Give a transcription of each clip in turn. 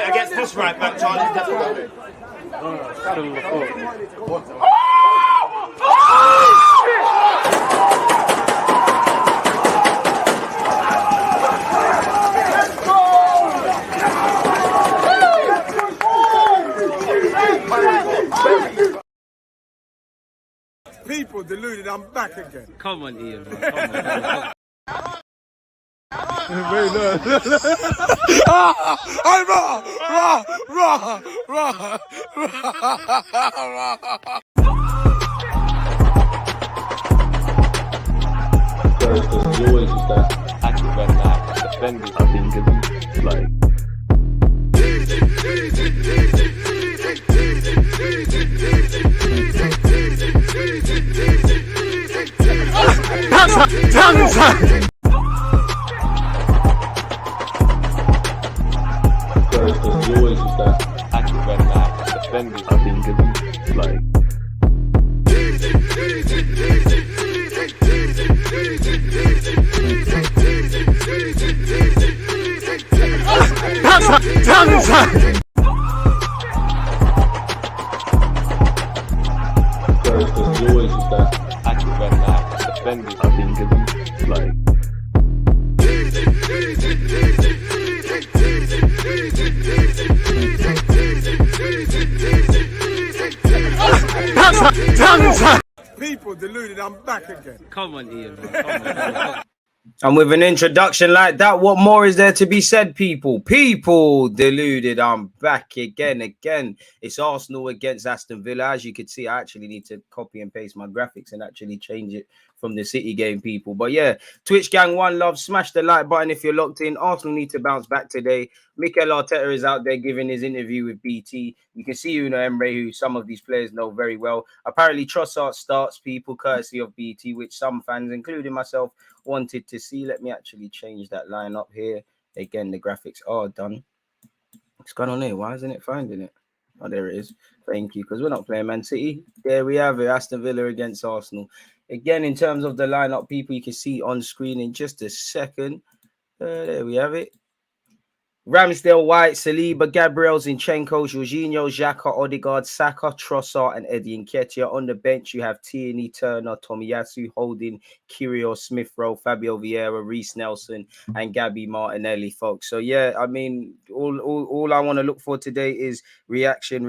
get against this right back, Charlie's definitely. People deluded, I'm back again. Come on, Ian, man. Come on. There's always just that active red line defenders. I think it's like. There's always just that active red line defenders. I think it's like. There's always just that active red line defenders. I think it's like. People deluded, I'm back again. Come on, Ian, man. Come on. And with an introduction like that, what more is there to be said, people? People deluded. I'm back again. It's Arsenal against Aston Villa. As you can see, I actually need to copy and paste my graphics and actually change it from the City game, people. But yeah, Twitch gang, one love. Smash the like button if you're locked in. Arsenal need to bounce back today. Mikel Arteta is out there giving his interview with BT. You can see Unai Emery, who some of these players know very well. Apparently, Trossard starts, people, courtesy of BT, which some fans, including myself, wanted to see. Let me actually change that line up here. Again, the graphics are done. What's going on here? Why isn't it finding it? Oh, there it is. Thank you, because we're not playing Man City. There we have it. Aston Villa against Arsenal. Again, in terms of the lineup, people, you can see on screen in just a second. There we have it. Ramsdale, White, Saliba, Gabriel, Zinchenko, Jorginho, Xhaka, Odegaard, Saka, Trossard, and Eddie Nketiah. On the bench, you have Tierney, Turner, Tomiyasu, Holding, Kyrgios, Smith-Rowe, Fabio Vieira, Reece Nelson, and Gabby Martinelli, folks. So, yeah, I mean, all I want to look for today is reaction.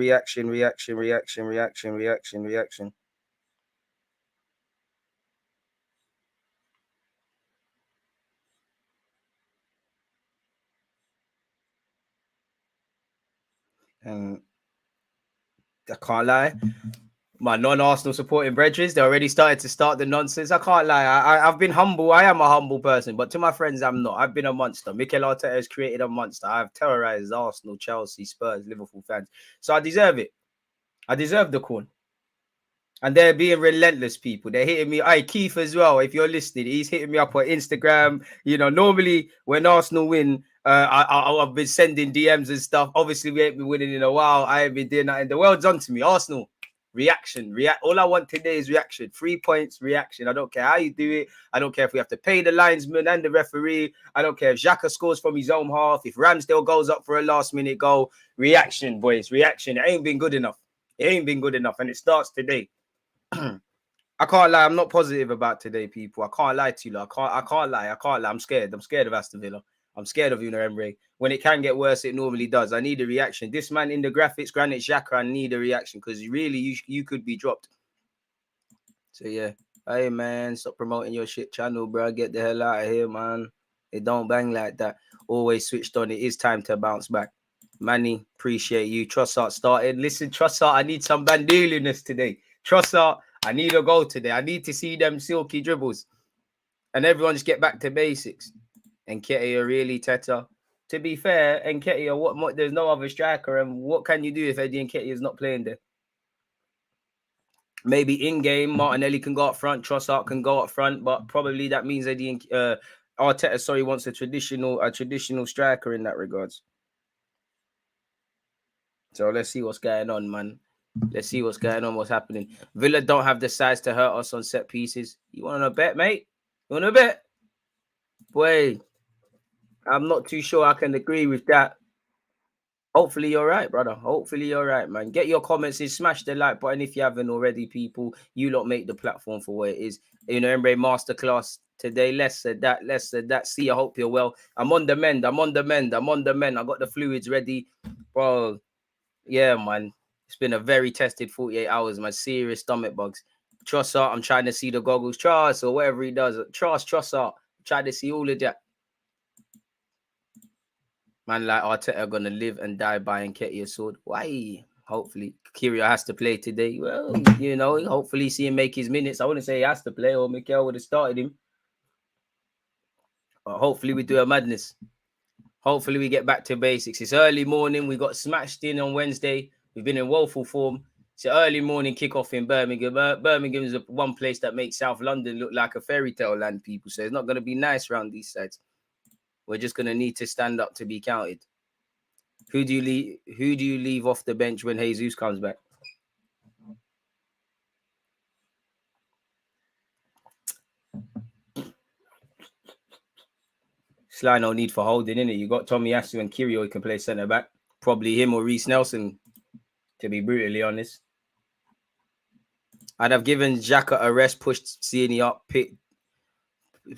And I can't lie, my non-Arsenal supporting brethren, they already started to start the nonsense. I can't lie. I've been humble. I am a humble person, but to my friends, I'm not. I've been a monster. Mikel Arteta has created a monster. I've terrorized Arsenal, Chelsea, Spurs, Liverpool fans. So I deserve it. I deserve the corn. And they're being relentless, people. They're hitting me. Hey, Keith as well, if you're listening, he's hitting me up on Instagram. You know, normally when Arsenal win, I've been sending DMs and stuff. Obviously, we ain't been winning in a while. I ain't been doing that. And the world's on to me. Arsenal, reaction. All I want today is reaction. 3 points, reaction. I don't care how you do it. I don't care if we have to pay the linesman and the referee. I don't care if Xhaka scores from his own half. If Ramsdale goes up for a last-minute goal. Reaction, boys. Reaction. It ain't been good enough. It ain't been good enough. And it starts today. I can't lie. I'm not positive about today, people. I can't lie to you. I can't lie. I'm scared. I'm scared of Aston Villa. I'm scared of Unai Emery. When it can get worse, it normally does. I need a reaction. This man in the graphics, Granit Xhaka, I need a reaction because really, you could be dropped. So, yeah. Hey, man, stop promoting your shit channel, bro. Get the hell out of here, man. It don't bang like that. Always switched on. It is time to bounce back. Manny, appreciate you. Trossard started. Listen, Trossard, I need some banduliness today. Trossard, I need a goal today. I need to see them silky dribbles. And everyone just get back to basics. And Nketiah really, Teta. To be fair, Nketiah, there's no other striker. And what can you do if Eddie Nketiah is not playing there? Maybe in-game, Martinelli can go up front. Trossard can go up front. But probably that means Arteta, wants a traditional striker in that regards. So let's see what's going on, man. Let's see what's going on, what's happening. Villa don't have the size to hurt us on set pieces. You want to bet, mate? You want to bet? Boy, I'm not too sure I can agree with that. Hopefully you're right, brother. Hopefully you're right, man. Get your comments in, smash the like button if you haven't already, people. You lot make the platform for what it is. You know, Emre Masterclass today. Less said that, less said that. See, I hope you're well. I'm on the mend. I'm on the mend. I'm on the mend. I got the fluids ready. Bro, yeah, man. It's been a very tested 48 hours, man. Serious stomach bugs. Trossard, I'm trying to see the goggles. Trust or whatever he does. Trossard. Trying to see all of that. Man, like Arteta gonna live and die by Nketiah's sword. Why? Hopefully, Kyria has to play today. Well, you know, hopefully see him make his minutes. I wouldn't say he has to play, or Mikel would have started him. But hopefully we do a madness. Hopefully we get back to basics. It's early morning. We got smashed in on Wednesday. We've been in woeful form. It's an early morning kickoff in Birmingham. Birmingham is one place that makes South London look like a fairy tale land, people. So it's not going to be nice around these sides. We're just going to need to stand up to be counted. Who do you leave off the bench when Jesus comes back? Sly, no need for holding, innit? You got Tomiyasu and Kirio who can play centre back. Probably him or Reece Nelson, to be brutally honest. I'd have given Xhaka a rest, pushed Cieni up,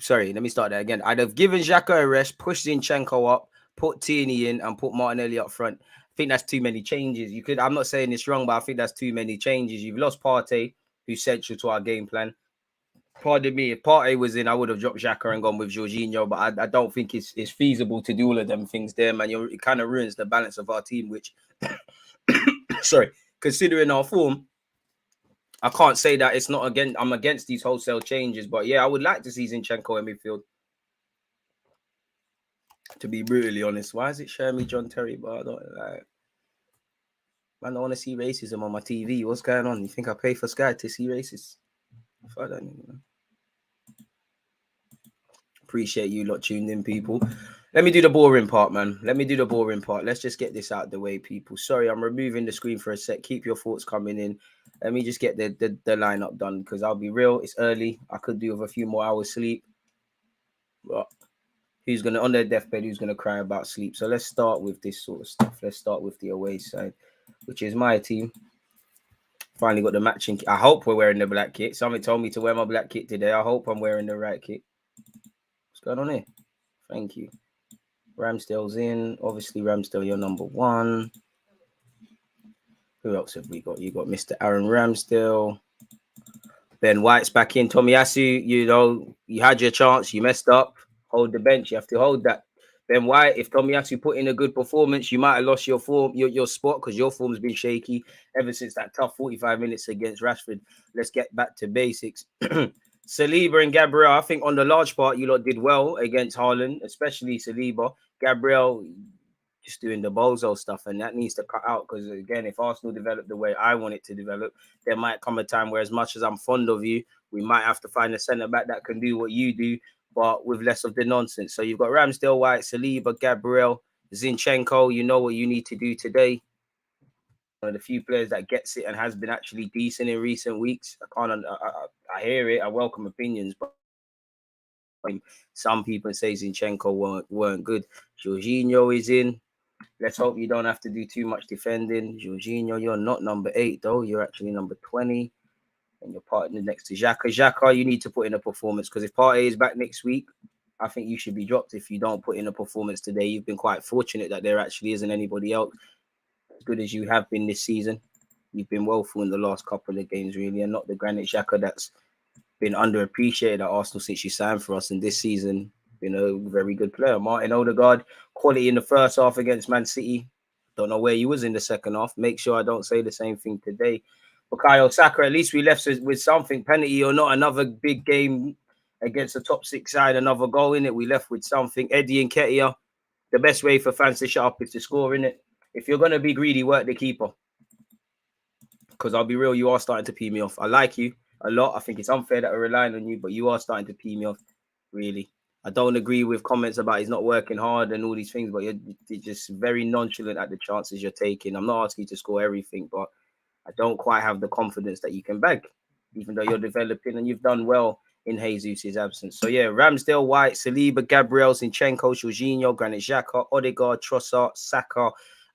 Sorry, let me start that again. I'd have given Xhaka a rest, pushed Zinchenko up, put Tierney in, and put Martinelli up front. I think that's too many changes. I'm not saying it's wrong, but I think that's too many changes. You've lost Partey, who's central to our game plan. Pardon me, if Partey was in, I would have dropped Xhaka and gone with Jorginho, but I don't think it's feasible to do all of them things there, man. It kind of ruins the balance of our team, which, sorry, considering our form, I can't say that it's not I'm against these wholesale changes, but yeah, I would like to see Zinchenko in midfield. To be brutally honest, why is it showing me John Terry? But I don't like. Man, I want to see racism on my TV. What's going on? You think I pay for Sky to see racists? I don't know. Appreciate you lot tuned in, people. Let me do the boring part, man. Let me do the boring part. Let's just get this out of the way, people. Sorry, I'm removing the screen for a sec. Keep your thoughts coming in. Let me just get the lineup done, because I'll be real, it's early. I could do with a few more hours sleep. But who's going to, on their deathbed, who's going to cry about sleep? So let's start with this sort of stuff. Let's start with the away side, which is my team. Finally got the matching. I hope we're wearing the black kit. Somebody told me to wear my black kit today. I hope I'm wearing the right kit. What's going on here? Thank you. Ramsdale's in. Obviously, Ramsdale, you're number one. Who else have we got? You got Mr. Aaron Ramsdale. Ben White's back in. Tomiyasu, you know, you had your chance. You messed up. Hold the bench. You have to hold that. Ben White, if Tomiyasu put in a good performance, you might have lost your form, your spot, because your form's been shaky ever since that tough 45 minutes against Rashford. Let's get back to basics. Saliba and Gabriel, I think on the large part, you lot did well against Haaland, especially Saliba. Gabriel just doing the bozo stuff, and that needs to cut out, because, again, if Arsenal develop the way I want it to develop, there might come a time where, as much as I'm fond of you, we might have to find a centre-back that can do what you do, but with less of the nonsense. So you've got Ramsdale, White, Saliba, Gabriel, Zinchenko. You know what you need to do today. One of the few players that gets it and has been actually decent in recent weeks. I hear it. I welcome opinions, but some people say Zinchenko weren't good. Jorginho is in. Let's hope you don't have to do too much defending. Jorginho, you're not number 8, though. You're actually number 20. And you're partnered next to Xhaka. Xhaka, you need to put in a performance, because if Partey is back next week, I think you should be dropped if you don't put in a performance today. You've been quite fortunate that there actually isn't anybody else as good as you have been this season. You've been woeful in the last couple of games, really, and not the Granit Xhaka that's been underappreciated at Arsenal since you signed for us. And this season, been a very good player. Martin Odegaard, quality in the first half against Man City. Don't know where he was in the second half. Make sure I don't say the same thing today. Bukayo Saka, at least we left with something, penalty or not, another big game against the top 6 side, another goal in it. We left with something. Eddie and Nketiah, the best way for fans to shut up is to score, in it. If you're going to be greedy, work the keeper. Because I'll be real, you are starting to pee me off. I like you a lot. I think it's unfair that we're relying on you, but you are starting to pee me off, really. I don't agree with comments about he's not working hard and all these things, but you're just very nonchalant at the chances you're taking. I'm not asking you to score everything, but I don't quite have the confidence that you can bag, even though you're developing and you've done well in Jesus' absence. So, yeah, Ramsdale, White, Saliba, Gabriel, Zinchenko, Jorginho, Granit Xhaka, Odegaard, Trossard, Saka,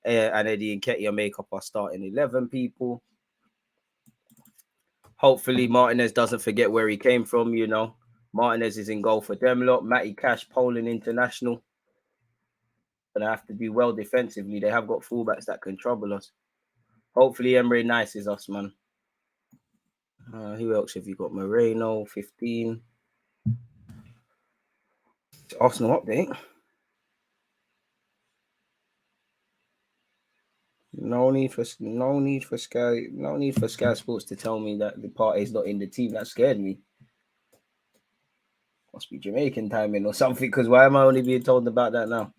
and Eddie Nketiah make up our starting 11 people. Hopefully Martinez doesn't forget where he came from, you know. Martinez is in goal for them lot. Matty Cash, Poland international. Gonna have to do well defensively. They have got fullbacks that can trouble us. Hopefully Emre Nice is us, man. Who else have you got? Moreno, 15. Arsenal update. No need for Sky Sports to tell me that the party's not in the team. That scared me. Must be Jamaican timing or something, because why am I only being told about that now?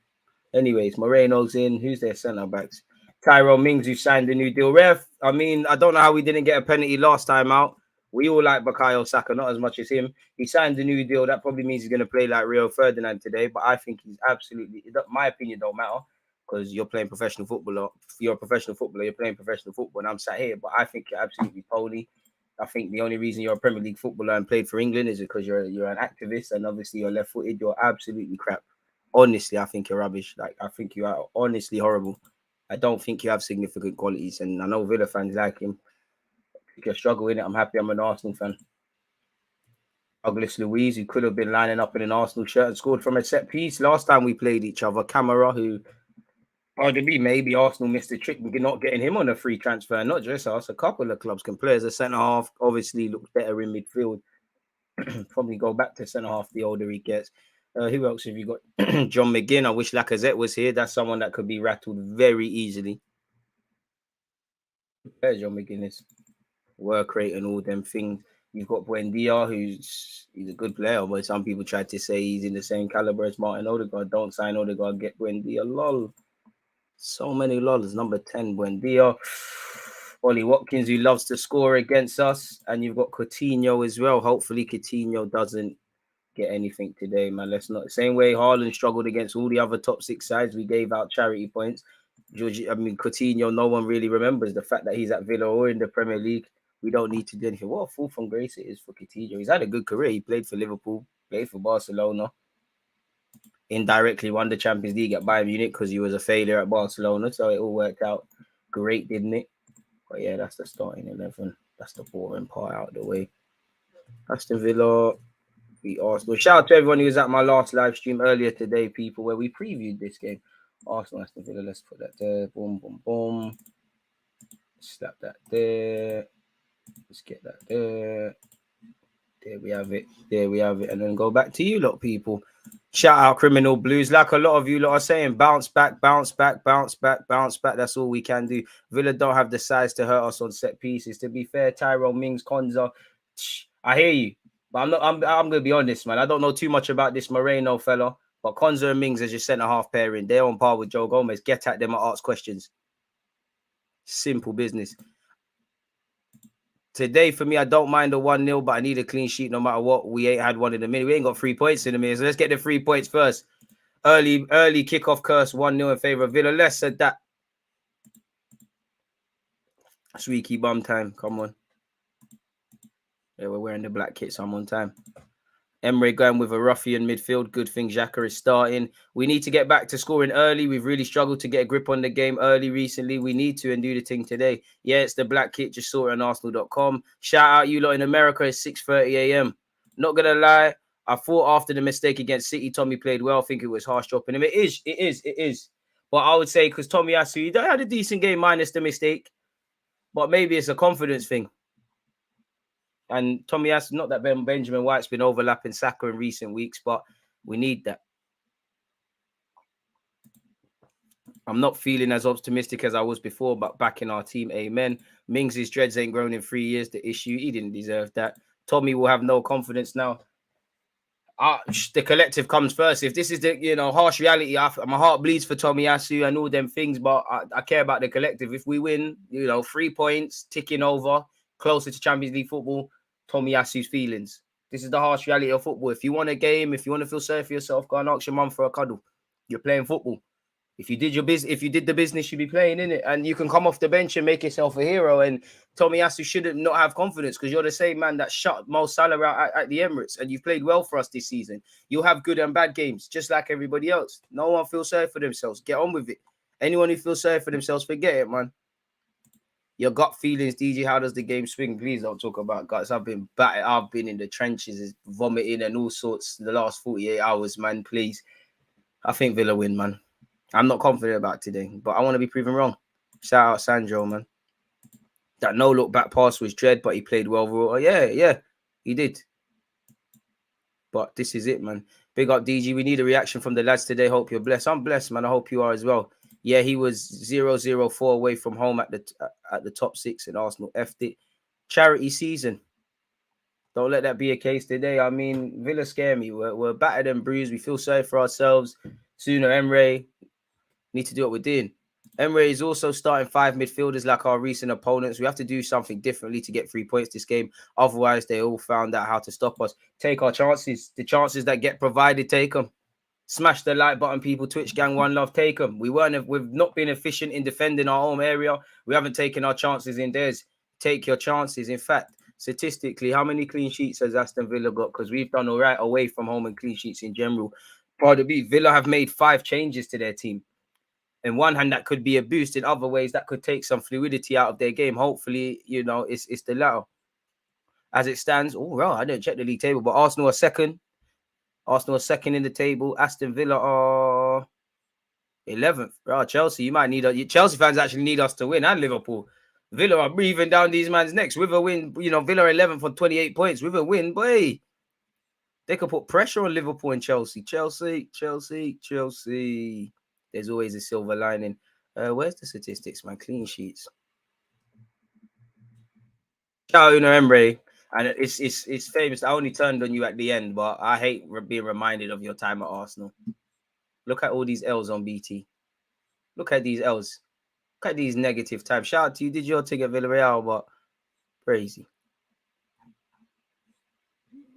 Anyways, Moreno's in. Who's their centre backs? Tyrone Mings, who signed a new deal. Ref, I mean, I don't know how we didn't get a penalty last time out. We all like Bukayo Saka, not as much as him. He signed a new deal. That probably means he's going to play like Rio Ferdinand today, but I think he's absolutely, my opinion don't matter, because you're playing professional footballer. You're a professional footballer. You're playing professional football, and I'm sat here, but I think you're absolutely pony. I think the only reason you're a Premier League footballer and played for England is because you're an activist, and obviously you're left-footed. You're absolutely crap. Honestly, I think you're rubbish. Like, I think you are honestly horrible. I don't think you have significant qualities, and I know Villa fans like him. If you're struggling, I'm happy I'm an Arsenal fan. Douglas Luiz, who could have been lining up in an Arsenal shirt and scored from a set piece last time we played each other. Camara, who arguably maybe Arsenal missed a trick not getting him on a free transfer. Not just us, a couple of clubs can play as a centre half. Obviously, looks better in midfield. Probably go back to centre half the older he gets. Who else have you got? John McGinn. I wish Lacazette was here. That's someone that could be rattled very easily. There's John McGinn is work rate and all them things. You've got Buendia, he's a good player, but some people try to say he's in the same caliber as Martin Odegaard. Don't sign Odegaard, get Buendia. Lol. So many lols. Number 10, Buendia. Ollie Watkins, who loves to score against us. And you've got Coutinho as well. Hopefully Coutinho doesn't get anything today, man. Let's not. Same way Haaland struggled against all the other top 6 sides. We gave out charity points. Coutinho, no one really remembers the fact that he's at Villa or in the Premier League. We don't need to do anything. What a fall from grace it is for Coutinho. He's had a good career. He played for Liverpool, played for Barcelona. Indirectly won the Champions League at Bayern Munich because he was a failure at Barcelona. So it all worked out great, didn't it? But yeah, that's the starting 11. That's the boring part out of the way. Aston Villa beat Arsenal. Shout out to everyone who was at my last live stream earlier today, people, where we previewed this game. Arsenal, Aston Villa. Let's put that there. Boom, boom, boom. Slap that there. Let's get that there. There we have it. There we have it. And then go back to you lot, people. Shout out Criminal Blues. Like a lot of you lot are saying, bounce back, bounce back, bounce back, bounce back. That's all we can do. Villa don't have the size to hurt us on set pieces. To be fair, Tyrone Mings, Konza, I hear you. But I'm gonna be honest, man. I don't know too much about this Moreno fella. But Konza and Mings as your centre-half pairing, they're on par with Joe Gomez. Get at them and ask questions. Simple business. Today, for me, I don't mind a 1-0, but I need a clean sheet no matter what. We ain't had one in a minute. We ain't got 3 points in a minute, so let's get the 3 points first. Early kickoff curse, 1-0 in favour of Villa. Less said that. Sweeky bum time. Come on. Yeah, we're wearing the black kit, so I'm on time. Emre going with a ruffian midfield. Good thing Xhaka is starting. We need to get back to scoring early. We've really struggled to get a grip on the game early recently. We need to and do the thing today. Yeah, it's the black kit. Just saw it on Arsenal.com. Shout out you lot in America. It's 6:30 a.m. Not going to lie. I thought after the mistake against City, Tommy played well. I think it was harsh dropping him. It is. But I would say because Tomiyasu, he had a decent game minus the mistake. But maybe it's a confidence thing. And Tomiyasu, not that Benjamin White's been overlapping Saka in recent weeks, but we need that. I'm not feeling as optimistic as I was before, but back in our team, amen. Mings' dreads ain't grown in 3 years. The issue, he didn't deserve that. Tommy will have no confidence now. The collective comes first. If this is the harsh reality, my heart bleeds for Tomiyasu and all them things, but I care about the collective. If we win, 3 points, ticking over, closer to Champions League football, Tomiyasu's feelings. This is the harsh reality of football. If you want a game, if you want to feel sorry for yourself, go and ask your mum for a cuddle. You're playing football. If you did the business, you'd be playing in it, and you can come off the bench and make yourself a hero. And Tomiyasu shouldn't not have confidence because you're the same man that shut Mo Salah out at the Emirates, and you've played well for us this season. You'll have good and bad games, just like everybody else. No one feels sorry for themselves. Get on with it. Anyone who feels sorry for themselves, forget it, man. Your gut feelings, DG. How does the game swing? Please don't talk about guts. I've been battered. I've been in the trenches, vomiting and all sorts the last 48 hours, man. Please. I think Villa win, man. I'm not confident about today, but I want to be proven wrong. Shout out Sandro, man. That no look back pass was dread, but he played well overall. Oh, yeah, he did. But this is it, man. Big up DG. We need a reaction from the lads today. Hope you're blessed. I'm blessed, man. I hope you are as well. Yeah, he was 0-0-4 away from home at the top 6, and Arsenal effed it. Charity season. Don't let that be a case today. I mean, Villa scare me. We're battered and bruised. We feel sorry for ourselves. Sooner Emre need to do what we're doing. Emre is also starting 5 midfielders like our recent opponents. We have to do something differently to get 3 points this game. Otherwise, they all found out how to stop us. Take our chances. The chances that get provided, take them. Smash the like button, people. Twitch gang, one love, take them. We've not been efficient in defending our home area. We haven't taken our chances in theirs. Take your chances. In fact, statistically, how many clean sheets has Aston Villa got? Because we've done all right away from home and clean sheets in general. Pardon me, Villa have made 5 changes to their team. In one hand, that could be a boost. In other ways, that could take some fluidity out of their game. Hopefully, it's the latter. As it stands, I didn't check the league table, but Arsenal are second. Arsenal are second in the table. Aston Villa are 11th. Chelsea, you might need Chelsea fans actually need us to win, and Liverpool. Villa are breathing down these man's necks. With a win, Villa are 11th on 28 points. With a win, boy, they could put pressure on Liverpool and Chelsea. Chelsea. There's always a silver lining. Where's the statistics, man? Clean sheets. Shout out Emre. And it's famous. I only turned on you at the end, but I hate being reminded of your time at Arsenal. Look at all these L's on BT. Look at these L's. Look at these negative times. Shout out to you. Did your thing at Villarreal, but crazy.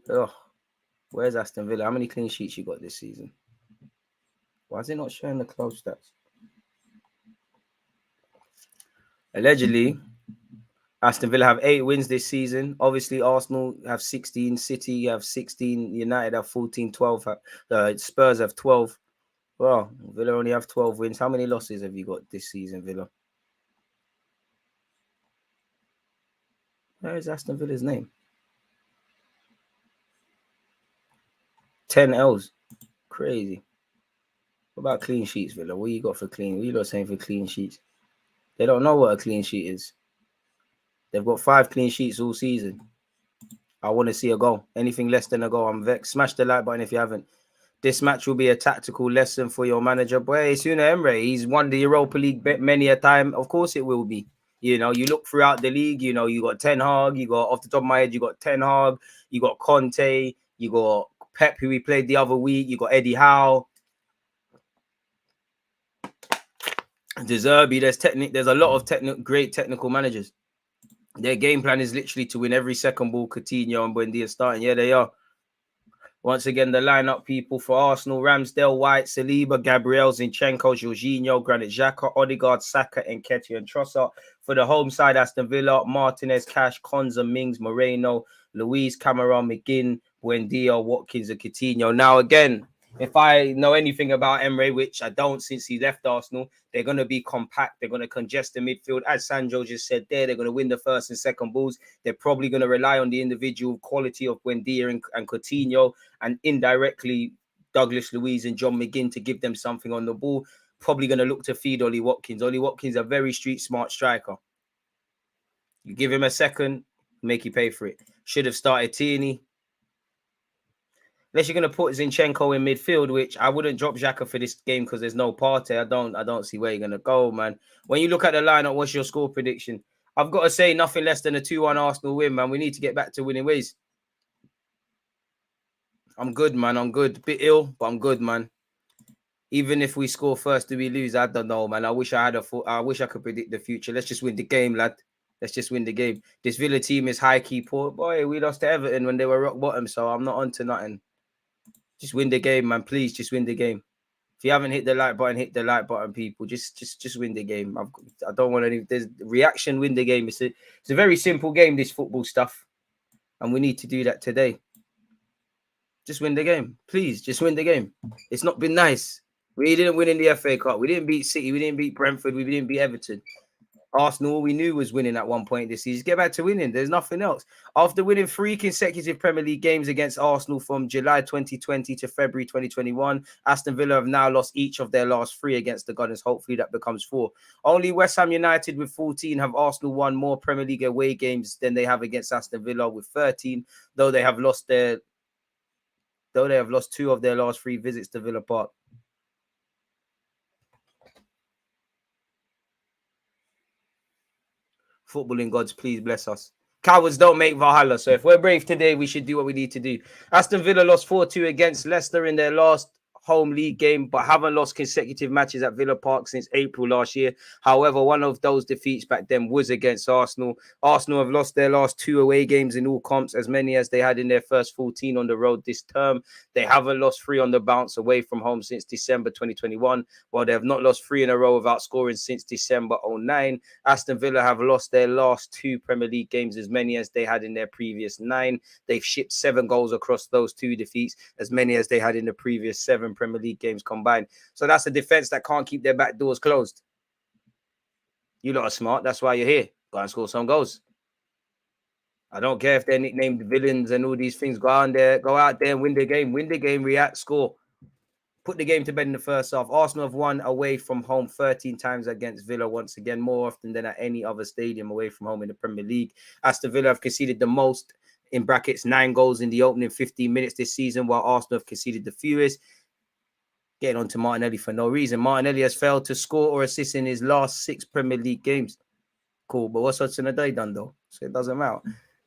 Oh, where's Aston Villa? How many clean sheets you got this season? Why is it not showing the club stats? Allegedly, Aston Villa have 8 wins this season. Obviously, Arsenal have 16, City have 16, United have 14, 12. Spurs have 12. Well, Villa only have 12 wins. How many losses have you got this season, Villa? Where is Aston Villa's name? 10 L's. Crazy. What about clean sheets, Villa? What you got for clean? What you lot saying for clean sheets? They don't know what a clean sheet is. They've got 5 clean sheets all season. I want to see a goal. Anything less than a goal, I'm vexed. Smash the like button if you haven't. This match will be a tactical lesson for your manager. Boy, Suna Emre, he's won the Europa League many a time. Of course it will be. You look throughout the league, you got Ten Hag, you got, off the top of my head, you got Ten Hag, you got Conte, you got Pep, who we played the other week, you got Eddie Howe. De Zerbi, there's a lot of great technical managers. Their game plan is literally to win every second ball. Coutinho and Buendia starting. Yeah, they are. Once again, the lineup people for Arsenal: Ramsdale, White, Saliba, Gabriel, Zinchenko, Jorginho, Granit Xhaka, Odegaard, Saka, Nketiah, and Trossard. For the home side, Aston Villa: Martinez, Cash, Konza, Mings, Moreno, Luis, Cameron, McGinn, Buendia, Watkins, and Coutinho. Now, again, if I know anything about Emre, which I don't since he left Arsenal, they're going to be compact. They're going to congest the midfield. As Sandro just said there, they're going to win the first and second balls. They're probably going to rely on the individual quality of Buendia and Coutinho, and indirectly Douglas Luiz and John McGinn to give them something on the ball. Probably going to look to feed Ollie Watkins. Ollie Watkins, a very street smart striker. You give him a second, make you pay for it. Should have started Tierney. Unless you're going to put Zinchenko in midfield, which I wouldn't drop Xhaka for this game because there's no Partey. I don't see where you're going to go, man. When you look at the lineup, what's your score prediction? I've got to say nothing less than a 2-1 Arsenal win, man. We need to get back to winning ways. I'm good, man. I'm good. Bit ill, but I'm good, man. Even if we score first, do we lose? I don't know, man. I wish I could predict the future. Let's just win the game, lad. Let's just win the game. This Villa team is high-key poor. Boy, we lost to Everton when they were rock bottom, so I'm not on to nothing. Just win the game, man. Please, just win the game. If you haven't hit the like button, hit the like button, people. Just win the game. I don't want any. There's reaction. Win the game. It's a very simple game. This football stuff, and we need to do that today. Just win the game, please. Just win the game. It's not been nice. We didn't win in the FA Cup. We didn't beat City. We didn't beat Brentford. We didn't beat Everton. Arsenal, all we knew was winning at one point this season. Get back to winning. There's nothing else. After winning 3 consecutive Premier League games against Arsenal from July 2020 to February 2021, Aston Villa have now lost each of their last 3 against the Gunners. Hopefully that becomes 4. Only West Ham United with 14 have Arsenal won more Premier League away games than they have against Aston Villa with 13, though they have lost 2 of their last 3 visits to Villa Park. Footballing gods, please bless us. Cowards don't make Valhalla. So if we're brave today, we should do what we need to do. Aston Villa lost 4-2 against Leicester in their last home league game, but haven't lost consecutive matches at Villa Park since April last year. However, one of those defeats back then was against Arsenal. Arsenal have lost their last 2 away games in all comps, as many as they had in their first 14 on the road this term. They haven't lost 3 on the bounce away from home since December 2021, while they have not lost 3 in a row without scoring since December 2009. Aston Villa have lost their last 2 Premier League games, as many as they had in their previous 9. They've shipped 7 goals across those 2 defeats, as many as they had in the previous 7 Premier League games combined. So that's a defense that can't keep their back doors closed. You lot are smart. That's why you're here. Go and score some goals. I don't care if they're nicknamed villains and all these things. Go out there and win the game. Win the game, react, score. Put the game to bed in the first half. Arsenal have won away from home 13 times against Villa, once again, more often than at any other stadium away from home in the Premier League. Aston Villa have conceded the most, in brackets, 9 goals in the opening 15 minutes this season, while Arsenal have conceded the fewest. Getting on to Martinelli for no reason. Martinelli has failed to score or assist in his last 6 Premier League games. Cool, but what's Hudson Odoi done, though? So it doesn't matter.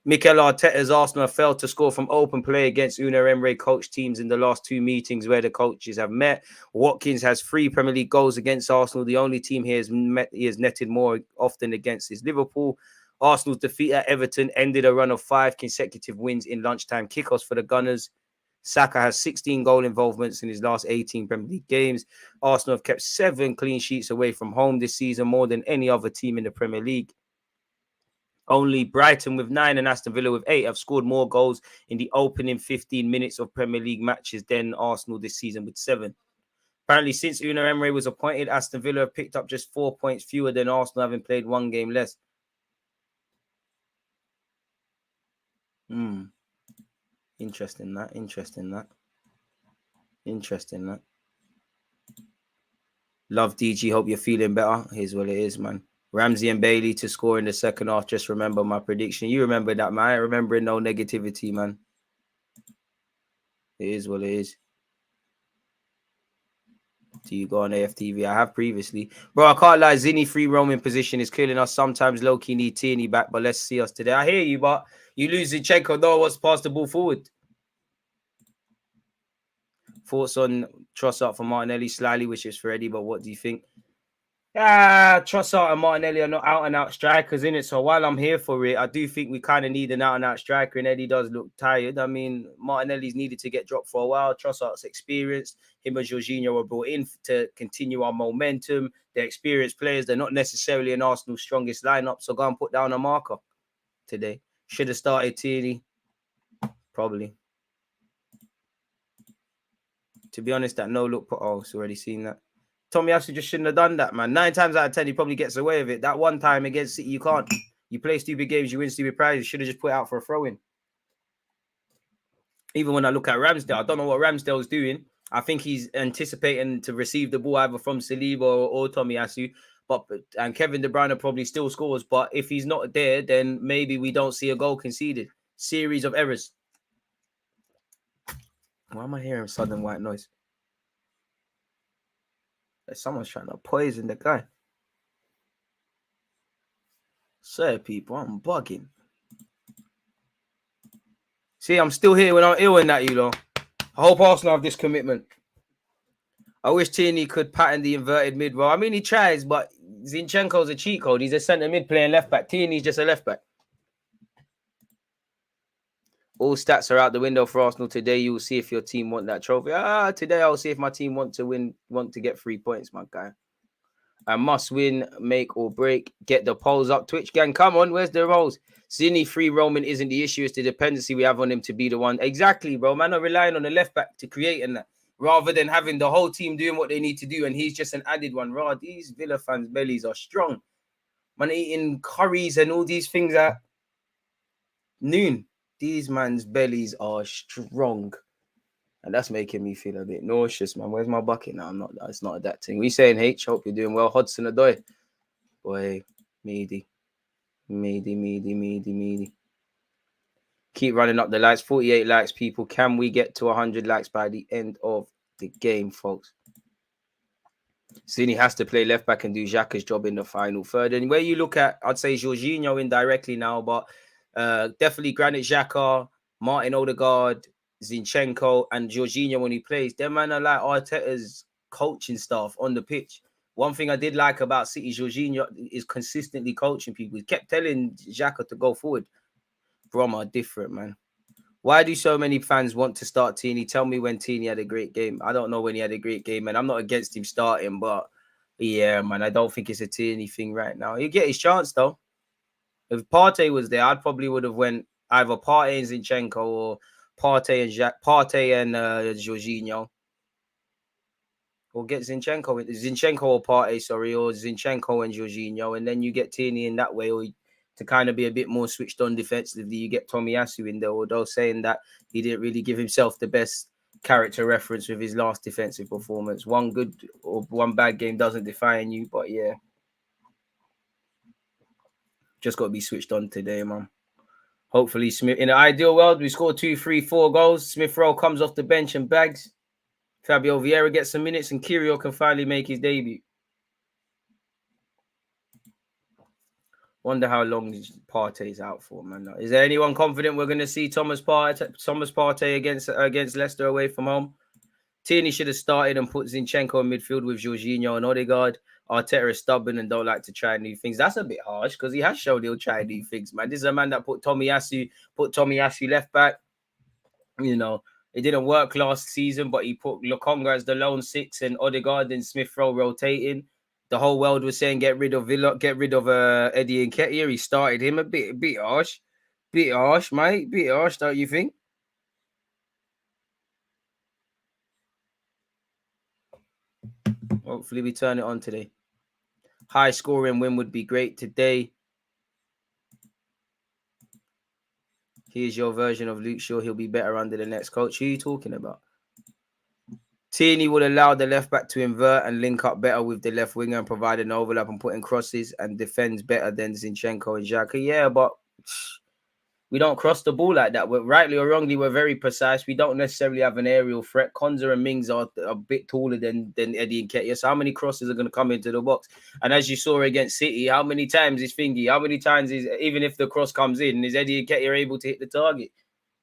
Mikel Arteta's Arsenal have failed to score from open play against Unai Emery coach teams in the last 2 meetings where the coaches have met. Watkins has 3 Premier League goals against Arsenal. The only team he has netted more often against is Liverpool. Arsenal's defeat at Everton ended a run of 5 consecutive wins in lunchtime kickoffs for the Gunners. Saka has 16 goal involvements in his last 18 Premier League games. Arsenal have kept 7 clean sheets away from home this season, more than any other team in the Premier League. Only Brighton with 9 and Aston Villa with 8 have scored more goals in the opening 15 minutes of Premier League matches than Arsenal this season with 7. Apparently, since Unai Emery was appointed, Aston Villa have picked up just 4 points fewer than Arsenal, having played 1 game less. Interesting that. Love DG. Hope you're feeling better. Here's what it is, man. Ramsey and Bailey to score in the second half. Just remember my prediction. You remember that, man. I ain't remembering no negativity, man. It is what it is. Do you go on AFTV? I have previously. Bro, I can't lie. Zinni free roaming position is killing us. Sometimes low-key need Tierney back, but let's see us today. I hear you, but you lose Zinchenko. No one's passed the ball forward. Thoughts on Trossard for Martinelli? Slightly wishes for Eddie, but what do you think? Trossard and Martinelli are not out-and-out strikers, innit? So while I'm here for it, I do think we kind of need an out-and-out striker, and Eddie does look tired. I mean, Martinelli's needed to get dropped for a while. Trossard's experienced. Him and Jorginho were brought in to continue our momentum. They're experienced players. They're not necessarily in Arsenal's strongest lineup, so go and put down a marker today. Should have started Tierney. Probably. To be honest, that no-look put... Oh, it's already seen that. Tomiyasu just shouldn't have done that, man. 9 times out of 10, he probably gets away with it. That one time against City, you can't. You play stupid games, you win stupid prizes. Should have just put out for a throw-in. Even when I look at Ramsdale, I don't know what Ramsdale's doing. I think he's anticipating to receive the ball either from Saliba or Tomiyasu. And Kevin De Bruyne probably still scores. But if he's not there, then maybe we don't see a goal conceded. Series of errors. Why am I hearing sudden white noise? Someone's trying to poison the guy. Sir, people, I'm bugging. See, I'm still here when I'm ill in that, you know. I hope Arsenal have this commitment. I wish Tierney could pattern the inverted mid role. I mean, he tries, but Zinchenko's a cheat code. He's a centre mid playing left back. Tierney's just a left back. All stats are out the window for Arsenal today. You will see if your team want that trophy. Today I'll see if my team want to get 3 points, my guy. I must win, make or break. Get the polls up. Twitch gang, come on. Where's the rolls? Zinni free roaming isn't the issue. It's the dependency we have on him to be the one. Exactly, bro. Man, I'm relying on the left back to create and that. rather than having the whole team doing what they need to do, and he's just an added one. Raw, these Villa fans' bellies are strong. Man, eating curries and all these things at noon. These man's bellies are strong. And that's making me feel a bit nauseous, man. Where's my bucket now? I'm not. It's not that thing. We saying H. Hope you're doing well. Hodson Adoy. Boy, meaty. Keep running up the likes. 48 likes, people. Can we get to 100 likes by the end of the game, folks? Cini has to play left back and do Xhaka's job in the final third. And where you look at, I'd say Jorginho indirectly now, but definitely Granit Xhaka, Martin Odegaard, Zinchenko, and Jorginho when he plays. Them man are like Arteta's coaching staff on the pitch. One thing I did like about City, Jorginho is consistently coaching people. He kept telling Xhaka to go forward. Brom are different, man. Why do so many fans want to start Tierney? Tell me when Tierney had a great game. I don't know when he had a great game, and I'm not against him starting, but yeah, man, I don't think it's a Tierney thing right now. He'll get his chance, though. If Partey was there, I'd probably would have went either Partey and Zinchenko or Partey and Jorginho. Or get Zinchenko or Partey, sorry, or Zinchenko and Jorginho, and then you get Tierney in that way, or to kind of be a bit more switched on defensively, you get Tomiyasu in there, although saying that he didn't really give himself the best character reference with his last defensive performance. One good or one bad game doesn't define you, but yeah. Just got to be switched on today, man. Hopefully, Smith, in an ideal world, we score 2, 3, 4 goals. Smith Rowe comes off the bench and bags. Fabio Vieira gets some minutes and Kyrgios can finally make his debut. Wonder how long Partey's out for, man. Is there anyone confident we're going to see Thomas Partey against Leicester away from home? Tierney should have started and put Zinchenko in midfield with Jorginho and Odegaard. Arteta is stubborn and don't like to try new things. That's a bit harsh because he has shown he'll try new things, man. This is a man that put Tomiyasu left back. You know, it didn't work last season, but he put Lokonga as the lone 6 and Odegaard and Smith Rowe rotating. The whole world was saying get rid of Villa, get rid of Eddie Nketiah. He started him a bit harsh, mate, bit harsh, don't you think? Hopefully we turn it on today. High scoring win would be great today. Here's your version of Luke Shaw. He'll be better under the next coach. Who are you talking about? Tierney would allow the left back to invert and link up better with the left winger and provide an overlap and put in crosses and defends better than Zinchenko and Xhaka. Yeah, but we don't cross the ball like that. We're, rightly or wrongly, we're very precise. We don't necessarily have an aerial threat. Konza and Mings are a bit taller than Eddie Nketiah. So how many crosses are going to come into the box? And as you saw against City, how many times is Fingy? How many times is, even if the cross comes in, is Eddie Nketiah able to hit the target?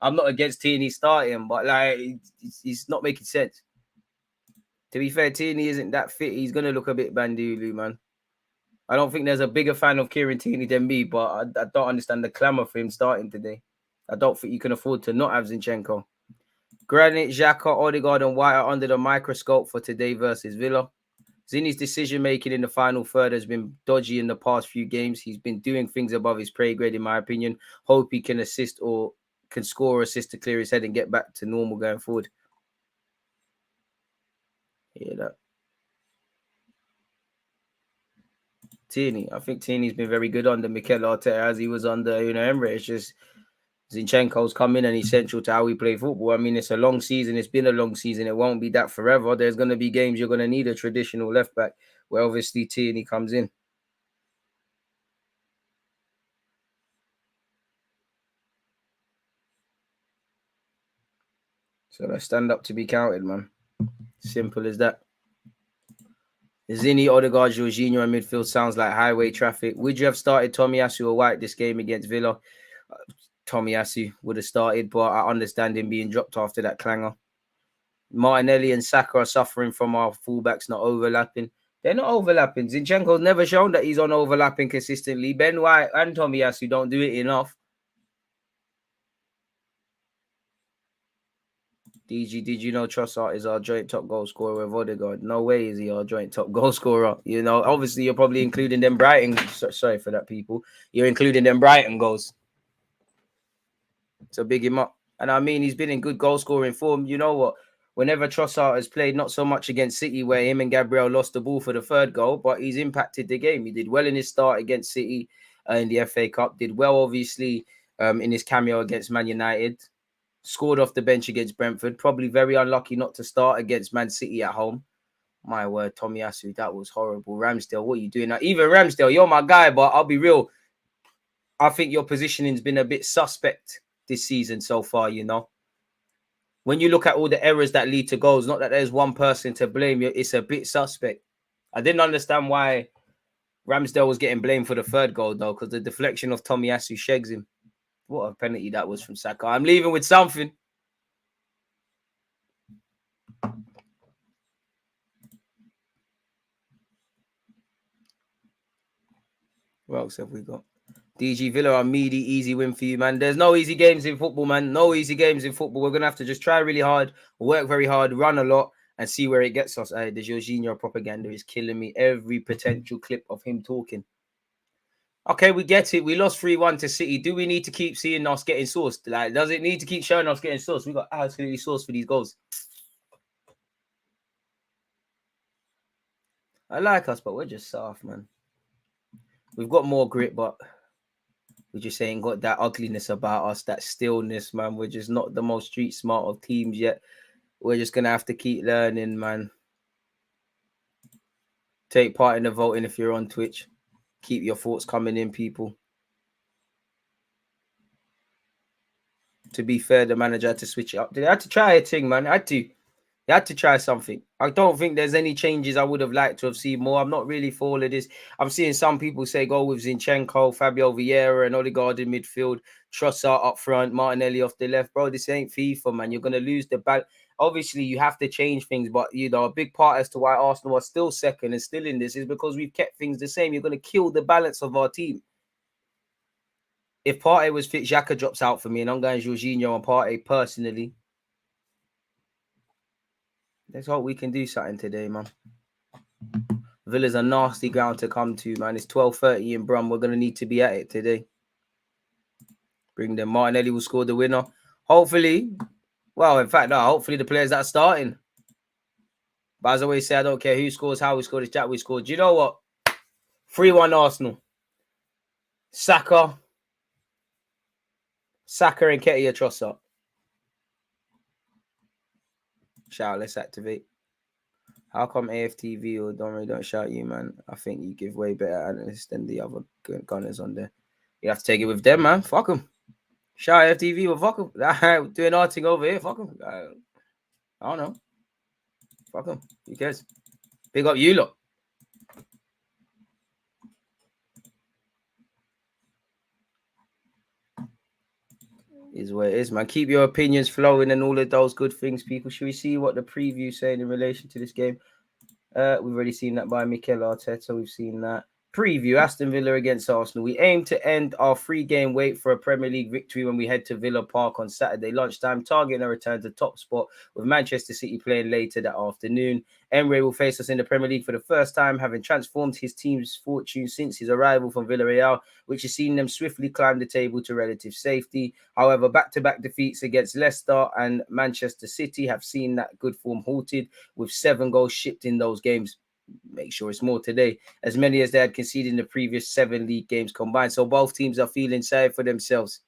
I'm not against Tierney starting, but like it's not making sense. To be fair, Tierney isn't that fit. He's going to look a bit bandulu, man. I don't think there's a bigger fan of Kieran Tierney than me, but I don't understand the clamour for him starting today. I don't think you can afford to not have Zinchenko. Granit, Xhaka, Odegaard and White are under the microscope for today versus Villa. Zini's decision-making in the final third has been dodgy in the past few games. He's been doing things above his pay grade, in my opinion. Hope he can assist or can score or assist to clear his head and get back to normal going forward. Hear that? Tierney. I think Tierney's been very good under Mikel Arteta as he was under Emery. It's just Zinchenko's come in and he's central to how we play football. I mean, it's a long season. It's been a long season. It won't be that forever. There's going to be games you're going to need a traditional left back where obviously Tierney comes in. So let's stand up to be counted, man. Simple as that. Zini, Odegaard, Jorginho in midfield sounds like highway traffic. Would you have started Tomiyasu or White this game against Villa? Tomiyasu would have started, but I understand him being dropped after that clanger. Martinelli and Saka are suffering from our fullbacks not overlapping. They're not overlapping. Zinchenko's never shown that he's on overlapping consistently. Ben White and Tomiyasu don't do it enough. DG, did you know Trossard is our joint top goal scorer with Odegaard? No way is he our joint top goal scorer. You know, obviously you're probably including them Brighton. Sorry for that, people. You're including them Brighton goals. So big him up. And I mean, he's been in good goal scoring form. You know what? whenever Trossard has played, not so much against City where him and Gabriel lost the ball for the third goal, but he's impacted the game. He did well in his start against City in the FA Cup, did well, obviously, in his cameo against Man United, scored off the bench against Brentford, probably very unlucky not to start against Man City at home. My word, Tomiyasu, that was horrible. Ramsdale, what are you doing now? Even Ramsdale, you're my guy, but I'll be real. I think your positioning's been a bit suspect this season so far, you know. When you look at all the errors that lead to goals, not that there's one person to blame, it's a bit suspect. I didn't understand why Ramsdale was getting blamed for the third goal, though, because the deflection of Tomiyasu shags him. What a penalty that was from Saka. I'm leaving with something. What else have we got? DG Villa, a meaty, easy win for you, man. There's no easy games in football, man. No easy games in football. We're going to have to just try really hard, work very hard, run a lot, and see where it gets us. The Jorginho propaganda is killing me. Every potential clip of him talking. Okay, we get it. We lost 3-1 to City. Do we need to keep seeing us getting sourced? Like, does it need to keep showing us getting sourced? We got absolutely sourced for these goals. I like us, but we're just soft, man. We've got more grit, but we just ain't got that ugliness about us, that stillness, man. We're just not the most street smart of teams yet. We're just going to have to keep learning, man. Take part in the voting if you're on Twitch. Keep your thoughts coming in, people. To be fair, the manager had to switch it up. They had to try a thing, man. They had to try something. I don't think there's any changes I would have liked to have seen more. I'm not really for all of this. I'm seeing some people say go with Zinchenko, Fabio Vieira, and Odegaard in midfield, Trossard up front, Martinelli off the left. Bro, this ain't FIFA, man. You're going to lose the ball. Obviously, you have to change things, but, you know, a big part as to why Arsenal are still second and still in this is because we've kept things the same. You're going to kill the balance of our team. If Partey was fit, Xhaka drops out for me, and I'm going Jorginho and Partey personally. Let's hope we can do something today, man. Villa's a nasty ground to come to, man. It's 12:30 in Brum. We're going to need to be at it today. Bring them. Martinelli will score the winner. Hopefully. Well, in fact, no. Hopefully the players that are starting. But as I always say, I don't care who scores, how we score, the chat we scored. Do you know what? 3-1 Arsenal. Saka and Ketia Trossard. Shout, let's activate. How come AFTV or don't shout you, man? I think you give way better analysts than the other gunners on there. You have to take it with them, man. Fuck them. Shout AFTV or fuck them. Doing our thing over here. Fuck them. I don't know. Fuck them. Who cares? Big up you lot. Is what it is, man. Keep your opinions flowing and all of those good things, people. Should we see what the preview saying in relation to this game? We've already seen that by Mikel Arteta. We've seen that. Preview, Aston Villa against Arsenal. We aim to end our 3-game wait for a Premier League victory when we head to Villa Park on Saturday lunchtime, targeting a return to top spot with Manchester City playing later that afternoon. Emre will face us in the Premier League for the first time, having transformed his team's fortune since his arrival from Villarreal, which has seen them swiftly climb the table to relative safety. However, back-to-back defeats against Leicester and Manchester City have seen that good form halted, with 7 goals shipped in those games. Make sure it's more today, as many as they had conceded in the previous 7 league games combined. So both teams are feeling sorry for themselves.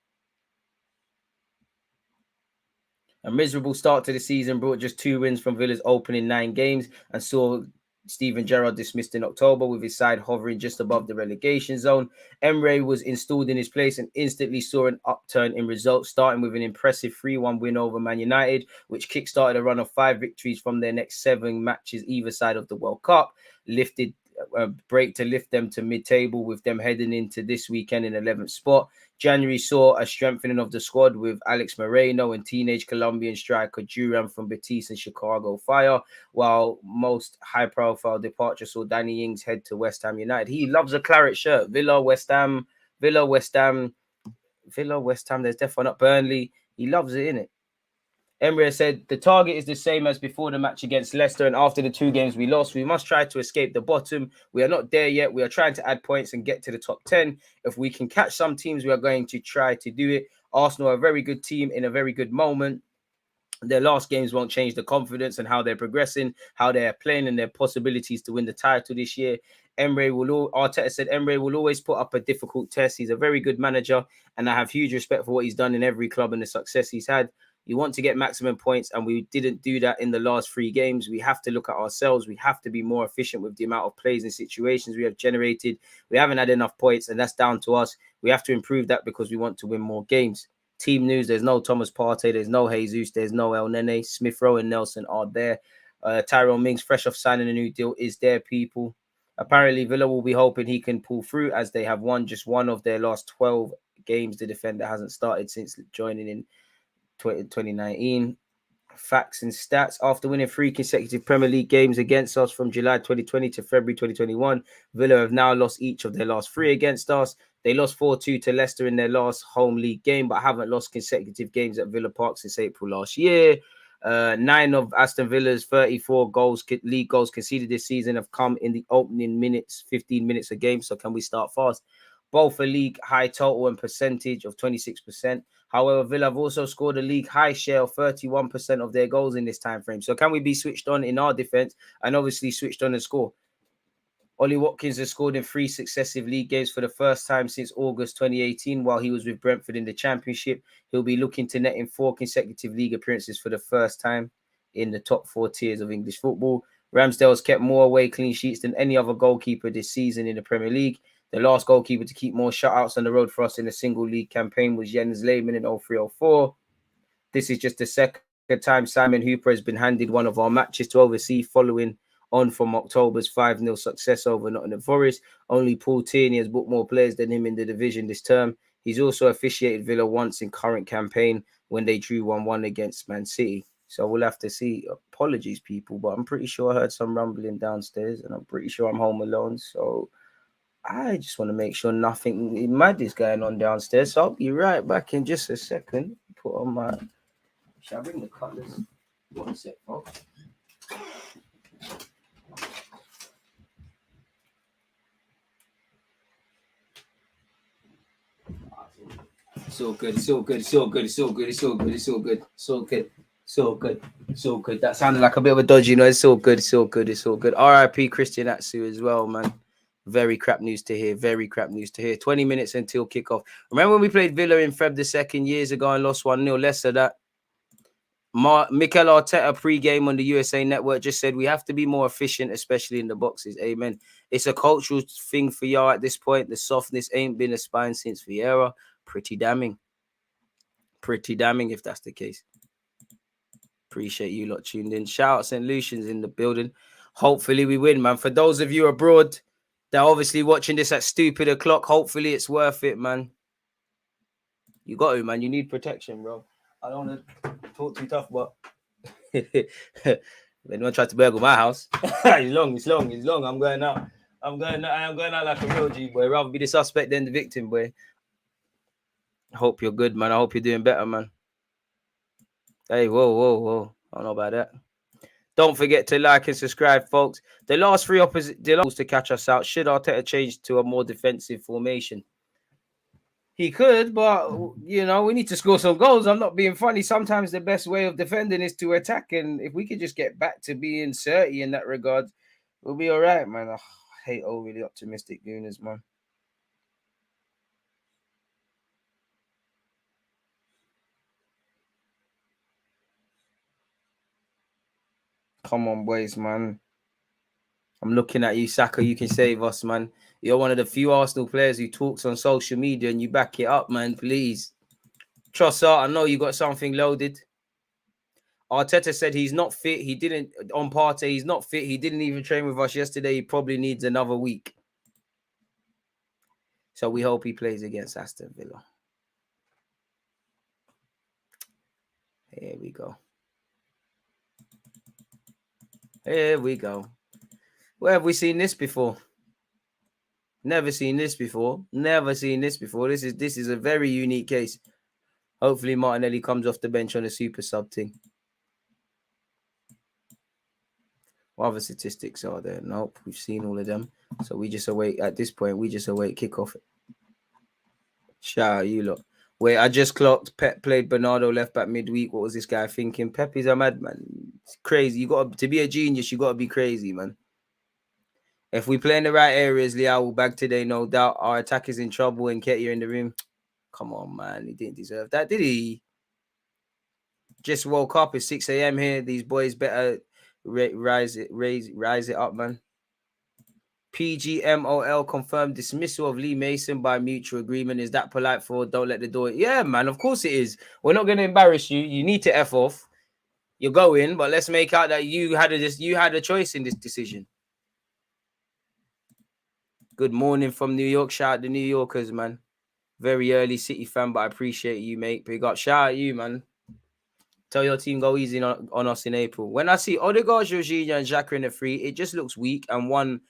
A miserable start to the season brought just 2 wins from Villa's opening 9 games and saw Steven Gerrard dismissed in October, with his side hovering just above the relegation zone. Emre was installed in his place and instantly saw an upturn in results, starting with an impressive 3-1 win over Man United, which kickstarted a run of 5 victories from their next 7 matches either side of the World Cup, lifted a break to lift them to mid-table, with them heading into this weekend in 11th spot. January saw a strengthening of the squad with Alex Moreno and teenage Colombian striker Duran from Betis and Chicago Fire, while most high-profile departure saw Danny Ings head to West Ham United. He loves a claret shirt. Villa, West Ham. There's definitely not Burnley. He loves it, innit? Emre said the target is the same as before the match against Leicester, and after the 2 games we lost, we must try to escape the bottom. We are not there yet. We are trying to add points and get to the top 10. If we can catch some teams, we are going to try to do it. Arsenal are a very good team in a very good moment. Their last games won't change the confidence and how they're progressing, how they're playing, and their possibilities to win the title this year. Arteta said Emre will always put up a difficult test. He's a very good manager, and I have huge respect for what he's done in every club and the success he's had. You want to get maximum points, and we didn't do that in the last 3 games. We have to look at ourselves. We have to be more efficient with the amount of plays and situations we have generated. We haven't had enough points, and that's down to us. We have to improve that because we want to win more games. Team news, there's no Thomas Partey, there's no Jesus, there's no El Nene. Smith Rowe and Nelson are there. Tyrone Mings, fresh off signing a new deal, is there, people. Apparently, Villa will be hoping he can pull through as they have won just one of their last 12 games. The defender hasn't started since joining in 2019. Facts and stats. After winning 3 consecutive Premier League games against us from July 2020 to February 2021, Villa have now lost each of their last 3 against us. They lost 4-2 to Leicester in their last home league game, but haven't lost consecutive games at Villa Park since April last year. 9 of Aston Villa's 34 league goals conceded this season have come in the opening minutes, 15 minutes a game. So can we start fast? Both a league high total and percentage of 26%. However, Villa have also scored a league high share of 31% of their goals in this time frame. So can we be switched on in our defense and obviously switched on and score? Ollie Watkins has scored in 3 successive league games for the first time since August 2018 while he was with Brentford in the Championship. He'll be looking to net in 4 consecutive league appearances for the first time in the top 4 tiers of English football. Ramsdale has kept more away clean sheets than any other goalkeeper this season in the Premier League. The last goalkeeper to keep more shutouts on the road for us in a single league campaign was Jens Lehmann in 03-04. This is just the second time Simon Hooper has been handed one of our matches to oversee following on from October's 5-0 success over Nottingham Forest. Only Paul Tierney has booked more players than him in the division this term. He's also officiated Villa once in current campaign when they drew 1-1 against Man City. So we'll have to see. Apologies, people, but I'm pretty sure I heard some rumbling downstairs and I'm pretty sure I'm home alone. So I just want to make sure nothing mad is going on downstairs. So I'll be right back in just a second. Put on my... Shall I bring the colours? 1 sec, folks. It's all good. It's all good. It's all good. It's all good. It's all good. It's all good. It's all good. It's all good. It's all good. That sounded like a bit of a dodgy noise. It's all good. It's all good. It's all good. R.I.P. Christian Atsu as well, man. Very crap news to hear. Very crap news to hear. 20 minutes until kickoff. Remember when we played Villa in Feb the 2nd years ago and lost 1-0? Leicester, that Mikel Arteta pre-game on the USA Network just said we have to be more efficient, especially in the boxes. Amen. It's a cultural thing for y'all at this point. The softness ain't been a spine since Vieira. Pretty damning. Pretty damning if that's the case. Appreciate you lot tuned in. Shout out St. Lucian's in the building. Hopefully we win, man. For those of you abroad, they're obviously watching this at stupid o'clock. Hopefully it's worth it, man. You got to, man. You need protection, bro. I don't want to talk too tough, but if anyone tried to burgle my house, it's long. I'm going out. I am going out like a real G, boy. Rather be the suspect than the victim, boy. I hope you're good, man. I hope you're doing better, man. Hey, whoa. I don't know about that. Don't forget to like and subscribe, folks. The last 3 opposite to catch us out. Should Arteta change to a more defensive formation? He could, but, you know, we need to score some goals. I'm not being funny. Sometimes the best way of defending is to attack. And if we could just get back to being 30 in that regard, we'll be all right, man. I hate overly optimistic gooners, man. Come on, boys, man. I'm looking at you, Saka. You can save us, man. You're one of the few Arsenal players who talks on social media and you back it up, man, please. Trossard, I know you got something loaded. Arteta said he's not fit. He didn't, on Partey, he's not fit. He didn't even train with us yesterday. He probably needs another week. So we hope he plays against Aston Villa. Here we go. Here we go. Where have we seen this before? Never seen this before. Never seen this before. This is a very unique case. Hopefully Martinelli comes off the bench on a super sub thing. What other statistics are there? Nope, we've seen all of them. So we just await, at this point, we just await kickoff. Shout out you lot. Wait, I just clocked. Pep played Bernardo left back midweek. What was this guy thinking? Pep is a madman. It's crazy. You got to be a genius. You got to be crazy, man. If we play in the right areas, Leao will bag today, no doubt. Our attack is in trouble and Ketia in the room. Come on, man. He didn't deserve that, did he? Just woke up. It's 6 a.m. here. These boys better rise it up, man. PGMOL confirmed dismissal of Lee Mason by mutual agreement. Is that polite for don't let the door? Yeah, man. Of course it is. We're not going to embarrass you. You need to F off. You're going, but let's make out that you had a choice in this decision. Good morning from New York. Shout out to New Yorkers, man. Very early City fan, but I appreciate you, mate. Big up. Shout out you, man. Tell your team go easy on us in April. When I see Odegaard, Jorginho, and Xhaka in the free, it just looks weak and one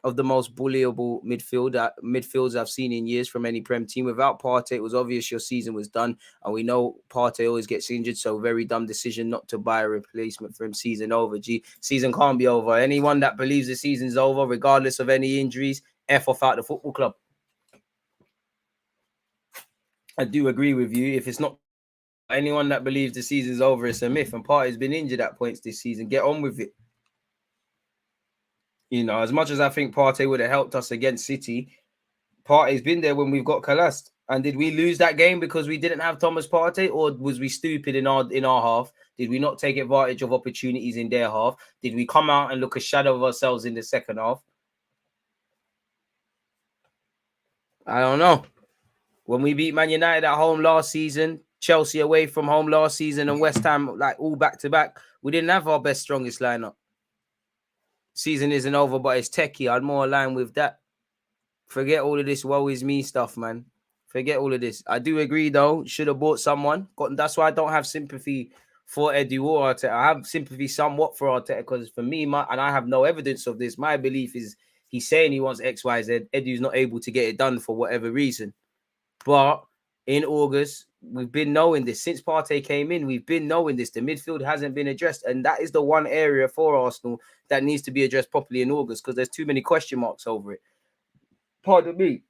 of the most bullyable midfields I've seen in years from any Prem team. Without Partey, it was obvious your season was done, and we know Partey always gets injured, so very dumb decision not to buy a replacement for him. Season over, season can't be over. Anyone that believes the season's over, regardless of any injuries, F off out the football club. I do agree with you. If it's not anyone that believes the season's over, it's a myth, and Partey's been injured at points this season. Get on with it. You know, as much as I think Partey would have helped us against City, Partey's been there when we've got collapsed. And did we lose that game because we didn't have Thomas Partey, or was we stupid in our half? Did we not take advantage of opportunities in their half? Did we come out and look a shadow of ourselves in the second half? I don't know. When we beat Man United at home last season, Chelsea away from home last season, and West Ham like all back to back, we didn't have our best, strongest lineup. Season isn't over, but it's techie. I'd more align with that. Forget all of this woe is me stuff, man. Forget all of this. I do agree, though. Should have bought someone. That's why I don't have sympathy for Edu or Arteta. I have sympathy somewhat for Arteta because for me, and I have no evidence of this, my belief is he's saying he wants X, Y, Z. Edu's not able to get it done for whatever reason. But in August, we've been knowing this. Since Partey came in, we've been knowing this. The midfield hasn't been addressed. And that is the one area for Arsenal that needs to be addressed properly in August because there's too many question marks over it. Pardon me.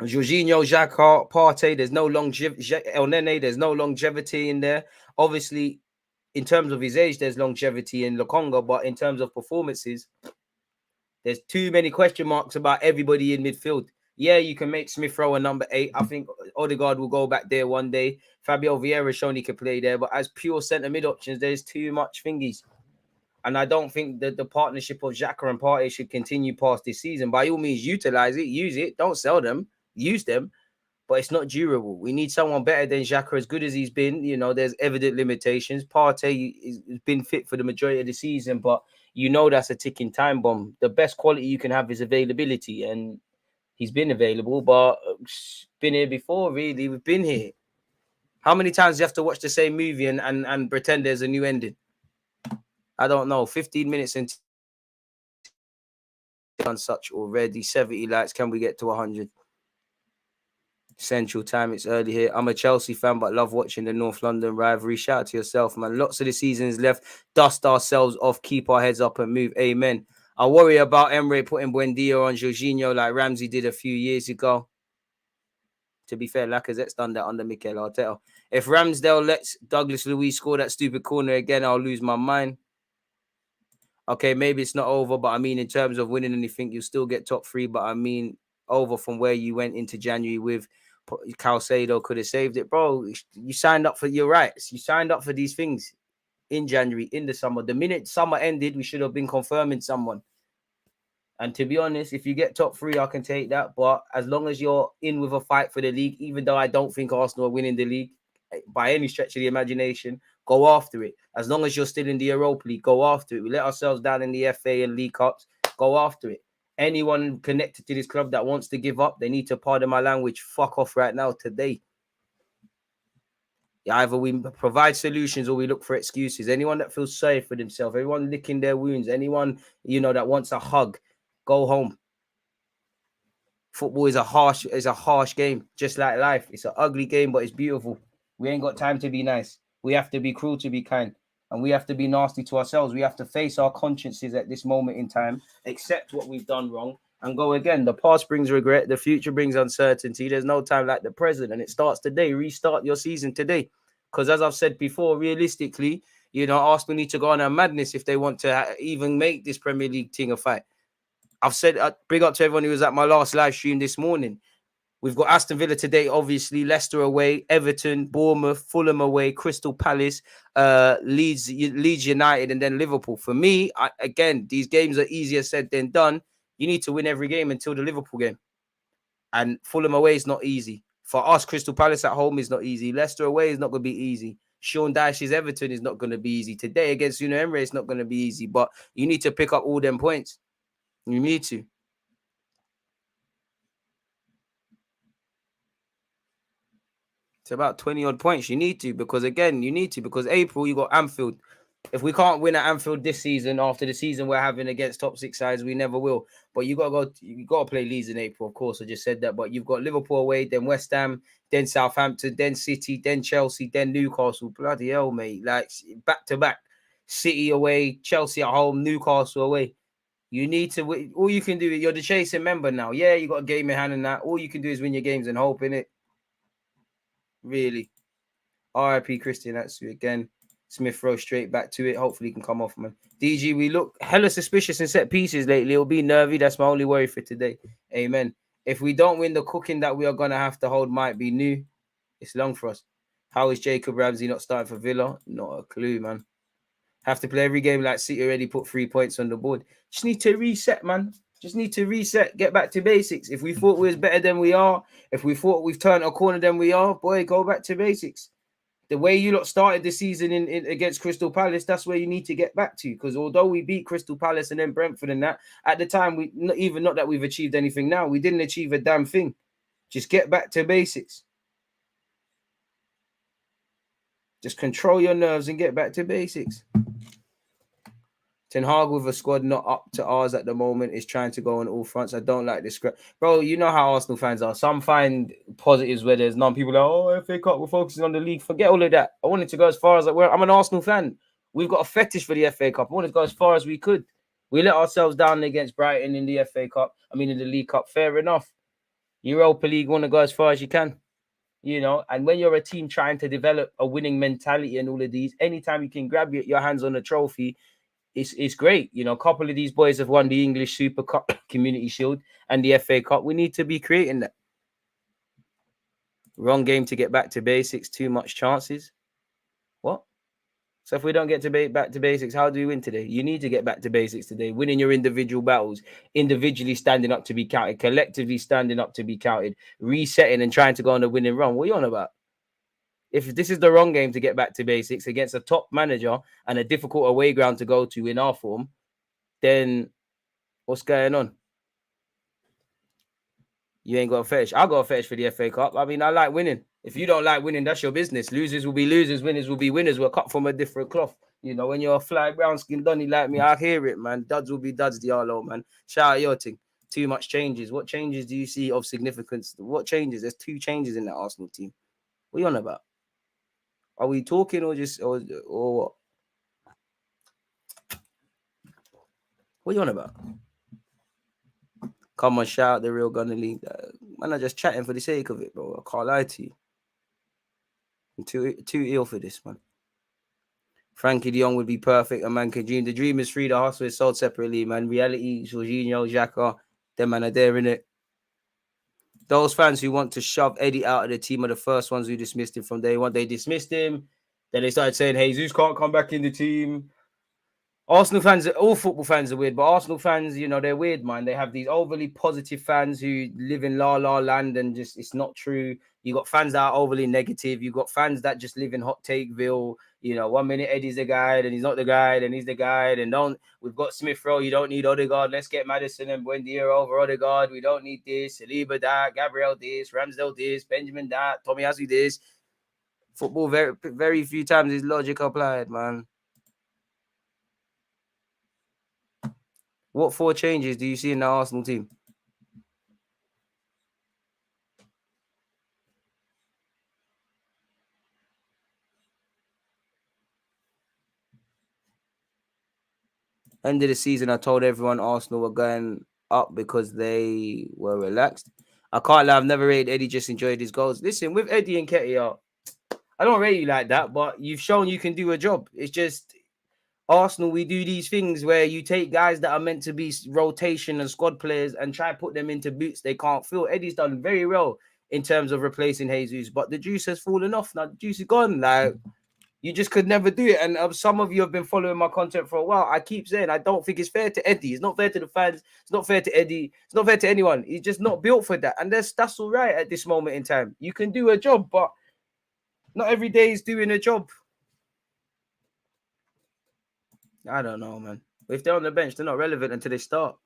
Jorginho, Xhaka, Partey, there's no longevity. El Nene, there's no longevity in there. Obviously, in terms of his age, there's longevity in Lokonga. But in terms of performances, there's too many question marks about everybody in midfield. Yeah, you can make Smith Rowe a number 8. I think Odegaard will go back there one day. Fabio Vieira shown he could play there. But as pure centre mid options, there's too much thingies. And I don't think that the partnership of Xhaka and Partey should continue past this season. By all means, utilize it, use it. Don't sell them, use them. But it's not durable. We need someone better than Xhaka. As good as he's been, you know, there's evident limitations. Partey has been fit for the majority of the season, but you know that's a ticking time bomb. The best quality you can have is availability. And he's been available, but been here before, really. We've been here. How many times do you have to watch the same movie and pretend there's a new ending? I don't know. 15 minutes and done such already. 70 likes. Can we get to 100? Central time. It's early here. I'm a Chelsea fan, but love watching the North London rivalry. Shout out to yourself, man. Lots of the seasons left. Dust ourselves off. Keep our heads up and move. Amen. I worry about Emre putting Buendia on Jorginho like Ramsey did a few years ago. To be fair, Lacazette's done that under Mikel Arteta. If Ramsdale lets Douglas Luiz score that stupid corner again, I'll lose my mind. Okay, maybe it's not over, but I mean, in terms of winning anything, you'll still get top 3. But I mean, over from where you went into January with Caicedo could have saved it. Bro, you signed up for your rights. You signed up for these things in January, in the summer. The minute summer ended, we should have been confirming someone. And to be honest, if you get top 3, I can take that. But as long as you're in with a fight for the league, even though I don't think Arsenal are winning the league by any stretch of the imagination, go after it. As long as you're still in the Europa League, go after it. We let ourselves down in the FA and League Cups, go after it. Anyone connected to this club that wants to give up, they need to, pardon my language, fuck off right now today. Either we provide solutions or we look for excuses. Anyone that feels sorry for themselves, everyone licking their wounds, anyone, you know, that wants a hug, go home. Football is a harsh game, just like life. It's an ugly game, but it's beautiful. We ain't got time to be nice. We have to be cruel to be kind. And we have to be nasty to ourselves. We have to face our consciences at this moment in time, accept what we've done wrong, and go again. The past brings regret, the future brings uncertainty. There's no time like the present, and it starts today. Restart your season today. Because as I've said before, realistically, Arsenal need to go on a madness if they want to even make this Premier League thing a fight. I've said, big up to everyone who was at my last live stream this morning. We've got Aston Villa today, obviously, Leicester away, Everton, Bournemouth, Fulham away, Crystal Palace, Leeds United, and then Liverpool. For me, again, these games are easier said than done. You need to win every game until the Liverpool game. And Fulham away is not easy. For us, Crystal Palace at home is not easy. Leicester away is not going to be easy. Sean Dyche's Everton is not going to be easy. Today against Unai Emery, it's not going to be easy. But you need to pick up all them points. You need to. It's about 20 odd points. You need to, because April you got Anfield. If we can't win at Anfield this season, after the season we're having against top 6 sides, we never will. But you gotta play Leeds in April, of course. I just said that. But you've got Liverpool away, then West Ham, then Southampton, then City, then Chelsea, then Newcastle. Bloody hell, mate! Like back to back. City away, Chelsea at home, Newcastle away. You need to win. All you can do, you're the chasing member now. Yeah, you got a game in hand and that. All you can do is win your games and hope in it. Really. RIP Christian Atsu again. Smith Rowe straight back to it. Hopefully he can come off, man. DG, we look hella suspicious in set pieces lately. It'll be nervy. That's my only worry for today. Amen. If we don't win, the cooking that we are going to have to hold might be new. It's long for us. How is Jacob Ramsey not starting for Villa? Not a clue, man. Have to play every game like City already put 3 points on the board. Just need to reset, man. Just need to reset, get back to basics. If we thought we was better than we are, if we thought we've turned a corner than we are, boy, go back to basics. The way you lot started the season in against Crystal Palace, that's where you need to get back to. Because although we beat Crystal Palace and then Brentford and that, at the time, not that we've achieved anything now, we didn't achieve a damn thing. Just get back to basics. Just control your nerves and get back to basics. Ten Hag with a squad not up to ours at the moment is trying to go on all fronts. I don't like this. Bro, you know how Arsenal fans are. Some find positives where there's none. People are like, FA Cup, we're focusing on the league. Forget all of that. I wanted to go as far as I'm an Arsenal fan. We've got a fetish for the FA Cup. I wanted to go as far as we could. We let ourselves down against Brighton in the FA Cup. In the League Cup. Fair enough. Europa League, want to go as far as you can. And when you're a team trying to develop a winning mentality and all of these, anytime you can grab your hands on a trophy, it's great. A couple of these boys have won the English Super Cup, Community Shield, and the FA Cup. We need to be creating that. Wrong game to get back to basics. Too much chances. What? So if we don't get back to basics, how do we win today? You need to get back to basics today. Winning your individual battles, individually standing up to be counted, collectively standing up to be counted, resetting and trying to go on a winning run. What are you on about? If this is the wrong game to get back to basics against a top manager and a difficult away ground to go to in our form, then what's going on? You ain't got a fetish. I got a fetish for the FA Cup. I like winning. If you don't like winning, that's your business. Losers will be losers. Winners will be winners. We're cut from a different cloth. When you're a fly brown skin Donny like me, I hear it, man. Duds will be duds, Diallo, man. Shout out your thing. Too much changes. What changes do you see of significance? What changes? There's 2 changes in that Arsenal team. What are you on about? Are we talking or what? What are you on about? Come on, shout out the real Gunner League. Man, I'm just chatting for the sake of it, bro. I can't lie to you. I'm too ill for this, man. Frankie de Jong would be perfect. A man can dream. The dream is free. The hustle is sold separately, man. Reality, Jorginho, Xhaka, them man are there, innit? Those fans who want to shove Eddie out of the team are the first ones who dismissed him from day one. They dismissed him. Then they started saying, hey, Jesus can't come back in the team. Arsenal fans, all football fans are weird, but Arsenal fans, they're weird, man. They have these overly positive fans who live in la la land and just, it's not true. You got fans that are overly negative. You got fans that just live in hot takeville. 1 minute Eddie's the guy, then he's not the guy, then he's the guy. Then we've got Smith Rowe. You don't need Odegaard. Let's get Maddison and Buendia over Odegaard. We don't need this. Saliba that, Gabriel this, Ramsdale this, Benjamin that, Tomiyasu this. Football, very, very few times is logic applied, man. What 4 changes do you see in the Arsenal team? End of the season, I told everyone Arsenal were going up because they were relaxed. I can't lie, I've never rated Eddie, just enjoyed his goals. Listen, with Eddie and Nketiah, I don't rate you like that, but you've shown you can do a job. It's just Arsenal, we do these things where you take guys that are meant to be rotation and squad players and try to put them into boots they can't fill. Eddie's done very well in terms of replacing Jesus, but the juice has fallen off. Now the juice is gone. Like, you just could never do it. And some of you have been following my content for a while. I keep saying I don't think it's fair to Eddie. It's not fair to the fans. It's not fair to Eddie. It's not fair to anyone. He's just not built for that. And that's all right at this moment in time. You can do a job, but not every day is doing a job. I don't know, man. If they're on the bench, they're not relevant until they start.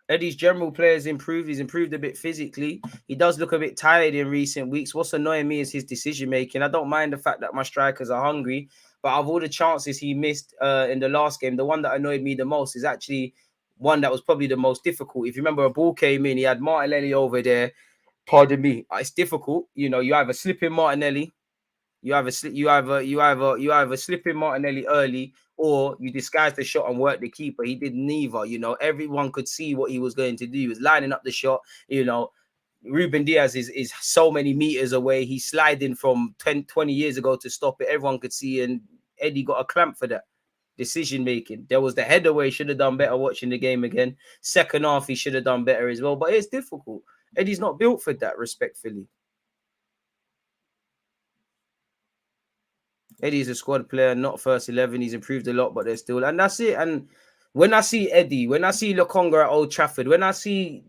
Eddie's general play has improved. He's improved a bit physically. He does look a bit tired in recent weeks. What's annoying me is his decision making. I don't mind the fact that my strikers are hungry, but of all the chances he missed in the last game, the one that annoyed me the most is actually one that was probably the most difficult. If you remember, a ball came in, he had Martinelli over there. Pardon me, it's difficult. You know, you either slip in Martinelli, you either slip in Martinelli early, or you disguise the shot and work the keeper. He did neither. You know, everyone could see what he was going to do. He was lining up the shot. You know, Ruben Diaz is so many meters away. He's sliding from 20 years ago to stop it. Everyone could see, and Eddie got a clamp for that. Decision making. There was the header where he should have done better watching the game again. Second half, he should have done better as well. But it's difficult. Eddie's not built for that, respectfully. Eddie's a squad player, not first 11. He's improved a lot, but they're still, and that's it. And when I see Eddie, when I see Lokonga at Old Trafford, when I see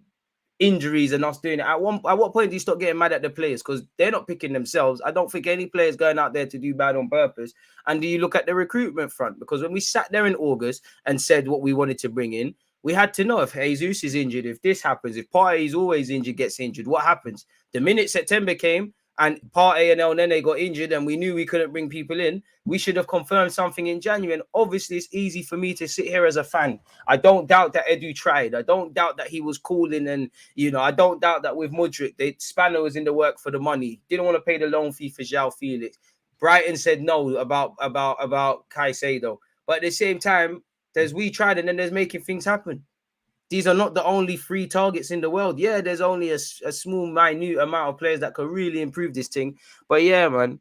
injuries and us doing it, at what point do you stop getting mad at the players? Because they're not picking themselves. I don't think any player's going out there to do bad on purpose. And do you look at the recruitment front? Because when we sat there in August and said what we wanted to bring in, we had to know if Jesus is injured, if this happens, if Partey's always injured, gets injured, what happens? The minute September came, and Partey and El Nene got injured and we knew we couldn't bring people in, we should have confirmed something in January. And obviously, it's easy for me to sit here as a fan. I don't doubt that Edu tried. I don't doubt that he was calling. And, you know, I don't doubt that with Mudryk, the Spanner was in the work for the money. Didn't want to pay the loan fee for João Felix. Brighton said no about Caicedo. But at the same time, there's we tried and then there's making things happen. These are not the only 3 targets in the world. Yeah, there's only a small, minute amount of players that could really improve this thing. But yeah, man.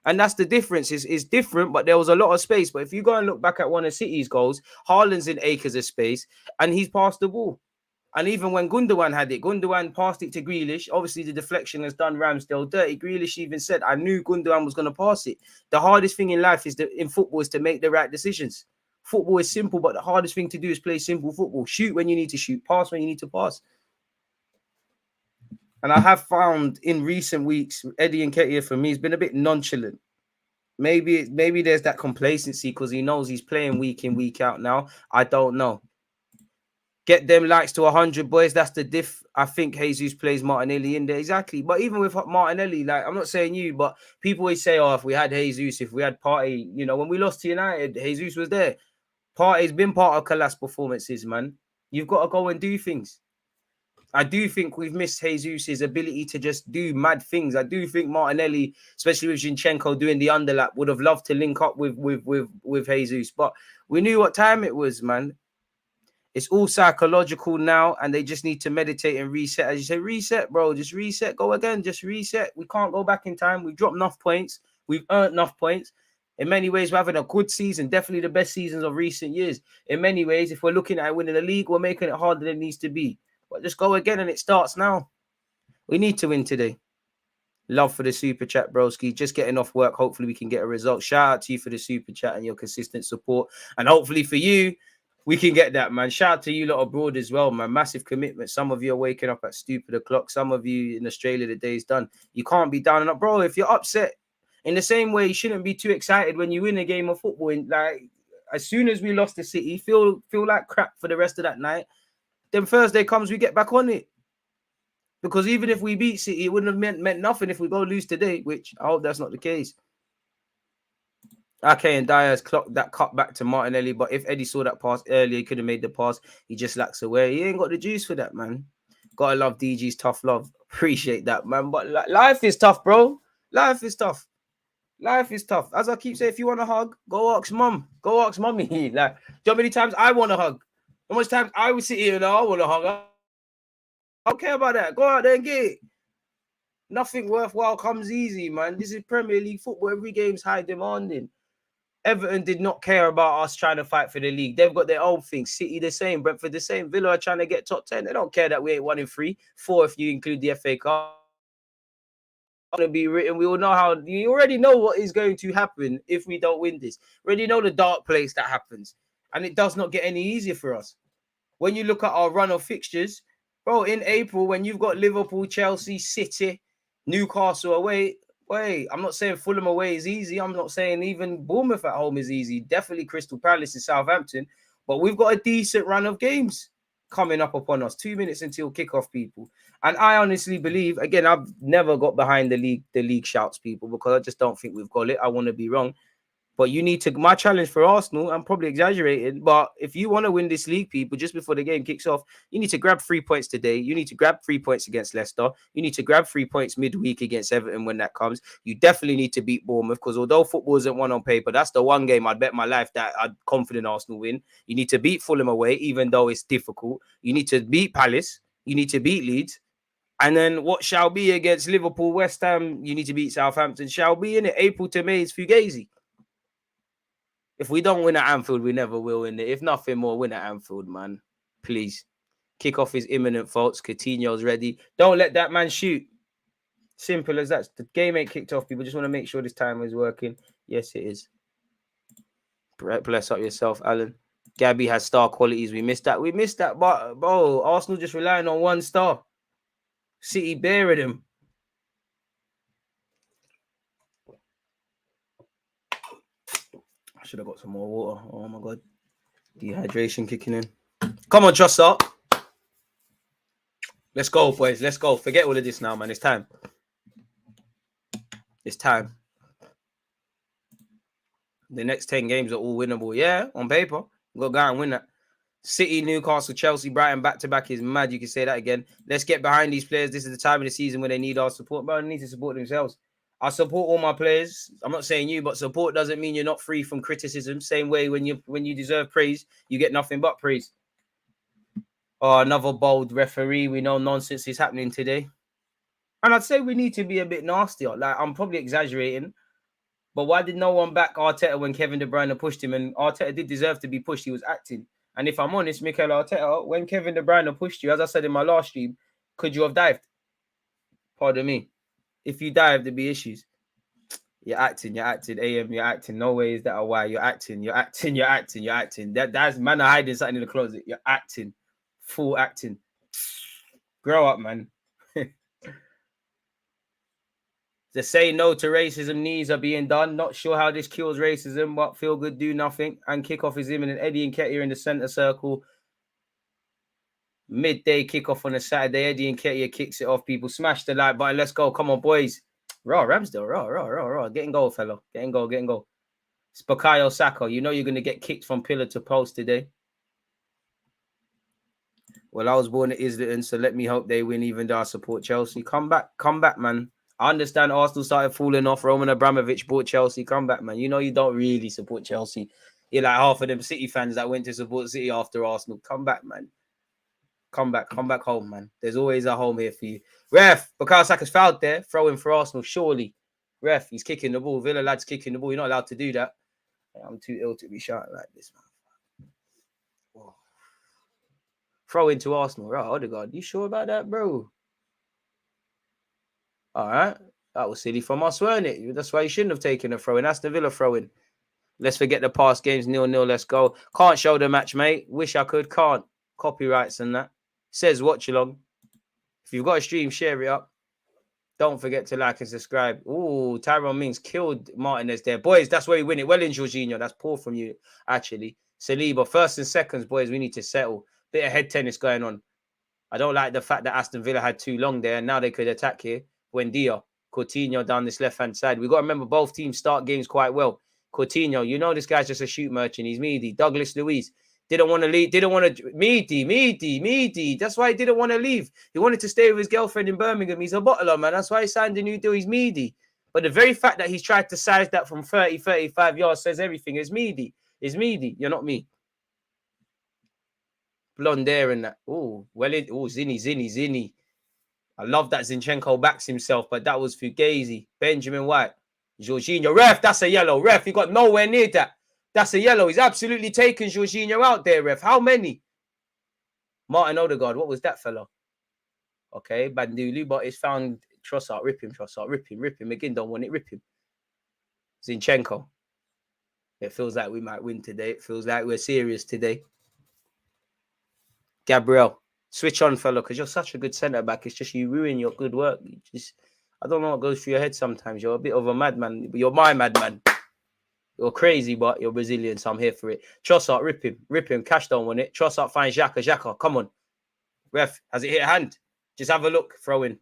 And that's the difference. It's different, but there was a lot of space. But if you go and look back at one of City's goals, Haaland's in acres of space and he's passed the ball. And even when Gundogan had it, Gundogan passed it to Grealish. Obviously, the deflection has done Ramsdale dirty. Grealish even said, I knew Gundogan was going to pass it. The hardest thing in life in football is to make the right decisions. Football is simple, but the hardest thing to do is play simple football. Shoot when you need to shoot, pass when you need to pass. And I have found in recent weeks, Eddie Nketiah for me has been a bit nonchalant. Maybe there's that complacency because he knows he's playing week in, week out now. I don't know. Get them likes to 100, boys. That's the diff. I think Jesus plays Martinelli in there. Exactly. But even with Martinelli, like, I'm not saying you, but people always say, oh, if we had Jesus, if we had Partey, you know, when we lost to United, Jesus was there. Partey's been part of Kalas performances, man. You've got to go and do things. I do think we've missed Jesus' ability to just do mad things. I do think Martinelli, especially with Zinchenko doing the underlap, would have loved to link up with Jesus. But we knew what time it was, man. It's all psychological now, and they just need to meditate and reset. As you say, reset, bro. Just reset. Go again. Just reset. We can't go back in time. We've dropped enough points. We've earned enough points. In many ways, we're having a good season, definitely the best seasons of recent years. In many ways, if we're looking at winning the league, we're making it harder than it needs to be. But just go again, and it starts now. We need to win today. Love for the super chat, broski. Just getting off work. Hopefully, we can get a result. Shout out to you for the super chat and your consistent support. And hopefully for you, we can get that, man. Shout out to you lot abroad as well, man. Massive commitment. Some of you are waking up at stupid o'clock. Some of you in Australia, the day's done. You can't be down and up. Bro, if you're upset, in the same way, you shouldn't be too excited when you win a game of football. And like, as soon as we lost the City, feel like crap for the rest of that night. Then Thursday comes, we get back on it. Because even if we beat City, it wouldn't have meant nothing if we go lose today, which I hope that's not the case. Okay, and Dyer's clocked that cut back to Martinelli, but if Eddie saw that pass earlier, he could have made the pass. He just lacks away. He ain't got the juice for that, man. Gotta love DG's tough love. Appreciate that, man. But life is tough, bro. Life is tough. Life is tough. As I keep saying, if you want a hug, go ask mum. Go ask mummy. Like, do you know how many times I want a hug? How much time I would sit here and I want to hung up. I don't care about that. Go out there and get it. Nothing worthwhile comes easy, man. This is Premier League football. Every game's high demanding. Everton did not care about us trying to fight for the league. They've got their own thing. City the same, Brentford the same. Villa are trying to get top 10. They don't care that we ain't 1 in 3, 4 if you include the FA Cup. Going to be written. We all know how. You already know what is going to happen if we don't win this. Already know the dark place that happens, and it does not get any easier for us. When you look at our run of fixtures, bro, in April when you've got Liverpool, Chelsea, City, Newcastle away. Wait, I'm not saying Fulham away is easy. I'm not saying even Bournemouth at home is easy. Definitely Crystal Palace and Southampton. But we've got a decent run of games coming up upon us. 2 minutes until kickoff, people. And I honestly believe, again, I've never got behind the league shouts, people, because I just don't think we've got it. I want to be wrong. But you need to, my challenge for Arsenal, I'm probably exaggerating, but if you want to win this league, people, just before the game kicks off, you need to grab 3 points today. You need to grab 3 points against Leicester. You need to grab 3 points midweek against Everton when that comes. You definitely need to beat Bournemouth because although football isn't won on paper, that's the one game I'd bet my life that I'd confident Arsenal win. You need to beat Fulham away, even though it's difficult. You need to beat Palace. You need to beat Leeds. And then what shall be against Liverpool, West Ham, you need to beat Southampton. Shall be in it. April to May is Fugazi. If we don't win at Anfield, we never will win it. If nothing more, win at Anfield, man. Please. Kickoff is imminent, folks. Coutinho's ready. Don't let that man shoot. Simple as that. The game ain't kicked off. People just want to make sure this timer is working. Yes, it is. Bless up yourself, Alan. Gabby has star qualities. We missed that. But, bro, Arsenal just relying on 1 star. City buried him. I should have got some more water. Oh, my God. Dehydration kicking in. Come on, trust up. Let's go, boys. Let's go. Forget all of this now, man. It's time. It's time. The next 10 games are all winnable. Yeah, on paper. We've got to go and win that. City, Newcastle, Chelsea, Brighton, back-to-back is mad. You can say that again. Let's get behind these players. This is the time of the season where they need our support. But they need to support themselves. I support all my players. I'm not saying you, but support doesn't mean you're not free from criticism. Same way when you deserve praise, you get nothing but praise. Oh, another bold referee. We know nonsense is happening today. And I'd say we need to be a bit nastier. Like, I'm probably exaggerating. But why did no one back Arteta when Kevin De Bruyne pushed him? And Arteta did deserve to be pushed. He was acting. And if I'm honest, Mikel Arteta, when Kevin De Bruyne pushed you, as I said in my last stream, could you have dived? Pardon me. If you dive, there'd be issues. You're acting. AM, you're acting. No way is that a why. You're acting. That's man hiding something in the closet. You're acting. Full acting. Grow up, man. The say no to racism needs are being done. Not sure how this cures racism, but feel good, do nothing. And kickoff is imminent. Eddie and Nketiah in the center circle. Midday kickoff on a Saturday. Eddie and Nketiah kicks it off. People smash the like button. Let's go. Come on, boys. Raw, Ramsdale. Raw. Getting goal, fellow. Getting goal. It's Bukayo Saka. You know you're going to get kicked from pillar to post today. Well, I was born at Islington, so let me hope they win, even though I support Chelsea. Come back, man. I understand Arsenal started falling off. Roman Abramovich bought Chelsea. Come back, man. You know you don't really support Chelsea. You're like half of them City fans that went to support City after Arsenal. Come back, man. Come back home, man. There's always a home here for you. Ref, Bukayo Saka's fouled there. Throwing for Arsenal, surely. Ref, he's kicking the ball. Villa lad's kicking the ball. You're not allowed to do that. I'm too ill to be shouting like this, man. Whoa. Throw into Arsenal. Right, Odegaard. You sure about that, bro? All right. That was silly from us, weren't it? That's why you shouldn't have taken a throw in. That's the Villa throw-in. Let's forget the past games. 0-0. Let's go. Can't show the match, mate. Wish I could. Can't. Copyrights and that. Says watch along. If you've got a stream, share it up. Don't forget to like and subscribe. Ooh, Tyrone Mings killed Martinez there. Boys, that's where we win it. Well in, Jorginho. That's poor from you, actually. Saliba, first and seconds, boys, we need to settle. Bit of head tennis going on. I don't like the fact that Aston Villa had too long there, and now they could attack here. Buendia, Coutinho down this left-hand side. We've got to remember both teams start games quite well. Coutinho, you know this guy's just a shoot merchant. He's meaty. Douglas Luiz. Didn't want to leave. Didn't want to. Meaty. That's why he didn't want to leave. He wanted to stay with his girlfriend in Birmingham. He's a bottler, man. That's why he signed a new deal. He's meaty. But the very fact that he's tried to size that from 30, 35 yards says everything. It's meaty. You're not me. blonde hair and that. Oh, Zinny. I love that Zinchenko backs himself, but that was Fugazi. Benjamin White. Jorginho. Ref, that's a yellow. Ref, he got nowhere near that. That's a yellow. He's absolutely taken Jorginho out there, ref. How many? Martin Odegaard. What was that fella? Okay, Bandulu, but it's found Trossard. Rip him. Again, don't want it. Rip him. Zinchenko. It feels like we might win today. It feels like we're serious today. Gabriel. Switch on, fella, because you're such a good centre-back. It's just you ruin your good work. I don't know what goes through your head sometimes. You're a bit of a madman. You're my madman. You're crazy, but you're Brazilian, so I'm here for it. Trossard, rip him. Cash don't want it. Trossard finds Xhaka, come on. Ref, has it hit a hand? Just have a look, throw in.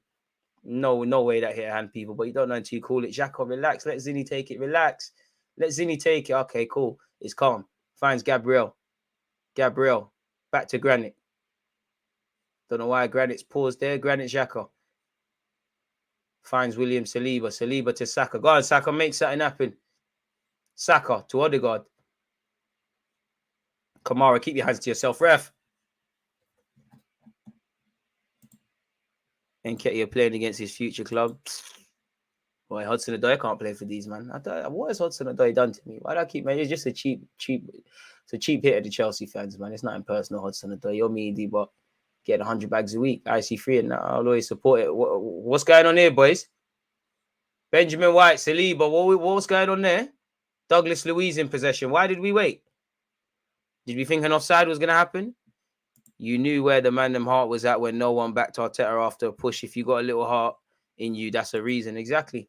No way that hit a hand, people, but you don't know until you call it. Xhaka, relax. Let Zinni take it. Relax. Let Zinni take it. Okay, cool. It's calm. Finds Gabriel. Back to Granit. Don't know why Granit's paused there. Granit Xhaka. Finds William Saliba. Saliba to Saka. Go on, Saka. Make something happen. Saka to Odegaard. Kamara, keep your hands to yourself. Ref. Nketiah playing against his future club. Boy, Hudson-Odoi can't play for these, man. What has Hudson-Odoi done to me? Why do I keep, man? It's just a cheap hit at the Chelsea fans, man. It's nothing personal, Hudson-Odoi. You're meaty, but get 100 bags a week. IC3 and that. I'll always support it. What's going on here, boys? Benjamin White, Saliba. What's going on there? Douglas Luiz in possession. Why did we wait? Did we think an offside was going to happen? You knew where the man them heart was at when no one backed Arteta after a push. If you got a little heart in you, that's a reason. Exactly.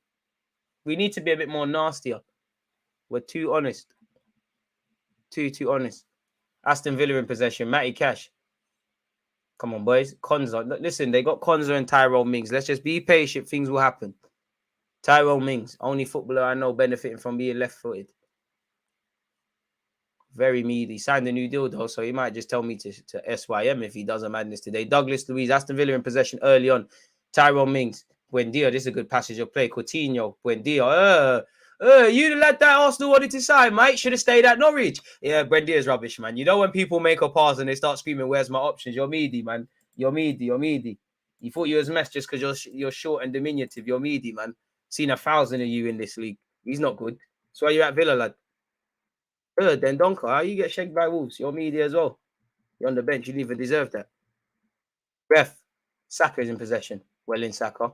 We need to be a bit more nastier. We're too honest. Too honest. Aston Villa in possession. Matty Cash. Come on, boys. Konza. Listen, they got Konza and Tyrone Mings. Let's just be patient. Things will happen. Tyrone Mings. Only footballer I know benefiting from being left-footed. Very meaty. Signed a new deal, though, so he might just tell me to SYM if he does a madness today. Douglas Luiz. Aston Villa in possession early on. Tyrone Mings. Buendia. This is a good passage of play. Coutinho. Buendia. You let that Arsenal wanted to sign, mate. Should have stayed at Norwich. Yeah, Buendia's rubbish, man. You know when people make a pass and they start screaming, "Where's my options?" You're meaty, man. You're meaty. You thought you was mess just because you're short and diminutive. You're meaty, man. Seen 1,000 of you in this league. He's not good. So why you at Villa, lad? Then Donker, how you get shagged by Wolves? You're meaty as well. You're on the bench. You didn't even deserve that. Ref. Saka's in possession. Well in Saka.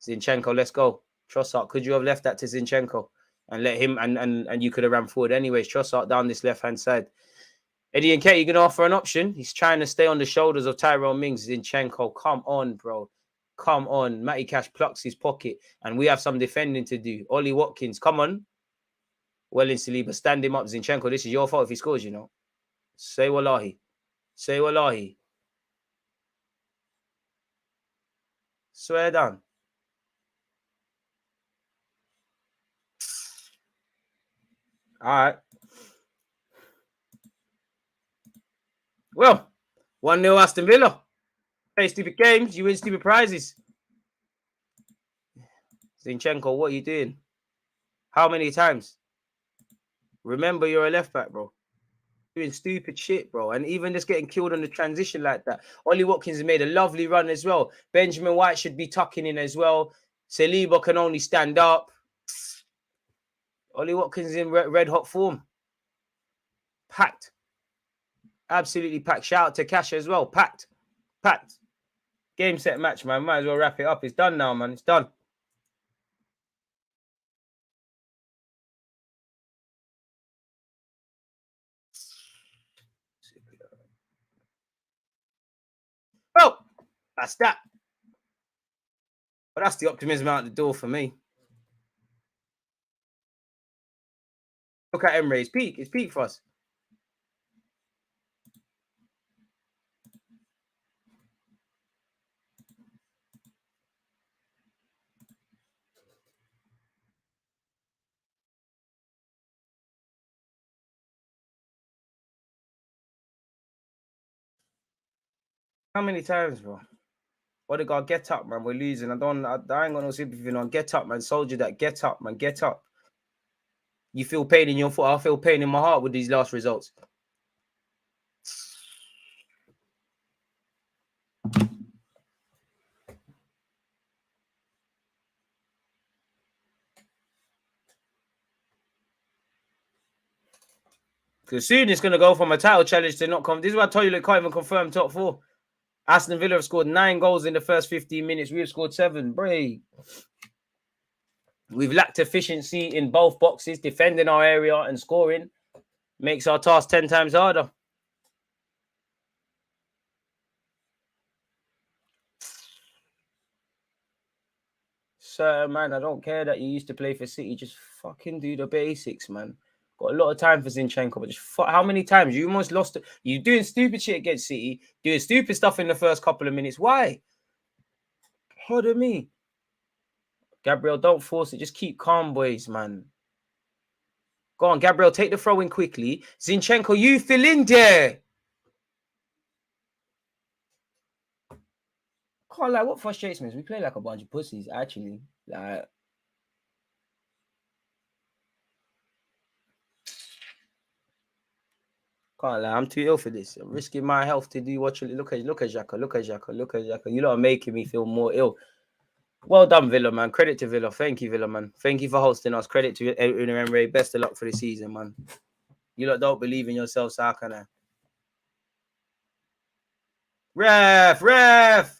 Zinchenko, let's go. Trossard, could you have left that to Zinchenko and let him and you could have ran forward anyways? Trossard down this left-hand side. Eddie Nketiah, you're going to offer an option. He's trying to stay on the shoulders of Tyrone Mings. Zinchenko, come on, bro. Come on. Matty Cash plucks his pocket and we have some defending to do. Ollie Watkins, come on. Well in Saliba, stand him up. Zinchenko, this is your fault if he scores, you know. Say wallahi. Swear down. All right. Well, 1-0 Aston Villa. Play stupid games, you win stupid prizes. Zinchenko, what are you doing? How many times? Remember, you're a left back, bro. Doing stupid shit, bro. And even just getting killed on the transition like that. Ollie Watkins has made a lovely run as well. Benjamin White should be tucking in as well. Saliba can only stand up. Ollie Watkins in red hot form. Packed. Absolutely packed. Shout out to Cash as well. Packed. Game, set, match, man. Might as well wrap it up. It's done now, man. It's done. Well, that's that. But that's the optimism out the door for me. Look at Emre. It's peak. It's peak for us. How many times, bro? Odegaard, get up, man. We're losing. I ain't got no sympathy on. Get up, man. Soldier that. Get up, man. Get up. You feel pain in your foot. I feel pain in my heart with these last results. Because soon it's going to go from a title challenge to not come. This is what I told you, they can't even confirm top 4. Aston Villa have scored 9 goals in the first 15 minutes. We've scored 7. Bray. We've lacked efficiency in both boxes, defending our area and scoring. Makes our task 10 times harder. Sir, man, I don't care that you used to play for City. Just fucking do the basics, man. Got a lot of time for Zinchenko, but just how many times? You almost lost it. You doing stupid shit against City, doing stupid stuff in the first couple of minutes. Why? Pardon me. Gabriel, don't force it. Just keep calm, boys, man. Go on, Gabriel, take the throw in quickly. Zinchenko, you fill in there. Can't lie, what frustrates me is we play like a bunch of pussies, actually. Like, can't lie, I'm too ill for this. I'm risking my health to do what you look at Xhaka, look at Xhaka. You lot are making me feel more ill. Well done, Villa, man. Credit to Villa. Thank you, Villa, man. Thank you for hosting us. Credit to Unai Emery. Best of luck for the season, man. You lot don't believe in yourselves, so how can I? Ref!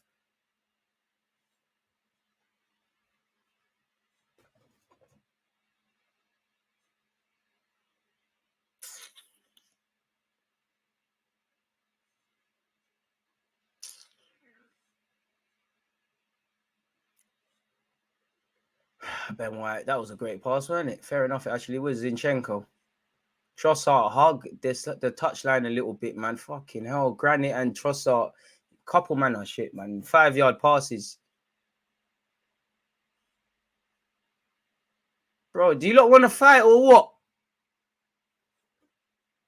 Ben White, that was a great pass, wasn't it? Fair enough, it actually was. Zinchenko. Trossard hug the touchline a little bit, man. Fucking hell. Granit and Trossard, couple man are shit, man. 5-yard passes. Bro, do you lot want to fight or what?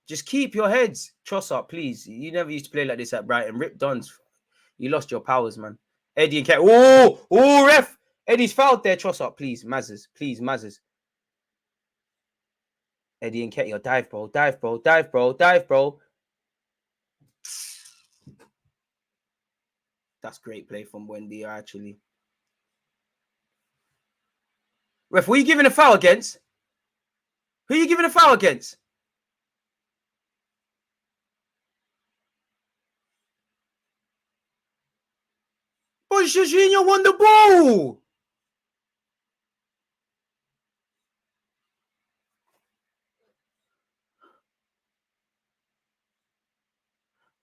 Just keep your heads. Trossard, please. You never used to play like this at Brighton. Rip Duns. You lost your powers, man. Eddie and Cat. Oh, ref. Eddie's fouled there. Trossard, please. Mazes. Please, Mazes. Eddie and Ketty, dive, bro. Dive, bro. Dive, bro. Dive, bro. That's great play from Wendy, actually. Ref, who are you giving a foul against? Who are you giving a foul against? But Jorginho won the ball.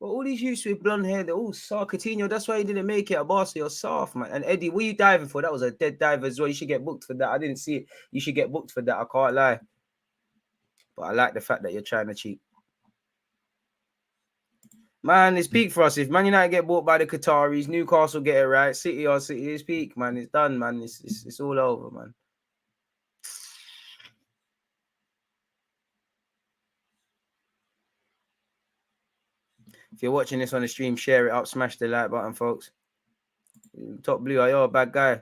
But all these youths with blonde hair, they're all soft. Coutinho, that's why he didn't make it at Barca. You're soft, man. And Eddie, what are you diving for? That was a dead dive as well. You should get booked for that. I didn't see it. You should get booked for that. I can't lie. But I like the fact that you're trying to cheat. Man, it's peak for us. If Man United get bought by the Qataris, Newcastle get it right, City or City, it's peak, man. It's done, man. It's all over, man. If you're watching this on the stream, share it up, smash the like button, folks. Top Blue, you're a bad guy.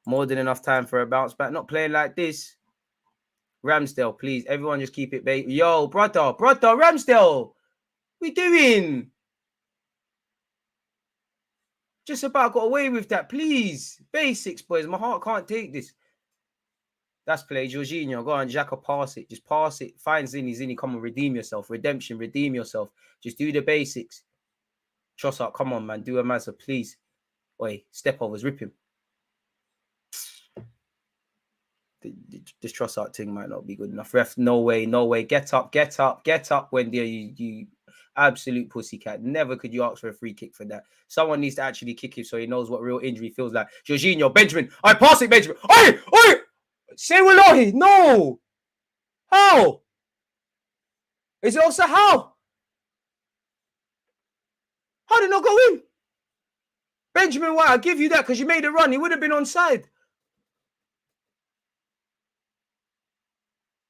More than enough time for a bounce back. Not playing like this. Ramsdale, please. Everyone just keep it bait. Yo, brother, Ramsdale. We doing? Just about got away with that, please. Basics, boys. My heart can't take this. That's play. Jorginho, go on, Xhaka, pass it. Just pass it. Find Zinny. Come on, redeem yourself. Redemption, redeem yourself. Just do the basics. Trossard, come on, man. Do a Mazza, please. Oi, step overs, rip him. This Trossard thing might not be good enough. Ref, no way. Get up, Wendy. You absolute pussycat. Never could you ask for a free kick for that. Someone needs to actually kick him so he knows what real injury feels like. Jorginho, Benjamin. I pass it, Benjamin. Oi! Say Wallahi. No. How? Is it also how? How did it not go in? Benjamin White, I'll give you that because you made a run. He would have been onside.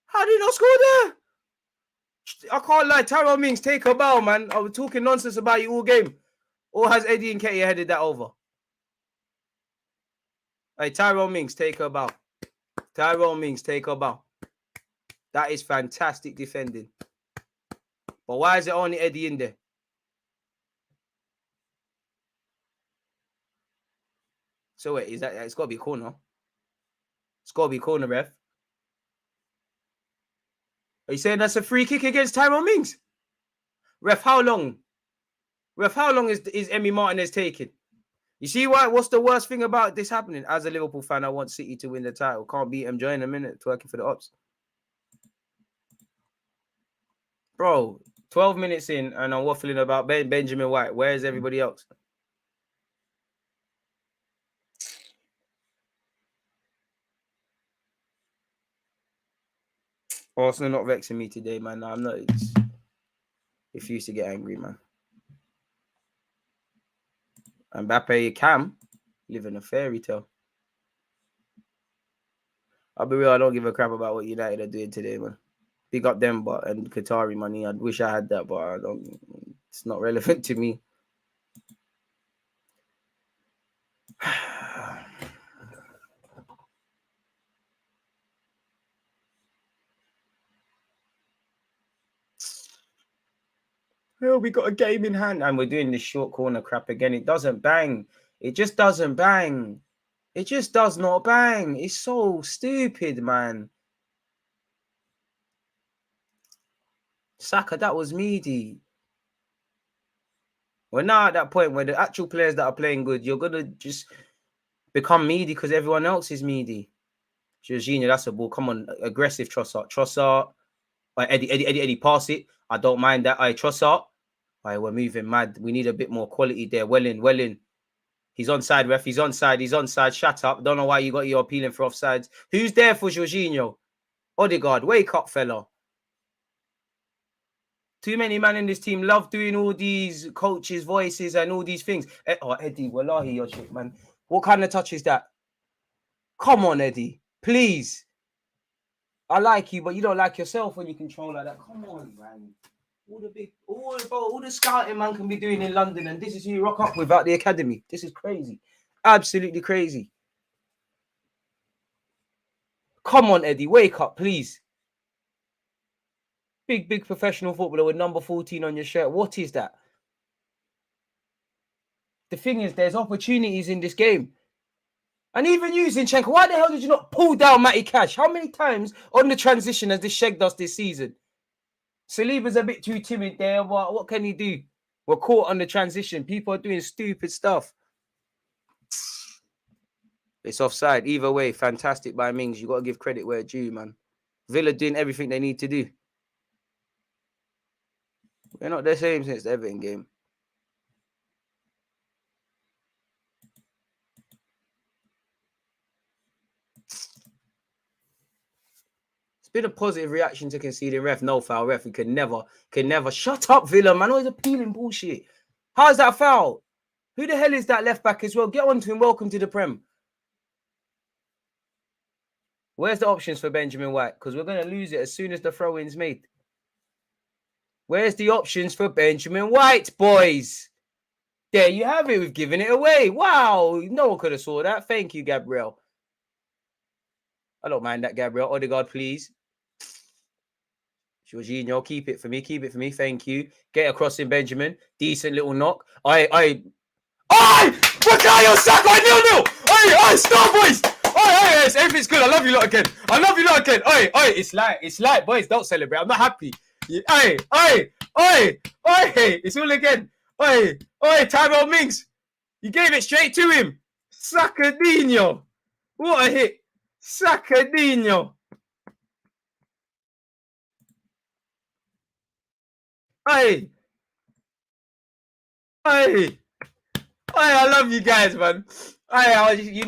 How did he not score there? I can't lie. Tyrone Mings, take a bow, man. I was talking nonsense about you all game. Or has Eddie and Katie headed that over? Hey, Tyrone Mings, take a bow. Tyrone Mings, take a bow. That is fantastic defending. But why is it only Eddie in there? So wait, is that it's got to be a corner? It's got to be a corner, ref. Are you saying that's a free kick against Tyrone Mings? Ref, how long? Ref, how long is Emi Martinez taking? You see why? What's the worst thing about this happening? As a Liverpool fan, I want City to win the title. Can't beat them. Join a minute, twerking for the ops. Bro, 12 minutes in, and I'm waffling about Benjamin White. Where's everybody else? Arsenal not vexing me today, man. I'm not. Refuse to get angry, man. Mbappe, Cam, living a fairy tale. I'll be real, I don't give a crap about what United are doing today, man. Big up them, and Qatari money. I wish I had that, but I don't. It's not relevant to me. Well, we got a game in hand, and we're doing this short corner crap again. It doesn't bang. It just doesn't bang. It just does not bang. It's so stupid, man. Saka, that was meaty. We're now at that point where the actual players that are playing good, you're going to just become meaty because everyone else is meaty. Jorginho, that's a ball. Come on, aggressive Trossard. Trossard. Eddie, pass it. I don't mind that. Trossard. We're moving mad. We need a bit more quality there. Well in. He's onside, ref. He's onside. Shut up. Don't know why you're appealing for offsides. Who's there for Jorginho? Odegaard, wake up, fella. Too many men in this team love doing all these coaches' voices and all these things. Eddie, wallahi, your shit, man. What kind of touch is that? Come on, Eddie. Please. I like you, but you don't like yourself when you control like that. Come on, man. All the scouting man can be doing in London, and this is who you rock up without the academy. This is crazy. Absolutely crazy. Come on, Eddie. Wake up, please. Big professional footballer with number 14 on your shirt. What is that? The thing is, there's opportunities in this game. And even you, Zinchenko, why the hell did you not pull down Matty Cash? How many times on the transition has this shagged us this season? Saliba's a bit too timid there, but what can he do? We're caught on the transition. People are doing stupid stuff. It's offside. Either way, fantastic by Mings. You got to give credit where it's due, man. Villa doing everything they need to do. We're not the same since the Everton game. It's been a positive reaction to conceding ref. No foul, ref. We can never. Shut up, Villa, man. Always appealing bullshit. How is that foul? Who the hell is that left back as well? Get on to him. Welcome to the Prem. Where's the options for Benjamin White? Because we're going to lose it as soon as the throw-in's made. Where's the options for Benjamin White, boys? There you have it. We've given it away. Wow. No one could have saw that. Thank you, Gabriel. I don't mind that, Gabriel. Odegaard, please. Jorginho, keep it for me. Thank you. Get across in Benjamin. Decent little knock. Bukayo Saka, 0-0. Stop, boys. Everything's good. I love you lot again. It's light, boys. Don't celebrate. I'm not happy. It's all again. Tyrone Mings. You gave it straight to him. Sakadinho. What a hit. Sakadinho. I love you guys, man. You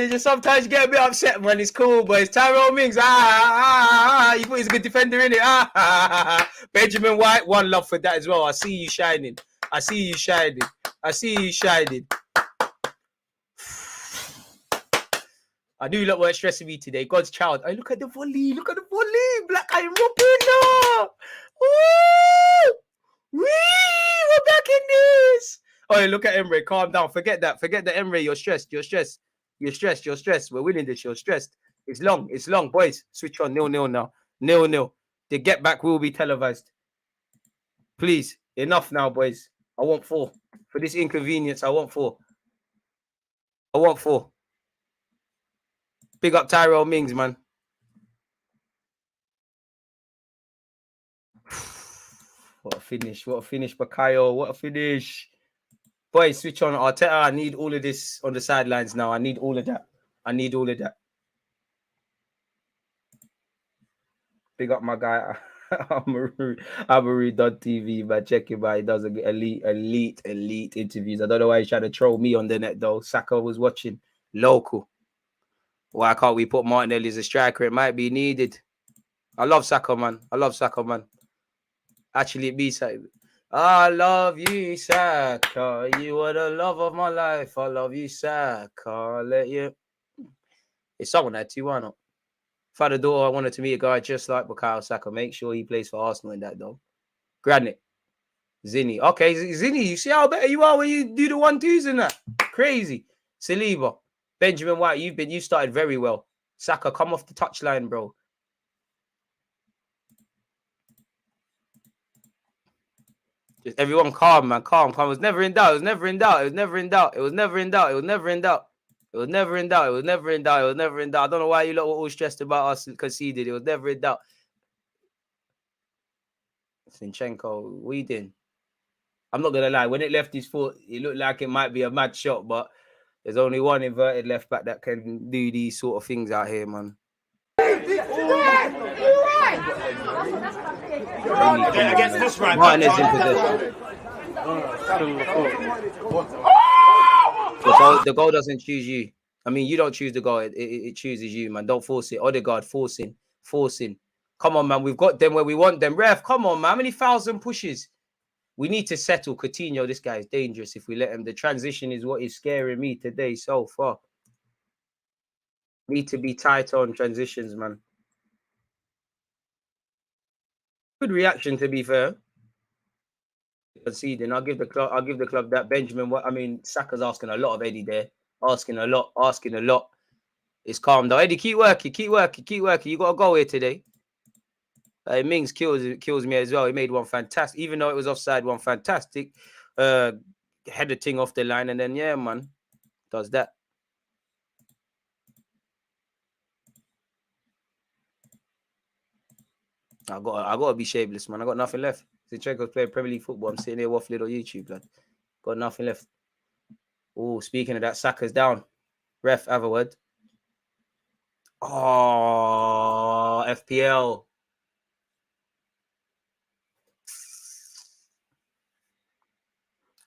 just sometimes you get a bit upset, man. It's cool, but it's Tyrone Mings. You thought he's a good defender, innit? Benjamin White, one love for that as well. I see you shining. I knew that weren't stressing me today. God's child. Look at the volley. Black Iron Robin. We're back in this. Look at Emre. Calm down. Forget that, Emre. You're stressed. We're winning this. You're stressed. It's long, boys. Switch on. 0-0 now. 0-0. The get back will be televised. Please, enough now, boys. I want 4. For this inconvenience, I want 4. Big up Tyrone Mings, man. What a finish. What a finish, Bakayo. What a finish. Boys, switch on Arteta. I need all of this on the sidelines now. I need all of that. I need all of that. Big up my guy. Amaru.tv, man. Check him out. He does elite interviews. I don't know why he's trying to troll me on the net, though. Saka was watching. Local. Why can't we put Martinelli as a striker? It might be needed. I love Saka, man. I love Saka, man. Actually, it be Saka. I love you, Saka. You are the love of my life. I love you, Saka. I'll let you. It's someone that too, why not? If I had a daughter, I wanted to meet a guy just like Bukayo Saka. Make sure he plays for Arsenal in that, though. Granite. Zinni. Okay, Zinni, you see how better you are when you do the 1-2s and that? Crazy. Saliba. Benjamin White, you started very well. Saka, come off the touchline, bro. Just everyone calm, man. Calm. It was never in doubt. It was never in doubt. It was never in doubt. It was never in doubt. It was never in doubt. It was never in doubt. It was never in doubt. It was never in doubt. I don't know why you lot were all stressed about us conceded. It was never in doubt. Zinchenko, we did. I'm not gonna lie. When it left his foot, it looked like it might be a mad shot, but there's only one inverted left back that can do these sort of things out here, man. Against this right Martin is in possession. The goal doesn't choose you. I mean, you don't choose the goal. It chooses you, man. Don't force it. Odegaard, forcing. Come on, man. We've got them where we want them. Ref, come on, man. How many fouls and pushes? We need to settle Coutinho. This guy is dangerous if we let him. The transition is what is scaring me today so far. Need to be tight on transitions, man. Good reaction, to be fair. Conceding. I'll give the club that. Benjamin. I mean, Saka's asking a lot of Eddie there. Asking a lot. It's calm though. Eddie, keep working. You got to go here today. Mings kills me as well. He made one fantastic, even though it was offside. One fantastic header thing off the line, and then yeah, man, does that. I gotta be shameless, man. I got nothing left. Zinchenko's playing Premier League football. I'm sitting here waffling on YouTube, lad. Got nothing left. Oh, speaking of that, Saka's down. Ref, have a word. Oh, FPL.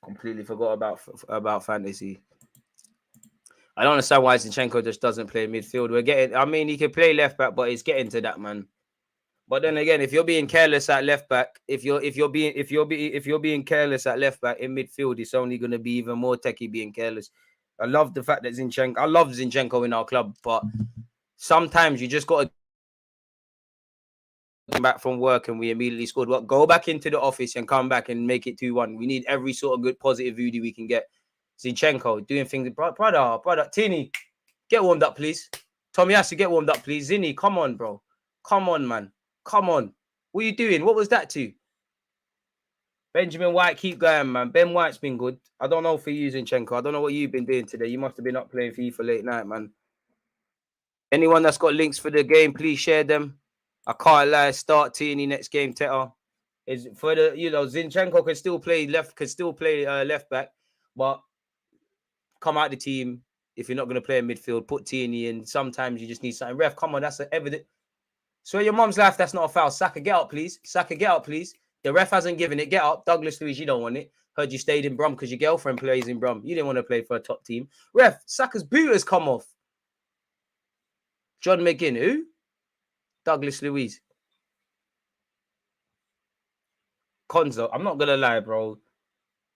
Completely forgot about fantasy. I don't understand why Zinchenko just doesn't play midfield. I mean, he can play left back, but it's getting to that, man. But then again, if you're being careless at left back, if you're being careless at left back in midfield, it's only going to be even more techie being careless. I love the fact that I love Zinchenko in our club, but sometimes you just got to come back from work and we immediately scored. Well, go back into the office and come back and make it 2-1. We need every sort of good positive voodoo we can get. Zinchenko doing things, brother, Tini, get warmed up, please. Tommy has to get warmed up, please. Zinni, come on, bro. Come on, man. Come on. What are you doing? What was that to? Benjamin White, keep going, man. Ben White's been good. I don't know for you, Zinchenko. I don't know what you've been doing today. You must have been up playing FIFA late night, man. Anyone that's got links for the game, please share them. I can't lie. Start Tierney next game, Teta. Is for the Zinchenko can still play left back, but come out the team if you're not going to play in midfield. Put Tierney in. Sometimes you just need something. Ref, come on, that's evident. So your mom's life, that's not a foul. Saka, get up, please. The ref hasn't given it. Get up. Douglas Luiz, you don't want it. Heard you stayed in Brum because your girlfriend plays in Brum. You didn't want to play for a top team. Ref, Saka's boot has come off. John McGinn, who? Douglas Luiz. Konza, I'm not going to lie, bro.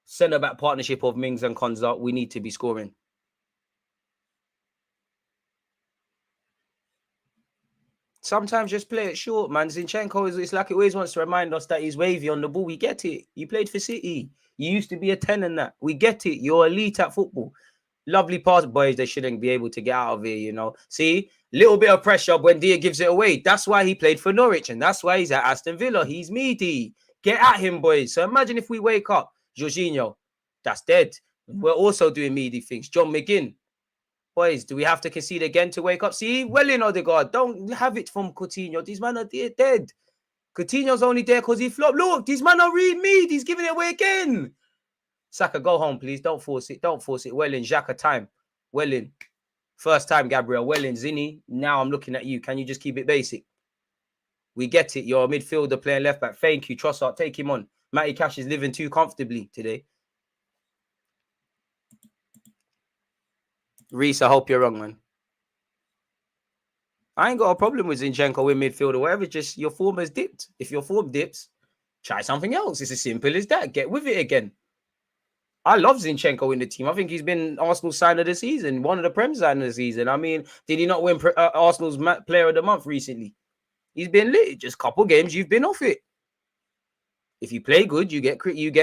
Centre-back partnership of Mings and Konza, we need to be scoring. Sometimes just play it short, man. Zinchenko it's like he always wants to remind us that he's wavy on the ball. We get it. You played for City. You used to be a 10 and that. We get it. You're elite at football. Lovely pass, boys. They shouldn't be able to get out of here, See, little bit of pressure when Dia gives it away. That's why he played for Norwich, and that's why he's at Aston Villa. He's meaty. Get at him, boys. So imagine if we wake up, Jorginho, that's dead. We're also doing meaty things. John McGinn. Boys, do we have to concede again to wake up? See, well in Odegaard, don't have it from Coutinho. These men are dead. Coutinho's only there because he flopped. Look, these man don't read me. He's giving it away again. Saka, go home, please. Don't force it. Don't force it. Well in, Xhaka, time. Well in. First time, Gabriel. Well in, Zinni. Now I'm looking at you. Can you just keep it basic? We get it. You're a midfielder playing left back. Thank you. Trossard, take him on. Matty Cash is living too comfortably today. Reese, I hope you're wrong, man. I ain't got a problem with Zinchenko in midfield or whatever. Just your form has dipped. If your form dips, try something else. It's as simple as that. Get with it again. I love Zinchenko in the team. I think he's been Arsenal's sign of the season, one of the Prem sign of the season. I mean, did he not win Arsenal's Player of the Month recently? He's been lit. Just a couple games, you've been off it. If you play good, you get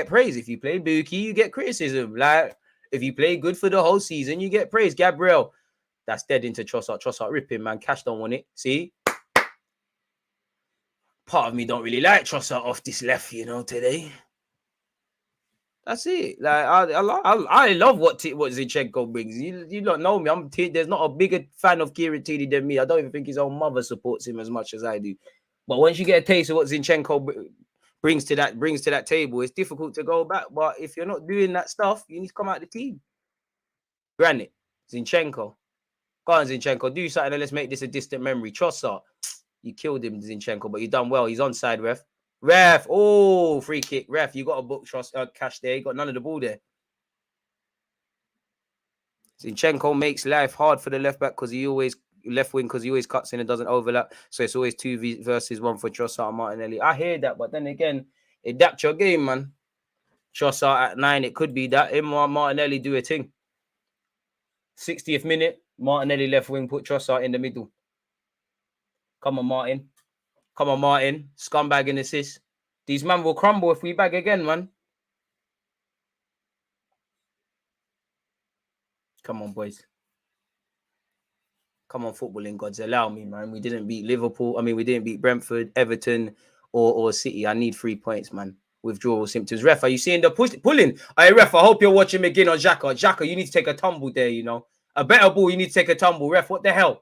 praise. If you play bookie, you get criticism. Like if you play good for the whole season, you get praise. Gabriel, that's dead into Trossard. Trossard ripping, man. Cash don't want it. See? Part of me don't really like Trossard off this left, today. That's it. Like I love what Zinchenko brings. You don't know me. There's not a bigger fan of Kieran Tierney than me. I don't even think his own mother supports him as much as I do. But once you get a taste of what Zinchenko brings to that table, it's difficult to go back. But if you're not doing that stuff, you need to come out of the team. Granite, Zinchenko. Go on, Zinchenko. Do something and let's make this a distant memory. Trossard, you killed him, Zinchenko, but you done well. He's onside, ref. Oh, free kick. Ref, you got a book Cash there. You got none of the ball there. Zinchenko makes life hard for the left back because he always cuts in and doesn't overlap. So it's always 2 versus 1 for Trossard and Martinelli. I hear that, but then again, adapt your game, man. Trossard at 9, it could be that. Him or Martinelli do a thing. 60th minute, Martinelli left wing, put Trossard in the middle. Come on, Martin. Come on, Martin. Scumbag and assist. These men will crumble if we bag again, man. Come on, boys. Come on, footballing gods. Allow me, man. We didn't beat Liverpool. We didn't beat Brentford, Everton, or City. I need 3 points, man. Withdrawal symptoms. Ref, are you seeing the pulling? Hey, ref, I hope you're watching McGinn on Xhaka. Xhaka, you need to take a tumble there, A better ball, you need to take a tumble. Ref, what the hell?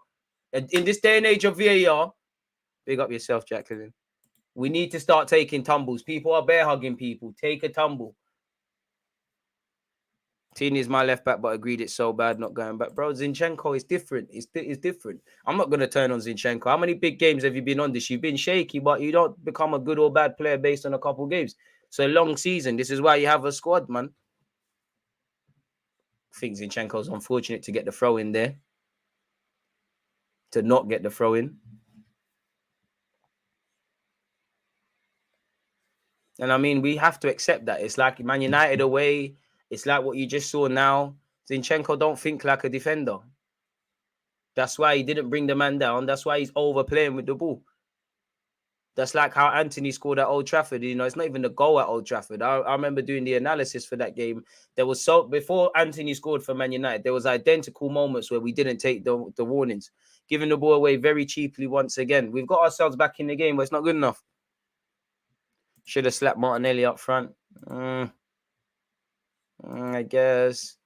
In this day and age of VAR, big up yourself, Jacqueline. We need to start taking tumbles. People are bear hugging people. Take a tumble. Tini is my left back, but agreed it's so bad not going back. Bro, Zinchenko is different. It's different. I'm not going to turn on Zinchenko. How many big games have you been on this? You've been shaky, but you don't become a good or bad player based on a couple games. It's a long season. This is why you have a squad, man. I think Zinchenko's unfortunate to get the throw in there. To not get the throw in. And we have to accept that. It's like Man United away. It's like what you just saw now. Zinchenko don't think like a defender. That's why he didn't bring the man down. That's why he's overplaying with the ball. That's like how Anthony scored at Old Trafford. It's not even the goal at Old Trafford. I remember doing the analysis for that game. Before Anthony scored for Man United, there was identical moments where we didn't take the warnings. Giving the ball away very cheaply once again. We've got ourselves back in the game, but it's not good enough. Should have slapped Martinelli up front. I guess.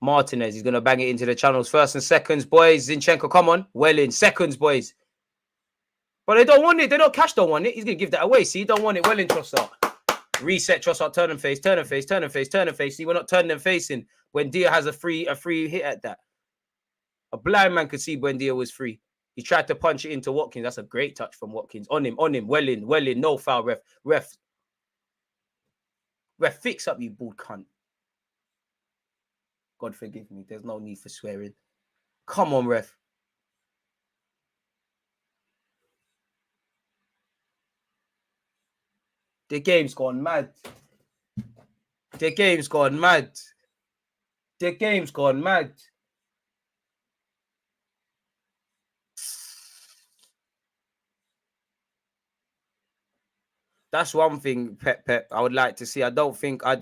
Martinez, he's going to bang it into the channels. First and seconds, boys. Zinchenko, come on. Well in. Seconds, boys. But they don't want it. Cash don't want it. He's going to give that away. See, he don't want it. Well in, Trossard. Reset, Trossard. Turn and face. See, we're not turning and facing. Buendia has a free hit at that. A blind man could see Buendia was free. He tried to punch it into Watkins. That's a great touch from Watkins. On him. Well in. No foul, ref. Ref, fix up, you bald cunt. God forgive me. There's no need for swearing. Come on, ref. The game's gone mad. The game's gone mad. That's one thing, Pep. I would like to see. I don't think we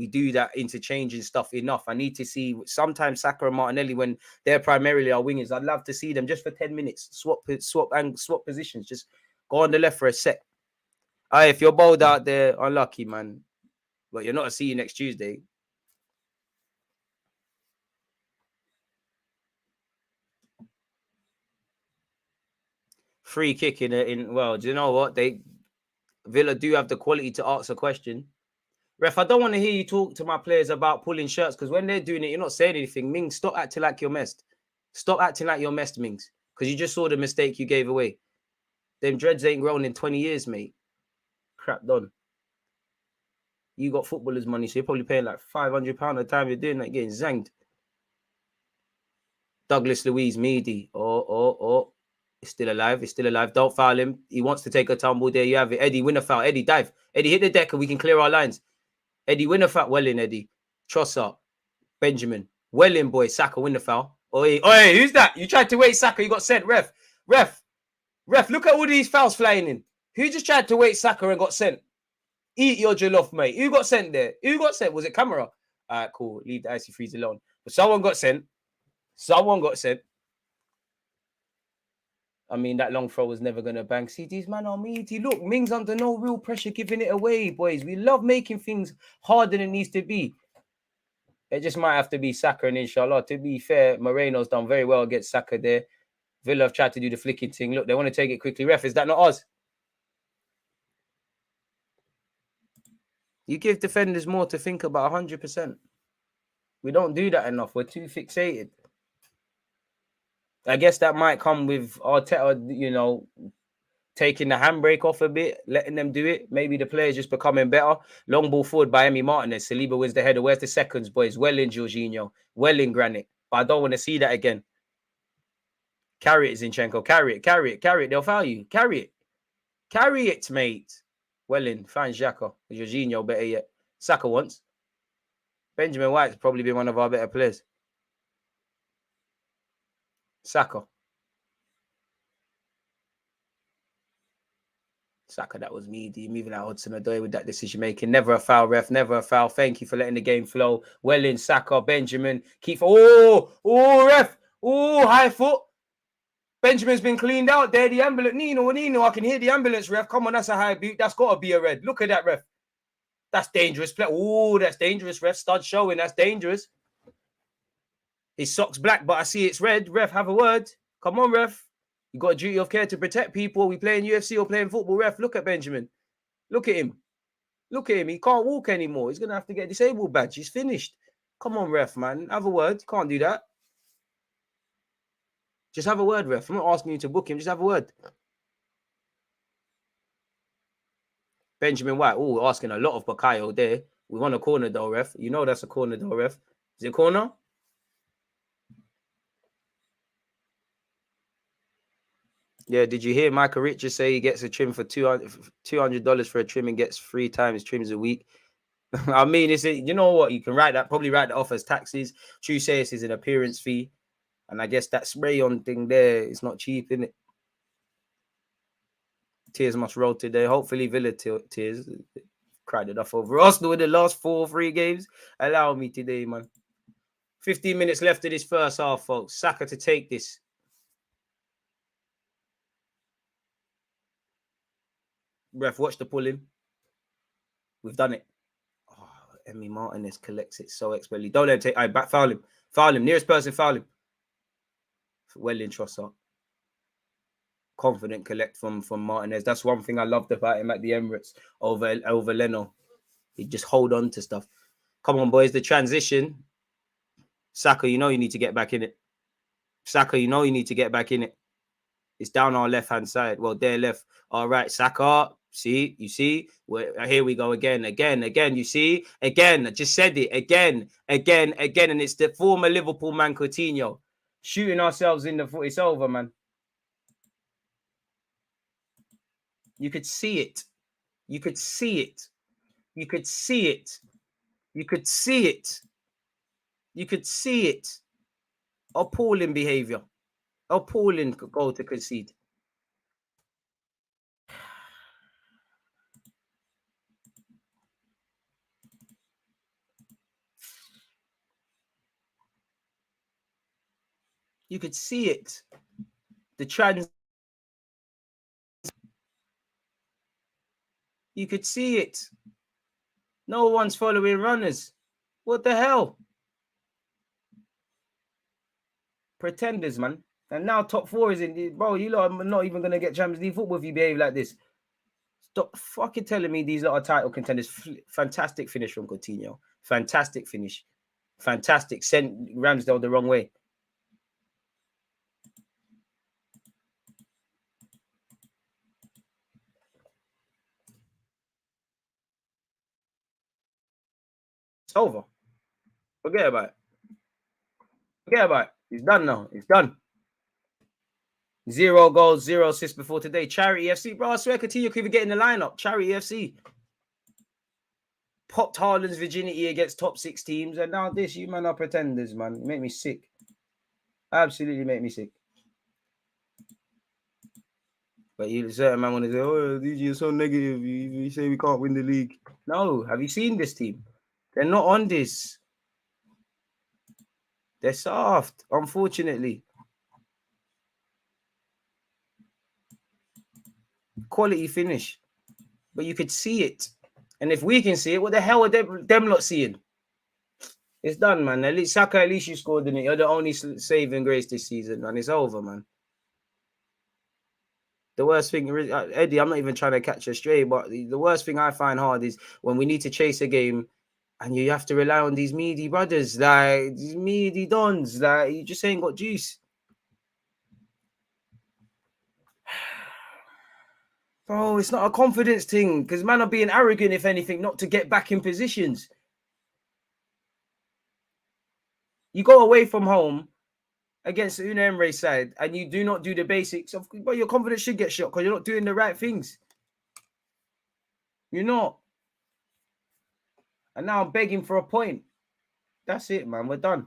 do that interchanging stuff enough. I need to see sometimes Saka and Martinelli when they're primarily our wingers. I'd love to see them just for 10 minutes. Swap positions. Just go on the left for a sec. If you're bold out there, unlucky, man. But you're not. See you next Tuesday. free kick in. Well, do you know what? Villa do have the quality to ask a question. Ref, I don't want to hear you talk to my players about pulling shirts because when they're doing it, you're not saying anything. Mings, stop acting like you're messed. Stop acting like you're messed, Mings, because you just saw the mistake you gave away. Them dreads ain't grown in 20 years, mate. Crap done. You got footballers' money, so you're probably paying like £500 a time you're doing that, getting zanged. Douglas Luiz, Meady. Oh. It's still alive. It's still alive. Don't foul him. He wants to take a tumble. There you have it. Eddie, win a foul. Eddie, dive. Eddie, hit the deck and we can clear our lines. Eddie, win a foul. Well in, Eddie. Trossard. Benjamin. Well in, boy. Saka, win the foul. Oi, who's that? You tried to wait Saka. You got sent. Ref, look at all these fouls flying in. Who just tried to wait Saka and got sent? Eat your jollof, mate. Who got sent there? Who got sent? Was it Camera? All right, cool. Leave the icy freeze alone. But someone got sent. I mean, that long throw was never going to bang. See, these man are meaty. Look, Mings under no real pressure giving it away, boys. We love making things harder than it needs to be. It just might have to be Saka, and inshallah, to be fair, Moreno's done very well against Saka there. Villa have tried to do the flicking thing. Look, they want to take it quickly. Ref, is that not us? You give defenders more to think about 100%. We don't do that enough. We're too fixated. I guess that might come with Arteta, taking the handbrake off a bit, letting them do it. Maybe the players just becoming better. Long ball forward by Emi Martinez. Saliba wins the header. Where's the seconds, boys? Well in, Jorginho. Well in, Granit. But I don't want to see that again. Carry it, Zinchenko. Carry it. They'll foul you. Carry it, mate. Well in. Fine, Xhaka. Jorginho, better yet. Saka once. Benjamin White's probably been one of our better players. Saka, that was meaty. Moving out Hudson-Odoi with that decision making. Never a foul, ref. Never a foul. Thank you for letting the game flow. Well in, Saka, Benjamin. Ref. High foot. Benjamin's been cleaned out there. The ambulance. Nino. I can hear the ambulance, ref. Come on, that's a high boot. That's got to be a red. Look at that, ref. That's dangerous. That's dangerous, ref. Stud showing. That's dangerous. His sock's black, but I see it's red. Ref, have a word. Come on, ref. You got a duty of care to protect people. Are we playing UFC or playing football? Ref, look at Benjamin. Look at him. He can't walk anymore. He's going to have to get a disabled badge. He's finished. Come on, ref, man. Have a word. You can't do that. Just have a word, ref. I'm not asking you to book him. Just have a word. Benjamin White. Oh, asking a lot of Bakayo there. We want a corner though, ref. You know that's a corner though, ref. Is it a corner? Yeah, did you hear Michael Richards say he gets a trim for $200 for a trim and gets 3 times trims a week? I mean, you know what? You can probably write that off as taxes. True says it's an appearance fee. And I guess that spray on thing there is not cheap, isn't it? Tears must roll today. Hopefully Villa tears. Cried it off over Arsenal in the last 3 games. Allow me today, man. 15 minutes left of this first half, folks. Saka to take this. Ref, watch the pulling. We've done it. Oh, Emi Martinez collects it so expertly. Don't let him take. Back, foul him. Foul him. Nearest person, foul him. Well in, Trossard. Confident collect from Martinez. That's one thing I loved about him at the Emirates over Leno. He'd just hold on to stuff. Come on, boys. The transition. Saka, you know you need to get back in it. It's down our left-hand side. Well, their left. All right, Saka. See, you see? Here we go again. You see? Again, I just said it. Again. And it's the former Liverpool man, Coutinho. Shooting ourselves in the foot. It's over, man. You could see it. Appalling behavior. Appalling goal to concede. You could see it. You could see it. No one's following runners. What the hell? Pretenders, man. And now top 4 is in, bro. You lot are not even gonna get Champions League football if you behave like this. Stop fucking telling me these lot are title contenders. Fantastic finish from Coutinho. Fantastic finish. Fantastic. Sent Ramsdale the wrong way. It's over. Forget about it. Forget about it. It's done now. It's done. 0 goals, 0 assists before today. Charity FC. Bro, I swear Coutinho could even get in the lineup. Charity FC. Popped Haaland's virginity against top 6 teams. And now this, you man are pretenders, man. You make me sick. Absolutely make me sick. But you certain man want to say, oh, you're so negative. You say we can't win the league. No, have you seen this team? They're not on this. They're soft, unfortunately. Quality finish. But you could see it. And if we can see it, what the hell are them lot seeing? It's done, man. At least Saka, at least you scored in it. You're the only saving grace this season, man. It's over, man. The worst thing, Eddie, I'm not even trying to catch a stray, but the worst thing I find hard is when we need to chase a game and you have to rely on these meaty brothers, like these meaty dons, like you just ain't got juice. Bro, it's not a confidence thing because man are being arrogant, if anything, not to get back in positions. You go away from home against the Unai Emery's side and you do not do the basics, but your confidence should get shot because you're not doing the right things. You're not. And now I'm begging for a point. That's it, man. We're done.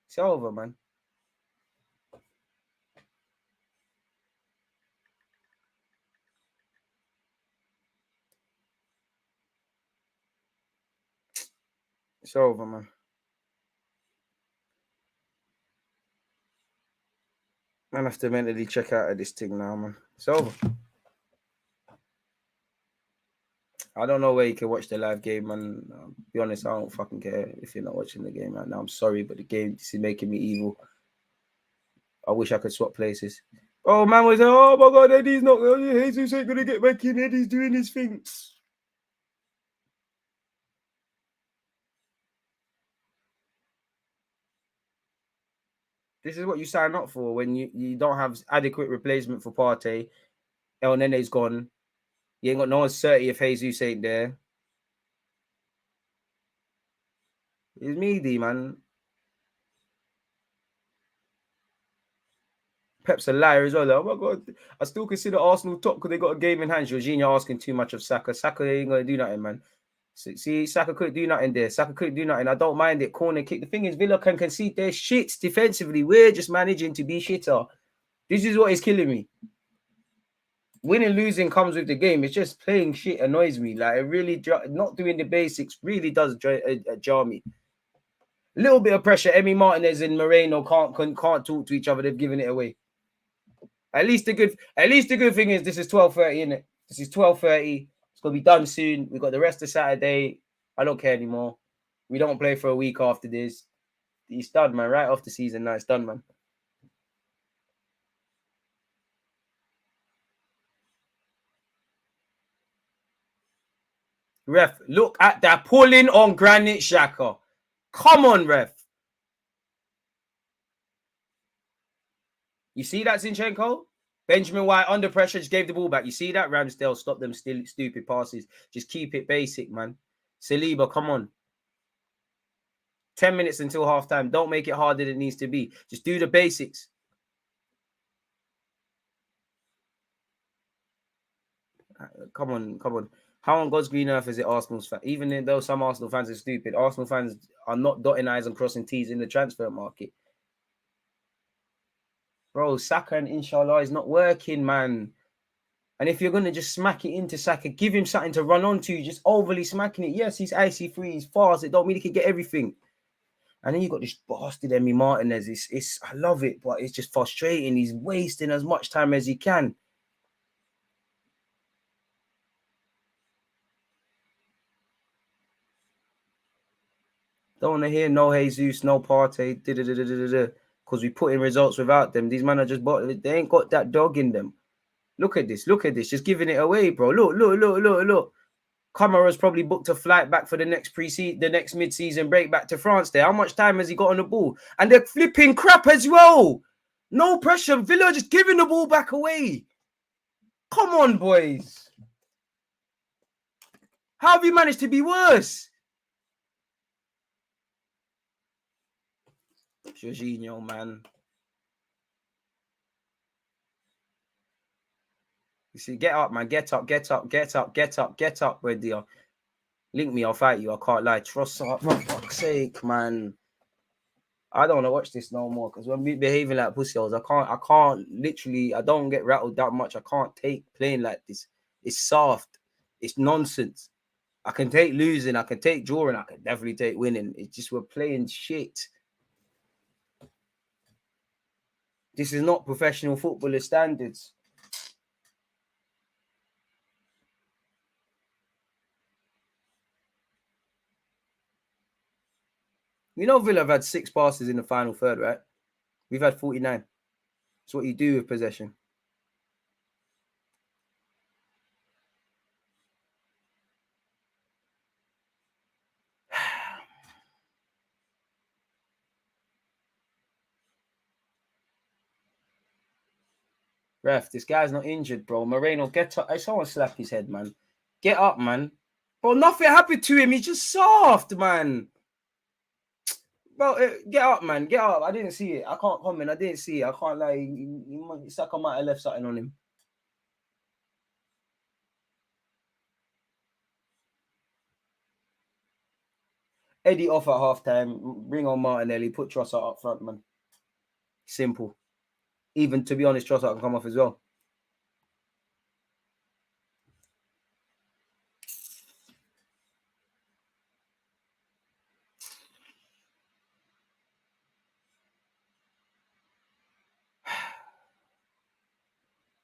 It's over, man. It's over, man. Man, I have to mentally check out of this thing now, man. It's over. I don't know where you can watch the live game, man. Be honest, I don't fucking care if you're not watching the game right now. I'm sorry, but the game is making me evil. I wish I could swap places. Oh, man was like, oh my God, Eddie's not, Jesus ain't going to get back in. Eddie's doing his thing. This is what you sign up for when you don't have adequate replacement for Partey. El Nene's gone. You ain't got no uncertainty if Jesus ain't there. It's meaty, man. Pep's a liar as well. Like, oh my God, I still consider Arsenal top because they got a game in hand. Jorginho asking too much of Saka. Saka ain't going to do nothing, man. See, Saka couldn't do nothing there. Saka couldn't do nothing. I don't mind it. Corner kick. The thing is, Villa can concede their shits defensively. We're just managing to be shitter. This is what is killing me. Winning, losing comes with the game. It's just playing shit annoys me. Like, it really, not doing the basics really does jar me. A little bit of pressure. Emi Martinez and Moreno can't talk to each other. They've given it away. At least the good thing is this is 12:30, isn't it? This is 12:30. It's gonna be done soon. We got the rest of Saturday. I don't care anymore. We don't play for a week after this. It's done, man. Right off the season now. It's done, man. Ref, look at that pulling on Granit Xhaka. Come on, ref. You see that, Zinchenko? Benjamin White under pressure just gave the ball back. You see that? Ramsdale, stop them stupid passes. Just keep it basic, man. Saliba, come on. 10 minutes until halftime. Don't make it harder than it needs to be. Just do the basics. Come on. How on God's green earth is it Arsenal's fan? Even though some Arsenal fans are stupid, Arsenal fans are not dotting I's and crossing T's in the transfer market. Bro, Saka and Inshallah is not working, man. And if you're going to just smack it into Saka, give him something to run onto, just overly smacking it. Yes, he's icy free, he's fast. It don't mean he can get everything. And then you got this bastard Emi Martinez. It's I love it, but it's just frustrating. He's wasting as much time as he can. Don't want to hear no Jesus, no Partey. because we put in results without them. These men are just they ain't got that dog in them. Look at this, just giving it away, bro. Look. Kamara's probably booked a flight back for the next mid-season break back to France there. How much time has he got on the ball? And they're flipping crap as well. No pressure. Villa just giving the ball back away. Come on, boys. How have you managed to be worse? Jorginho, man. You see, get up, man. Get up, ready. Link me, I'll fight you. I can't lie. Trust up, for fuck's sake, man. I don't want to watch this no more because when we behaving like pussy-holes, I can't literally, I don't get rattled that much. I can't take playing like this. It's soft. It's nonsense. I can take losing, I can take drawing, I can definitely take winning. It's just we're playing shit. This is not professional footballer standards. You know Villa have had 6 passes in the final third, right? We've had 49. That's what you do with possession. Ref, this guy's not injured, bro. Moreno, get up. I saw him slap his head, man. Get up, man. Bro, nothing happened to him. He's just soft, man. Bro, get up, man. Get up. I didn't see it. I can't comment. I didn't see it. I can't lie. Saka might have left something on him. Eddie off at halftime. Bring on Martinelli. Put Trossard up front, man. Simple. Even, to be honest, Trossard can come off as well.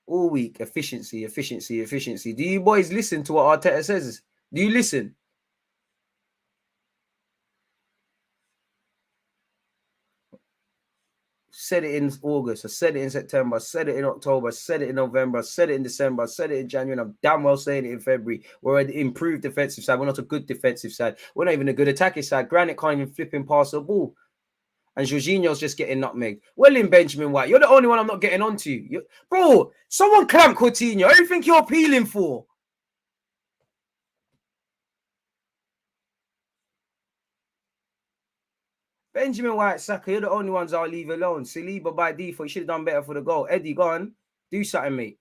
All week, efficiency. Do you boys listen to what Arteta says? Do you listen? Said it in August, I said it in September, I said it in October, I said it in November, I said it in December, I said it in January, and I'm damn well saying it in February. We're an improved defensive side. We're not a good defensive side. We're not even a good attacking side. Granit can't even flip and pass the ball. And Jorginho's just getting nutmegged. Well in Benjamin White. You're the only one I'm not getting onto. Bro, someone clamp Coutinho. Everything you're appealing for. Benjamin White, Saka, you're the only ones I'll leave alone. Saliba by default, you should have done better for the goal. Eddie, go on. Do something, mate.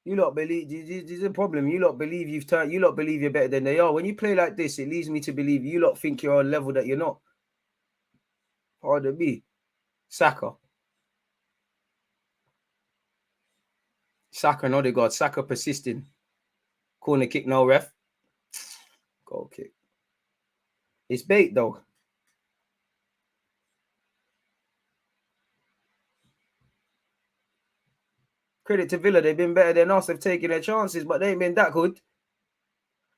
You lot believe, this is a problem. You lot believe you're better than they are. When you play like this, it leads me to believe you lot think you're on a level that you're not. Pardon me. Saka and Odegaard. Saka persisting. Corner kick, no ref. Goal kick. It's bait, though. Credit to Villa. They've been better than us. They've taken their chances, but they ain't been that good.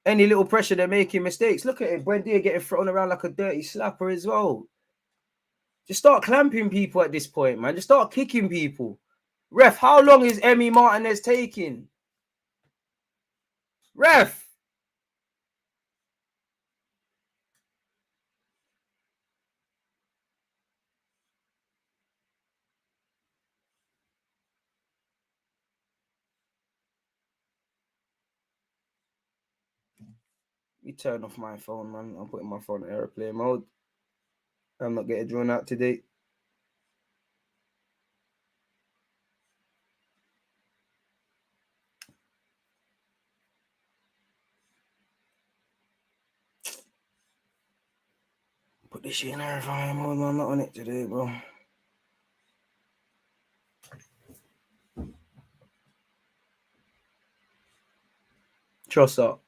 Any little pressure, they're making mistakes. Look at it. Buendia getting thrown around like a dirty slapper as well. Just start clamping people at this point, man. Just start kicking people. Ref, how long is Emi Martinez taking? Ref. You turn off my phone, man. I'm putting my phone in airplane mode. I'm not getting drawn out today. Put this shit in airplane mode, man. I'm not on it today, bro. Trossard.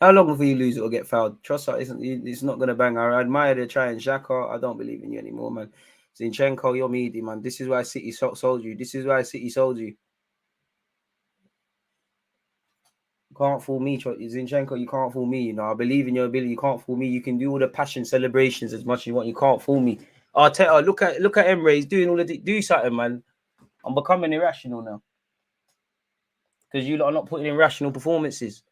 How long before you lose it or get fouled? Trossard it's not going to bang. I admire the try and Xhaka. I don't believe in you anymore, man. Zinchenko, you're meaty, man. This is why City sold you. Can't fool me, Zinchenko. You can't fool me. You know, I believe in your ability. You can't fool me. You can do all the passion celebrations as much as you want. You can't fool me. Arteta, look at Emre. He's doing all of the do something, man. I'm becoming irrational now because you lot are not putting in rational performances.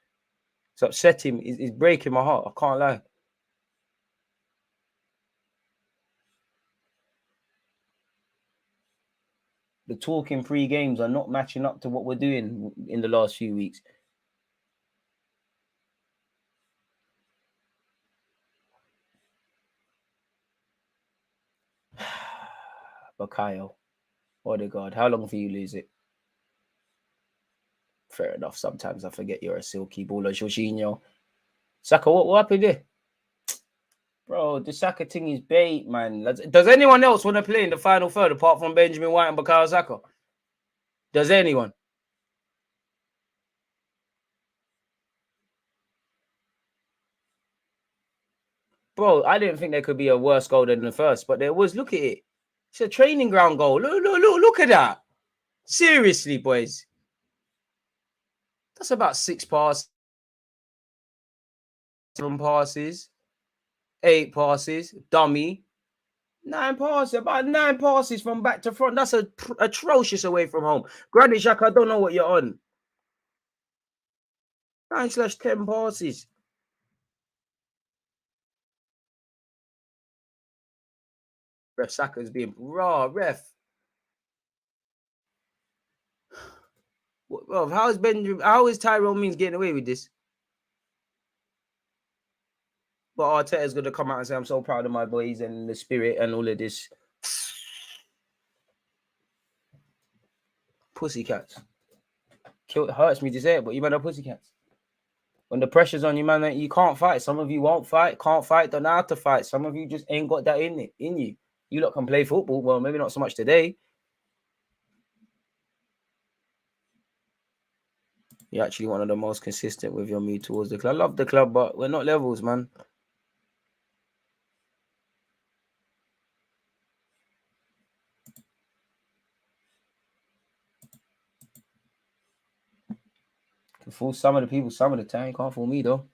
It's upsetting. It's breaking my heart. I can't lie. The talk in 3 games are not matching up to what we're doing in the last few weeks. Bakayo, Odegaard, how long for you lose it? Fair enough. Sometimes I forget you're a silky baller, Jorginho. Saka, what happened there? Bro, the Saka thing is bait, man. Does anyone else want to play in the final third apart from Benjamin White and Bukayo Saka? Does anyone? Bro, I didn't think there could be a worse goal than the first, but there was. Look at it. It's a training ground goal. Look at that. Seriously, boys. That's about 6 passes, 7 passes, 8 passes, dummy. 9 passes, about 9 passes from back to front. That's atrocious away from home. Granny Xhaka, I don't know what you're on. 9/10 passes. Ref Saka's being raw, ref. Well, how is Tyrone Mings getting away with this? But Arteta's going to come out and say, I'm so proud of my boys and the spirit and all of this. Pussycats. Hurts me to say it, but you man are pussycats. When the pressure's on you, man, you can't fight. Some of you won't fight, can't fight, don't know how to fight. Some of you just ain't got that in you. You lot can play football. Well, maybe not so much today. You're actually one of the most consistent with your mood towards the club. I love the club, but we're not levels, man. Can fool some of the people some of the time. You can't fool me, though.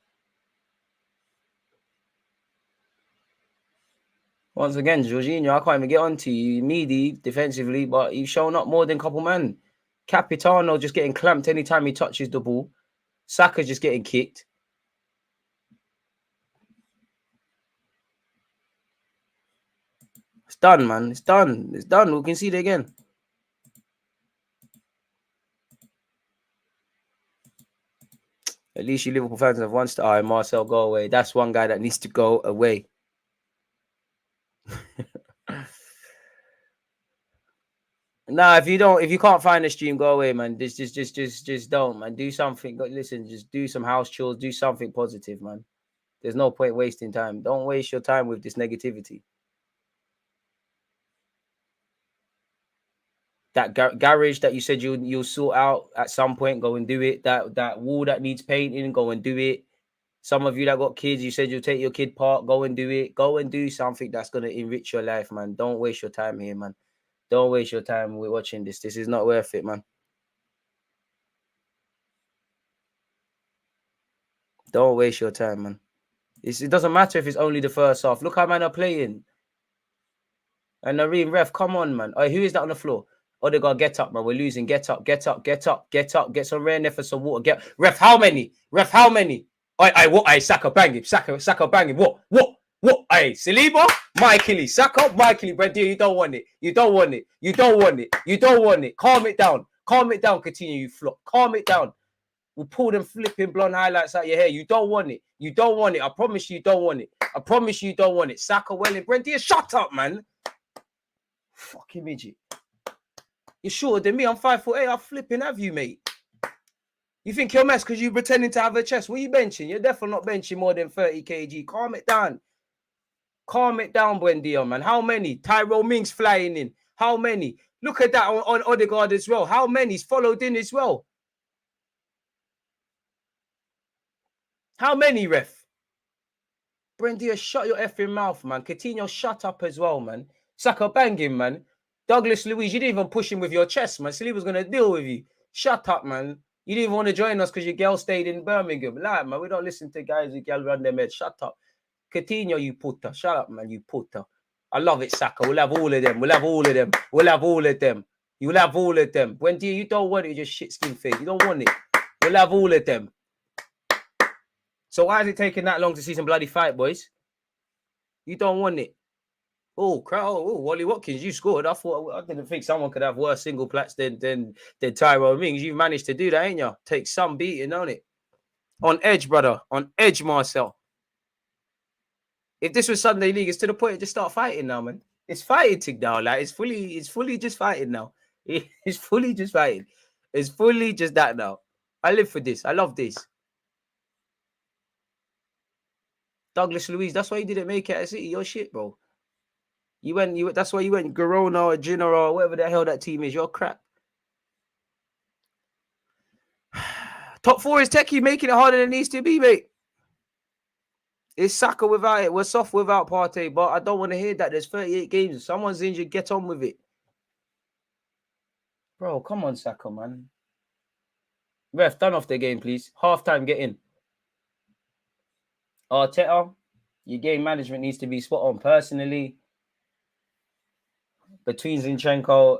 Once again, Jorginho, I can't even get onto you. Meaty defensively, but you've shown up more than a couple men. Capitano just getting clamped anytime he touches the ball. Saka's just getting kicked. It's done, man. It's done. It's done. We can see it again. At least you Liverpool fans have one star. Marcel, go away. That's one guy that needs to go away. Nah, if you can't find the stream, go away, man. Just don't, man. Do something. Listen, just do some house chores. Do something positive, man. There's no point wasting time. Don't waste your time with this negativity. That garage that you said you'll sort out at some point, go and do it. That wall that needs painting, go and do it. Some of you that got kids, you said you'll take your kid park, go and do it. Go and do something that's going to enrich your life, man. Don't waste your time here, man. Don't waste your time with watching this. This is not worth it, man. Don't waste your time, man. It doesn't matter if it's only the first half. Look how man are playing. And Nareem, ref, come on, man. Oh, who is that on the floor? Odegaard, get up, man. We're losing. Get up. Get some rare for some water. Ref, how many? What? Saka, bang him. Saka, bang him. What? Aye, Saliba, Mikey, Saka, Mikey, Brendan, you don't want it. Calm it down. Continue, you flop. Calm it down. We'll pull them flipping blonde highlights out your hair. You don't want it. I promise you don't want it. Saka, Welling, Brendan, shut up, man. Fucking midget. You're shorter than me. I'm 5'8". I'll flipping have you, mate. You think you're mess because you're pretending to have a chest. What are you benching? You're definitely not benching more than 30 kg. Calm it down, Buendia, man. How many? Tyrone Mings flying in. How many? Look at that on Odegaard as well. How many? He's followed in as well. How many, ref? Buendia, shut your effing mouth, man. Coutinho, shut up as well, man. Saka, bang him, man. Douglas Luiz, you didn't even push him with your chest, man. Saliba's going to deal with you. Shut up, man. You didn't even want to join us because your girl stayed in Birmingham. Like, man, we don't listen to guys who girl run their head. Shut up. Coutinho, you putter. Shut up, man, you putter. I love it, Saka. We'll have all of them. We'll have all of them. We'll have all of them. You'll have all of them. When you don't want it, you just shit skin face. You don't want it. We'll have all of them. So why is it taking that long to see some bloody fight, boys? You don't want it. Oh, crap. Oh, Wally Watkins, you scored. I didn't think someone could have worse single plats than Tyrone Mings. You've managed to do that, ain't you? Take some beating, don't it? On edge, brother. On edge, Marcel. If this was Sunday League, it's to the point of just start fighting now, man. It's fighting now. Like, it's fully just fighting now. It's fully just fighting. It's fully just that now. I live for this. I love this. Douglas Luiz, that's why you didn't make it at City. You're shit, bro. That's why you went Girona or Genoa or whatever the hell that team is. You're crap. Top 4 is Techie making it harder than it needs to be, mate. It's Saka without it. We're soft without Partey, but I don't want to hear that. There's 38 games. If someone's injured, get on with it. Bro, come on, Saka, man. Ref, turn off the game, please. Half-time, get in. Arteta, your game management needs to be spot on. Personally, between Zinchenko,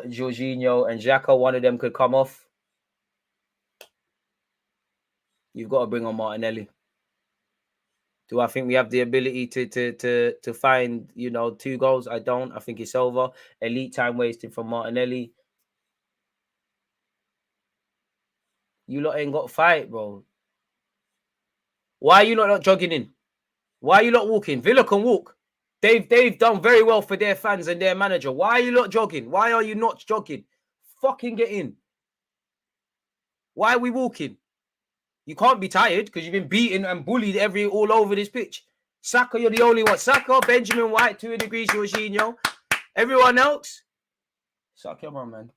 Jorginho, and Xhaka, one of them could come off. You've got to bring on Martinelli. Do I think we have the ability to find, 2 goals? I don't. I think it's over. Elite time wasted from Martinelli. You lot ain't got fight, bro. Why are you not jogging in? Why are you not walking? Villa can walk. They've done very well for their fans and their manager. Why are you not jogging? Why are you not jogging? Fucking get in. Why are we walking? You can't be tired because you've been beaten and bullied all over this pitch. Saka, you're the only one. Saka, Benjamin White, 2 degrees, Jorginho. Everyone else, suck your mum, man.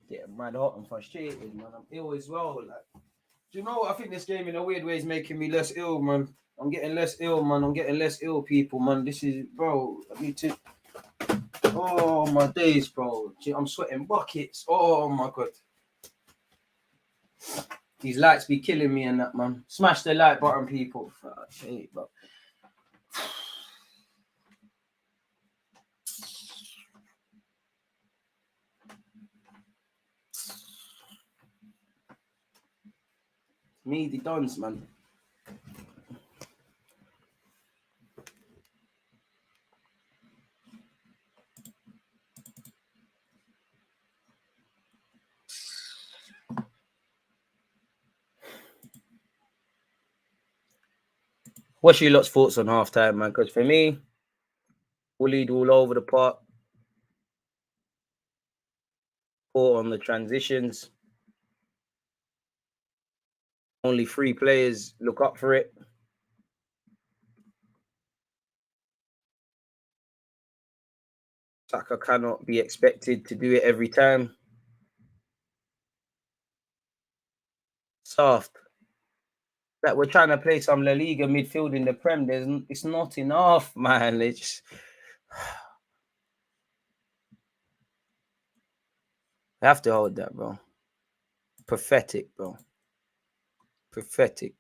Yeah, mad hot and frustrated, man. I'm ill as well. Like, do you know what? I think this game in a weird way is making me less ill, man. I'm getting less ill, man. I'm getting less ill, people, man. This is, bro. I need to. Oh my days, bro. I'm sweating buckets. Oh my god. These lights be killing me and that, man. Smash the like button, people. Hey, bro. Me, the Dons, man. What's your lot's thoughts on halftime, man? Because for me, bullied all over the park. Poor on the transitions. Only 3 players look up for it. Saka cannot be expected to do it every time. Soft. That we're trying to play some La Liga midfield in the Prem. It's not enough, man. It's just... I have to hold that, bro. Pathetic, bro. Pathetic.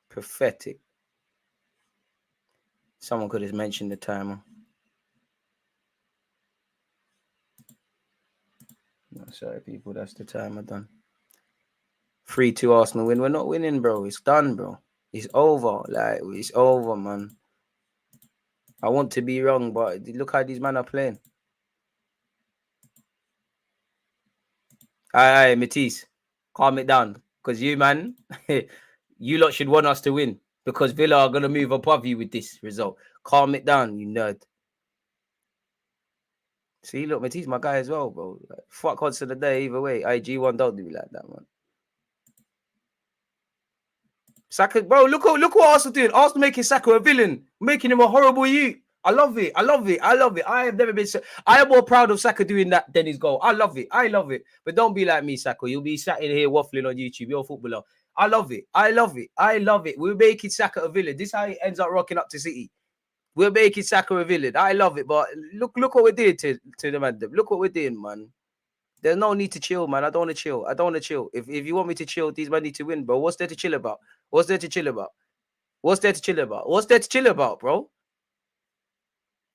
Pathetic. Someone could have mentioned the timer. No, sorry, people. That's the timer done. 3-2 Arsenal win. We're not winning, bro. It's done, bro. It's over. Like, it's over, man. I want to be wrong, but look how these men are playing. Aye, Matisse, calm it down. Because you, man, you lot should want us to win. Because Villa are going to move above you with this result. Calm it down, you nerd. See, look, Matisse, my guy as well, bro. Like, fuck odds of the day, either way. IG1, don't do me like that, man. Saka, bro, look what Arsenal doing. Arsenal making Saka a villain, making him a horrible youth. I love it. I have never been so. I am more proud of Saka doing that than his goal. I love it. But don't be like me, Saka. You'll be sat in here waffling on YouTube. You're a footballer. I love it. We're making Saka a villain. This is how he ends up rocking up to City. We're making Saka a villain. I love it. But look what we're doing to the man. Look what we're doing, man. There's no need to chill, man. I don't want to chill. If you want me to chill, these men need to win, bro. What's there to chill about? What's there to chill about, bro?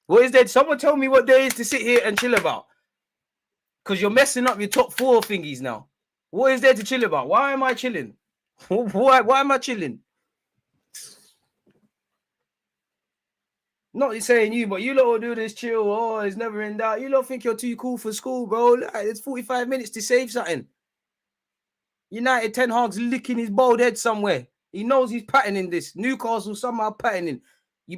What is there? Someone tell me what there is to sit here and chill about. Because you're messing up your top 4 thingies now. What is there to chill about? Why am I chilling? Why am I chilling? Not saying you, but you lot will do this chill. Oh, it's never in doubt. You lot think you're too cool for school, bro. It's 45 minutes to save something. United Ten Hag's licking his bald head somewhere. He knows he's patterning this. Newcastle somehow patterning.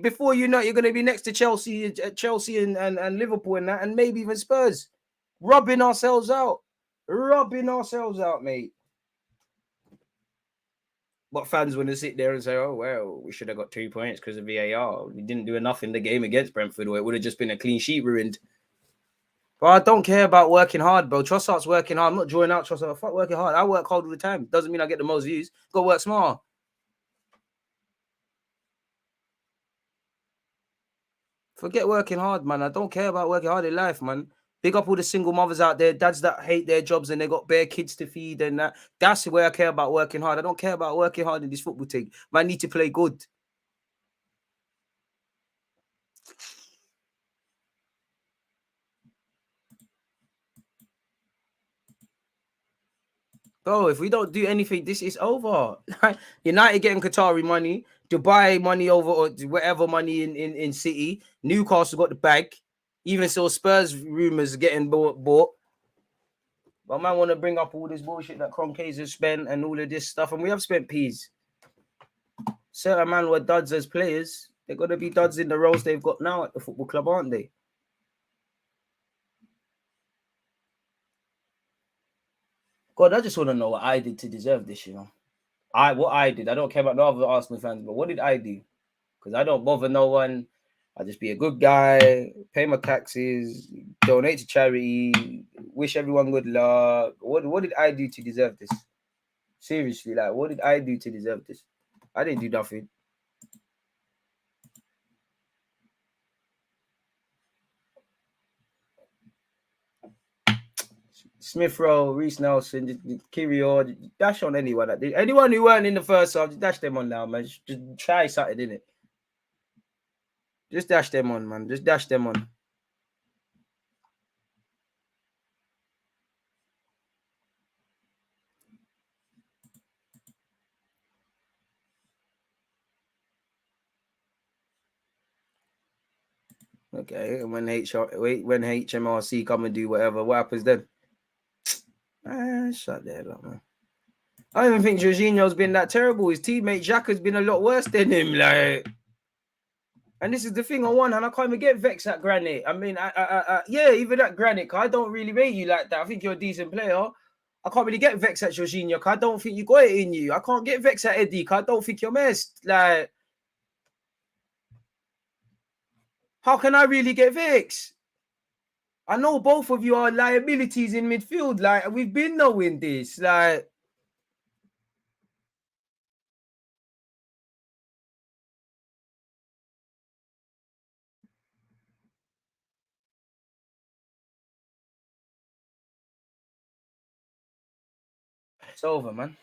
Before you know it, you're going to be next to Chelsea and Liverpool and that, and maybe even Spurs. Rubbing ourselves out, mate. But fans want to sit there and say, oh, well, we should have got 2 points because of VAR. We didn't do enough in the game against Brentford, or it would have just been a clean sheet ruined. But I don't care about working hard, bro. Trossard's working hard. I'm not drawing out Trossard. Fuck working hard. I work hard all the time. Doesn't mean I get the most views. Got to work smarter. Forget working hard, man. I don't care about working hard in life, man. Big up all the single mothers out there, dads that hate their jobs and they got bare kids to feed and that. That's where I care about working hard. I don't care about working hard in this football thing. Man, I need to play good. Bro, if we don't do anything, this is over. United getting Qatari money, Dubai money over or whatever money in City. Newcastle got the bag. Even so, Spurs rumors getting bought. But man want to bring up all this bullshit that Kroenkes has spent and all of this stuff. And we have spent peas. Certain man were duds as players. They're going to be duds in the roles they've got now at the football club, aren't they? God, I just want to know what I did to deserve this, you know. What I did. I don't care about no other Arsenal fans, but what did I do? Because I don't bother no one. I just be a good guy, pay my taxes, donate to charity, wish everyone good luck. What did I do to deserve this? Seriously, like, what did I do to deserve this? I didn't do nothing. Smith Rowe, Reece Nelson, Kirio, dash on anyone. Anyone who weren't in the first half, just dash them on now, man. Just try something, innit? Just dash them on, man. Just dash them on. Okay, when HMRC come and do whatever, what happens then? Shut that up, man. I don't even think Jorginho's been that terrible. His teammate Xhaka's been a lot worse than him, like. And this is the thing on one hand, I can't even get vexed at Granit. I mean, yeah, even at Granit, I don't really rate you like that. I think you're a decent player. I can't really get vexed at Jorginho. I don't think you got it in you. I can't get vexed at Eddie. I don't think you're messed. Like, how can I really get vexed? I know both of you are liabilities in midfield. Like, we've been knowing this. Like, it's over, man.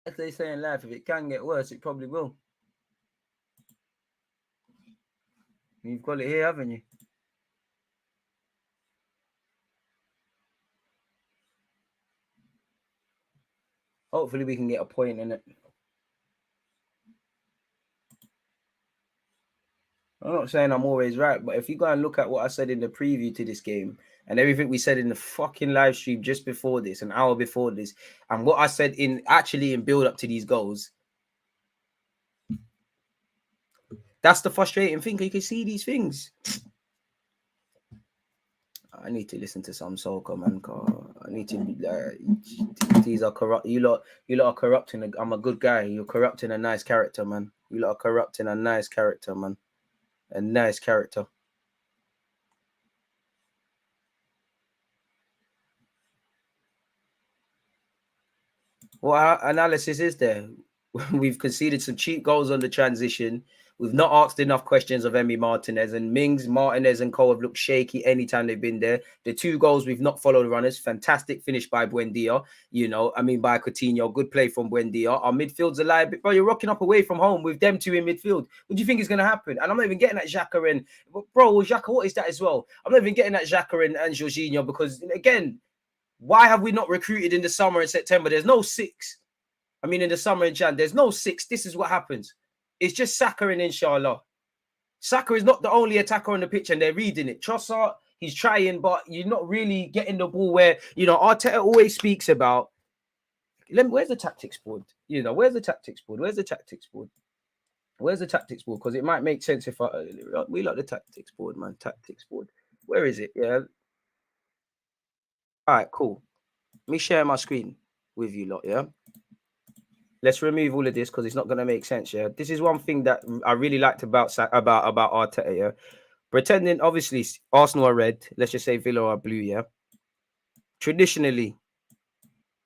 As they say in life, if it can get worse, it probably will. You've got it here, haven't you? Hopefully we can get a point in it. I'm not saying I'm always right, but if you go and look at what I said in the preview to this game and everything we said in the fucking live stream just before this, an hour before this, and what I said in build up to these goals, that's the frustrating thing. You can see these things. I need to listen to some soca, man. I need to be these are corrupt. You lot are corrupting. I'm a good guy. You're corrupting a nice character, man. You lot are corrupting a nice character, man. A nice character. What analysis is there? We've conceded some cheap goals on the transition. We've not asked enough questions of Emi Martinez, and Mings, Martinez, and Cole have looked shaky anytime they've been there. The 2 goals, we've not followed runners. Fantastic finish by Buendia. By Coutinho. Good play from Buendia. Our midfield's alive. Bro, you're rocking up away from home with them 2 in midfield. What do you think is going to happen? And I'm not even getting at Xhaka and... Bro, Xhaka, what is that as well? I'm not even getting at Xhaka and Jorginho because, again, why have we not recruited in the summer and September? There's no 6. In the summer in Jan, there's no 6. This is what happens. It's just Saka and inshallah. Saka is not the only attacker on the pitch and they're reading it. Trossard, he's trying, but you're not really getting the ball where, Arteta always speaks about, where's the tactics board? Where's the tactics board? Where's the tactics board? Where's the tactics board? Because it might make sense if we like the tactics board, man. Tactics board. Where is it? Yeah. All right, cool. Let me share my screen with you lot, yeah? Let's remove all of this because it's not going to make sense, yeah? This is one thing that I really liked about Arteta, yeah? Pretending, obviously, Arsenal are red. Let's just say Villa are blue, yeah? Traditionally,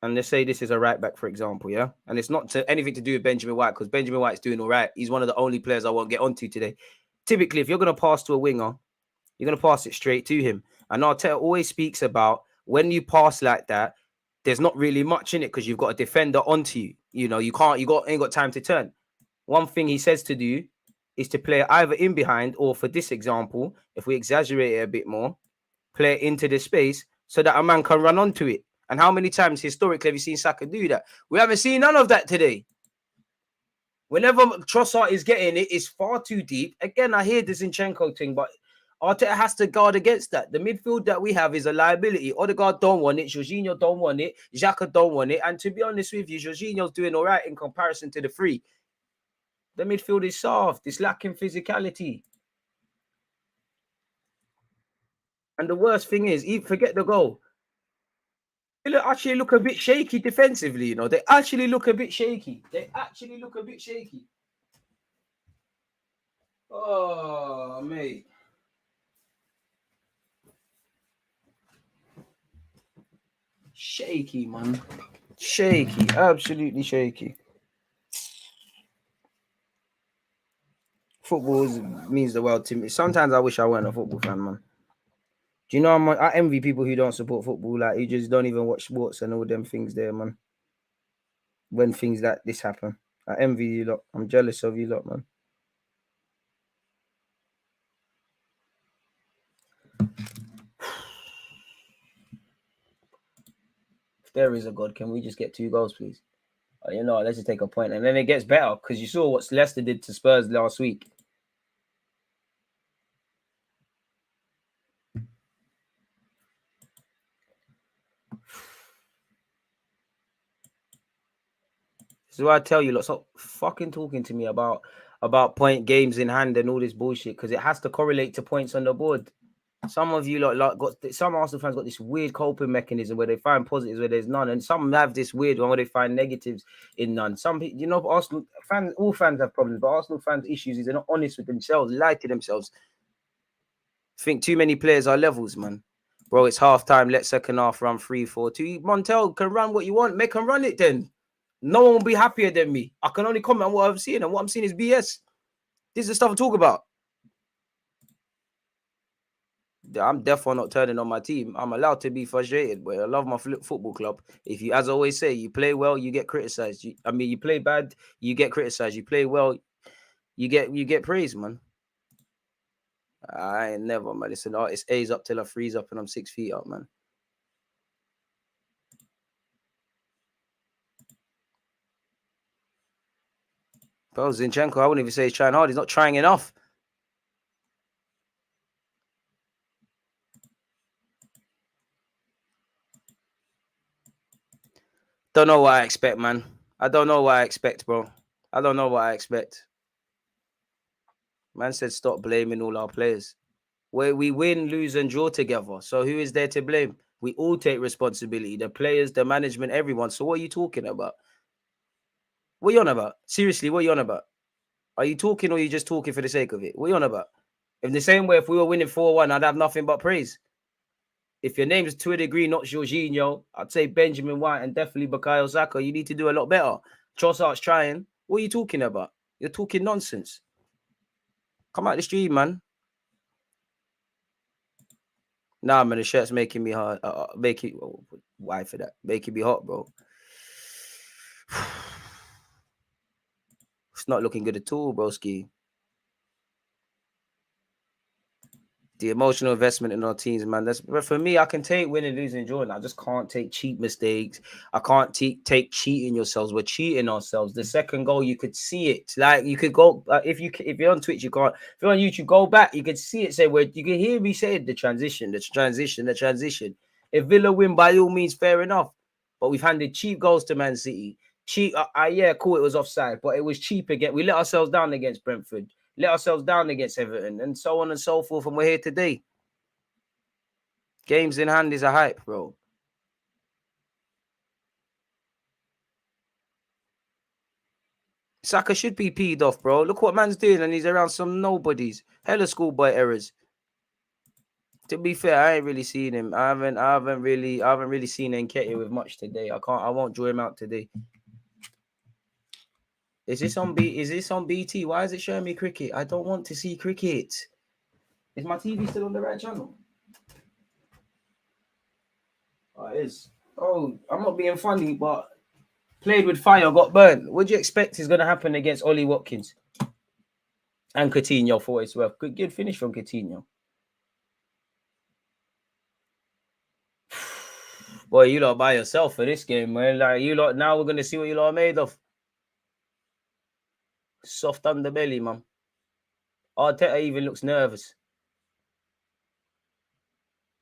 and let's say this is a right back, for example, yeah? And it's not anything to do with Benjamin White because Benjamin White's doing all right. He's one of the only players I won't get onto today. Typically, if you're going to pass to a winger, you're going to pass it straight to him. And Arteta always speaks about when you pass like that, there's not really much in it because you've got a defender onto you. You ain't got time to turn. One thing he says to do is to play either in behind or, for this example, if we exaggerate it a bit more, play it into the space so that a man can run onto it. And how many times historically have you seen Saka do that? We haven't seen none of that today. Whenever Trossard is getting it, it's far too deep. Again, I hear the Zinchenko thing, but Arteta has to guard against that. The midfield that we have is a liability. Odegaard don't want it. Jorginho don't want it. Xhaka don't want it. And to be honest with you, Jorginho's doing all right in comparison to the 3. The midfield is soft. It's lacking physicality. And the worst thing is, forget the goal. They actually look a bit shaky defensively, They actually look a bit shaky. Oh, mate. Shaky, man. Shaky. Absolutely shaky. Football means the world to me. Sometimes I wish I weren't a football fan, man. Do you know I envy people who don't support football, like who just don't even watch sports and all them things there, man. When things like this happen. I envy you lot. I'm jealous of you lot, man. If there is a God, can we just get 2 goals, please? Let's just take a point. And then it gets better because you saw what Leicester did to Spurs last week. This is why I tell you, stop fucking talking to me about point games in hand and all this bullshit because it has to correlate to points on the board. Some of you some Arsenal fans got this weird coping mechanism where they find positives where there's none, and some have this weird one where they find negatives in none. Some people, Arsenal fans, all fans have problems, but Arsenal fans' issues is they're not honest with themselves, lie to themselves. Think too many players are levels, man. Bro, it's half time. Let second half run 3-4-2. Montel can run what you want. Make him run it then. No one will be happier than me. I can only comment on what I'm seeing, and what I'm seeing is BS. This is the stuff I talk about. I'm definitely not turning on my team. I'm allowed to be frustrated, but I love my football club. If you, as I always say, you play well, you get criticized. You play bad, you get criticized. You play well, you get praised, man. I ain't never, man. Listen, it's A's up till I freeze up and I'm 6 feet up, man. Bro, Zinchenko, I wouldn't even say he's trying hard. He's not trying enough. Don't know what I expect, man. I don't know what I expect, bro. I don't know what I expect. Man said stop blaming all our players. where we win, lose, and draw together. So who is there to blame? We all take responsibility. The players, the management, everyone. So what are you talking about? What are you on about? Seriously, what are you on about? Are you talking or are you just talking for the sake of it? What are you on about? In the same way, if we were winning 4-1, I'd have nothing but praise. If your name is to a degree not Jorginho, I'd say Benjamin White and definitely Bukayo Saka. You need to do a lot better. Trossard's trying. What are you talking about? You're talking nonsense. Come out the street, man. Nah, man, the shirt's making me hard. Why for that? Making me hot, bro. It's not looking good at all, broski. The emotional investment in our teams, man. But for me, I can take winning, losing, drawing. I just can't take cheap mistakes. I can't take cheating yourselves. We're cheating ourselves. The second goal, you could see it. Like you could go if you're on Twitch, you can't. If you're on YouTube, go back. You could see it. Say where you can hear me say the transition. If Villa win, by all means, fair enough. But we've handed cheap goals to Man City. Cheap. Yeah, cool. It was offside, but it was cheap again. We let ourselves down against Brentford. Let ourselves down against Everton, and so on and so forth. And we're here today. Games in hand is a hype, bro. Saka should be peed off, bro. Look what man's doing, and he's around some nobodies. Hella schoolboy errors. To be fair, I ain't really seen him. I haven't really seen Nketiah with much today. I won't draw him out today. Is this on BT? Why is it showing me cricket? I don't want to see cricket. Is my TV still on the right channel? Oh, it is. Oh, I'm not being funny, but played with fire, got burnt. What do you expect is going to happen against Ollie Watkins and Coutinho for its worth? Good finish from Coutinho. Boy, you lot by yourself for this game, man. Like you lot, now we're going to see what you lot are made of. Soft underbelly, man. Arteta even looks nervous.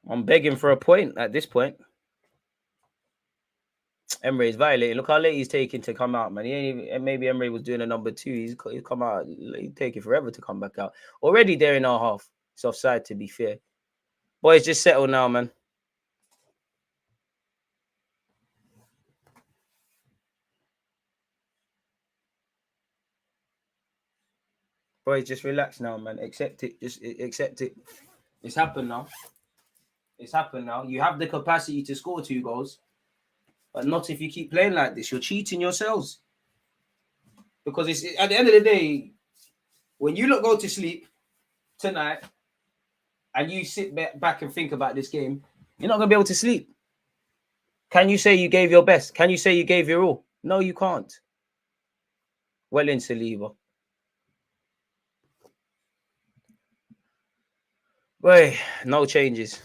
I'm begging for a point at this point. Emery is violating. Look how late he's taking to come out, man. He ain't even, maybe Emery was doing a number 2. He's come out. He's taking forever to come back out. Already there in our half. It's offside, to be fair. Boys, just settle now, man. Boys, just relax now, man. Accept it. Just accept it. It's happened now. It's happened now. You have the capacity to score 2 goals, but not if you keep playing like this. You're cheating yourselves. Because it's at the end of the day, when you go to sleep tonight and you sit back and think about this game, you're not going to be able to sleep. Can you say you gave your best? Can you say you gave your all? No, you can't. Well in Saliba. Wait, no changes.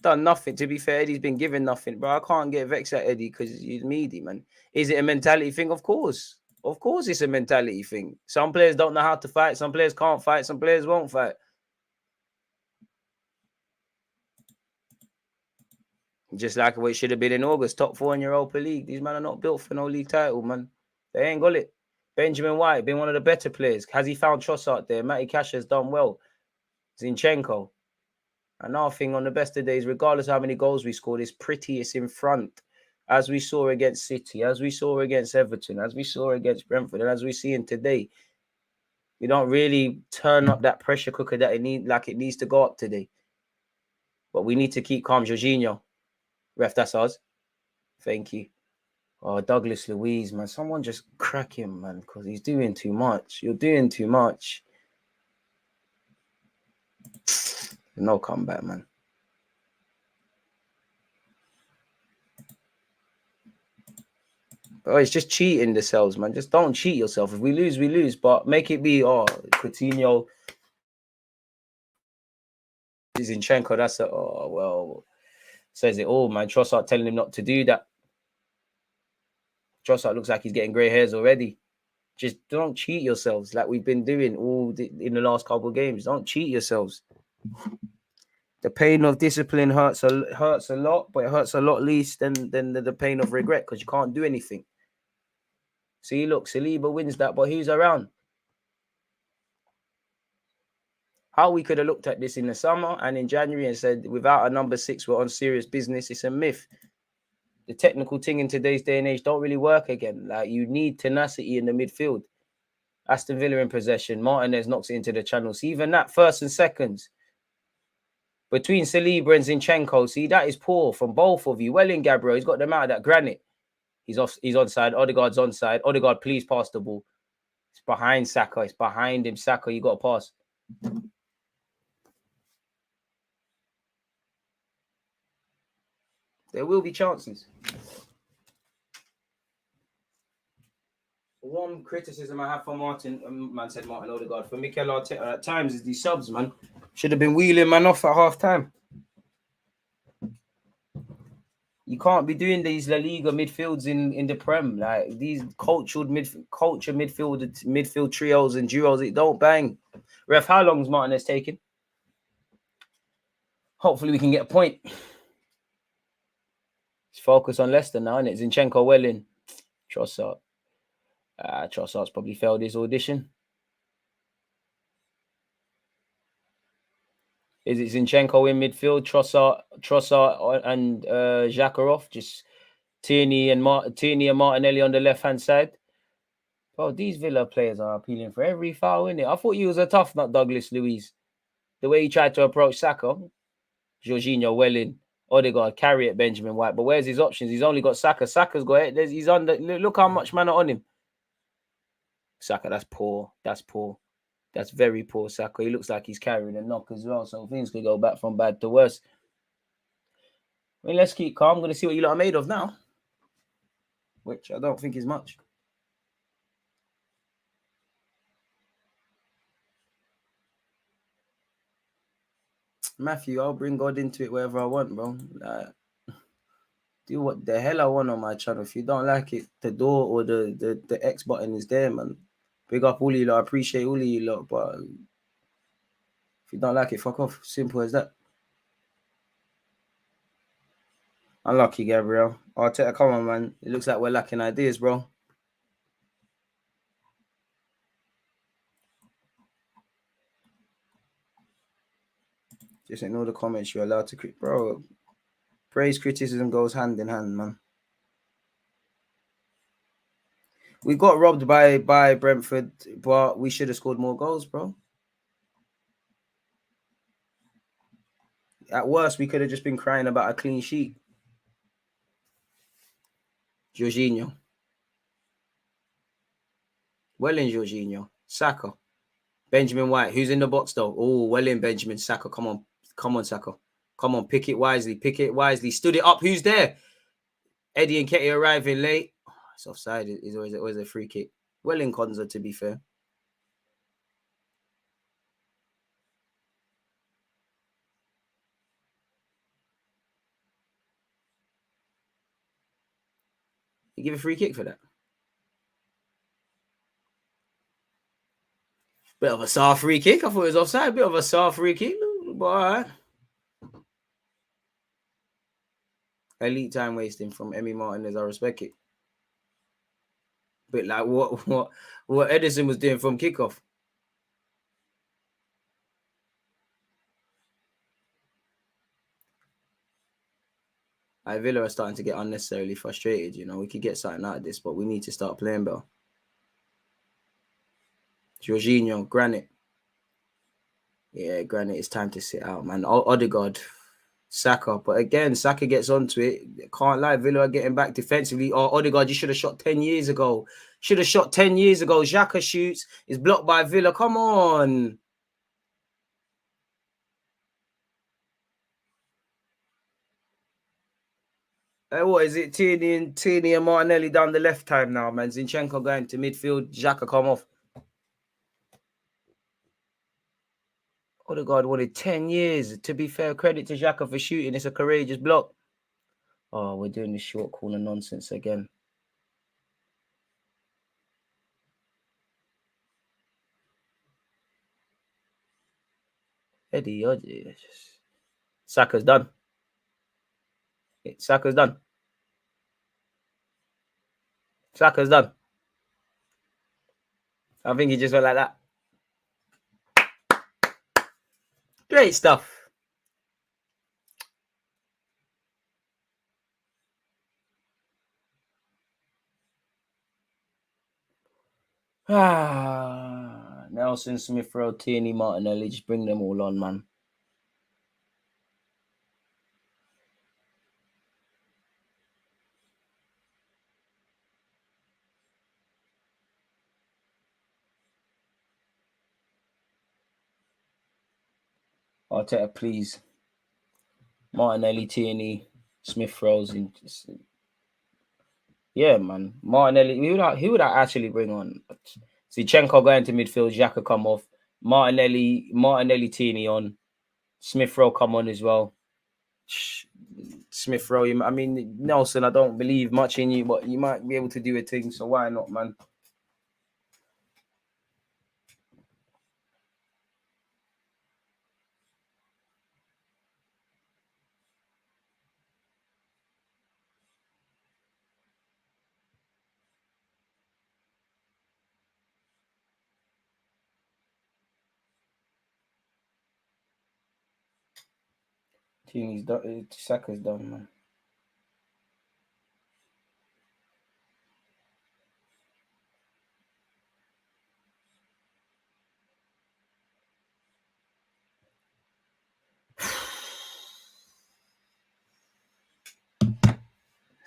Done nothing. To be fair, Eddie's been given nothing, bro. I can't get vexed at Eddie because he's meaty, man. Is it a mentality thing? Of course. Of course it's a mentality thing. Some players don't know how to fight. Some players can't fight. Some players won't fight. Just like what it should have been in August. Top 4 in Europa League. These men are not built for no league title, man. They ain't got it. Benjamin White, been one of the better players. Has he found Trossard there? Matty Cash has done well. Zinchenko. Another thing on the best of days, regardless of how many goals we scored, is prettiest in front. As we saw against City, as we saw against Everton, as we saw against Brentford, and as we see in today. We don't really turn up that pressure cooker that it needs to go up today. But we need to keep calm. Jorginho. Ref, that's us. Thank you. Oh, Douglas Luiz, man. Someone just crack him, man, because he's doing too much. You're doing too much. No comeback, man. Oh, it's just cheating themselves, man. Just don't cheat yourself. If we lose, we lose. But make it be, Coutinho, Zinchenko, that's says it all, man. Trossard telling him not to do that. Trossard looks like he's getting grey hairs already. Just don't cheat yourselves like we've been doing in the last couple of games. Don't cheat yourselves. The pain of discipline hurts a lot, but it hurts a lot least than the pain of regret because you can't do anything. See, look, Saliba wins that, but who's around? How we could have looked at this in the summer and in January and said, without a number 6, we're on serious business. It's a myth. The technical thing in today's day and age don't really work again. Like, you need tenacity in the midfield. Aston Villa in possession. Martinez knocks it into the channel. See, even that first and seconds between Saliba and Zinchenko, see, that is poor from both of you. Well in Gabriel, he's got them out of that granite. He's onside. Odegaard's onside. Odegaard, please pass the ball. It's behind Saka. It's behind him. Saka, you got to pass. There will be chances. One criticism I have for Martin Odegaard, for Mikel Arteta at times is these subs, man. Should have been wheeling man off at half time. You can't be doing these La Liga midfields in the Prem. Like, these cultured midfield trios and duos, it don't bang. Ref, how long is Martinez taking? Hopefully we can get a point. Let's focus on Leicester now, innit? Zinchenko well in. Trossard. Trossard's probably failed his audition. Is it Zinchenko in midfield? Trossard and Zakharov, just Tierney and Martinelli on the left-hand side. Bro, these Villa players are appealing for every foul, innit? I thought you was a tough nut, Douglas Luiz. The way he tried to approach Saka. Jorginho well in. Odegaard, carry it, Benjamin White. But where's his options? He's only got Saka. Saka's got it. He's under. Look how much man are on him. Saka, that's poor. That's poor. That's very poor, Saka. He looks like he's carrying a knock as well. So things could go back from bad to worse. I mean, let's keep calm. I'm going to see what you lot are made of now. Which I don't think is much. Matthew, I'll bring God into it wherever I want, bro. Do what the hell I want on my channel. If you don't like it, the door or the X button is there, man. Big up all you lot. I appreciate all of you lot. But if you don't like it, fuck off. Simple as that. Unlucky, Gabriel. Arteta, come on, man. It looks like we're lacking ideas, bro. Just ignore the comments. You're allowed to critique, bro. Praise, criticism goes hand in hand, man. We got robbed by Brentford, but we should have scored more goals, bro. At worst, we could have just been crying about a clean sheet. Jorginho. Well in, Jorginho. Saka. Benjamin White. Who's in the box, though? Oh, well in, Benjamin. Saka, come on. Come on, Saka. Come on, pick it wisely. Pick it wisely. Stood it up. Who's there? Eddie and Ketty arriving late. Oh, it's offside. It's always a free kick. Well in, Konza, to be fair. You give a free kick for that. Bit of a soft free kick. I thought it was offside. Bit of a soft free kick. But all right. Elite time wasting from Emi Martinez. I respect it. Bit like what Edison was doing from kickoff. Villa are starting to get unnecessarily frustrated. You know, we could get something out of this, but we need to start playing better. Jorginho, Granite. Yeah, Granite, it's time to sit out, man. Odegaard, Saka. But again, Saka gets onto it. Can't lie, Villa are getting back defensively. Odegaard, you should have shot 10 years ago. Should have shot 10 years ago. Xhaka shoots. Is blocked by Villa. Come on. What is it? Tierney and Martinelli down the left time now, man. Zinchenko going to midfield. Xhaka come off. Odegaard wanted 10 years. To be fair, credit to Xhaka for shooting. It's a courageous block. Oh, we're doing this short corner nonsense again. Eddie, Saka's done. Saka's done. Saka's done. I think he just went like that. Great stuff. Nelson, Smith Rowe, Tierney, Martinelli, just bring them all on, man. Arteta, please. Martinelli, Tierney, Smith Rowe, and just, yeah, man. Martinelli, who would I actually bring on? Zinchenko going to midfield, Xhaka come off. Martinelli, Tierney on. Smith Rowe come on as well. Smith Rowe, I mean, Nelson, I don't believe much in you, but you might be able to do a thing, so why not, man? Tierney's done, Saka's done, man.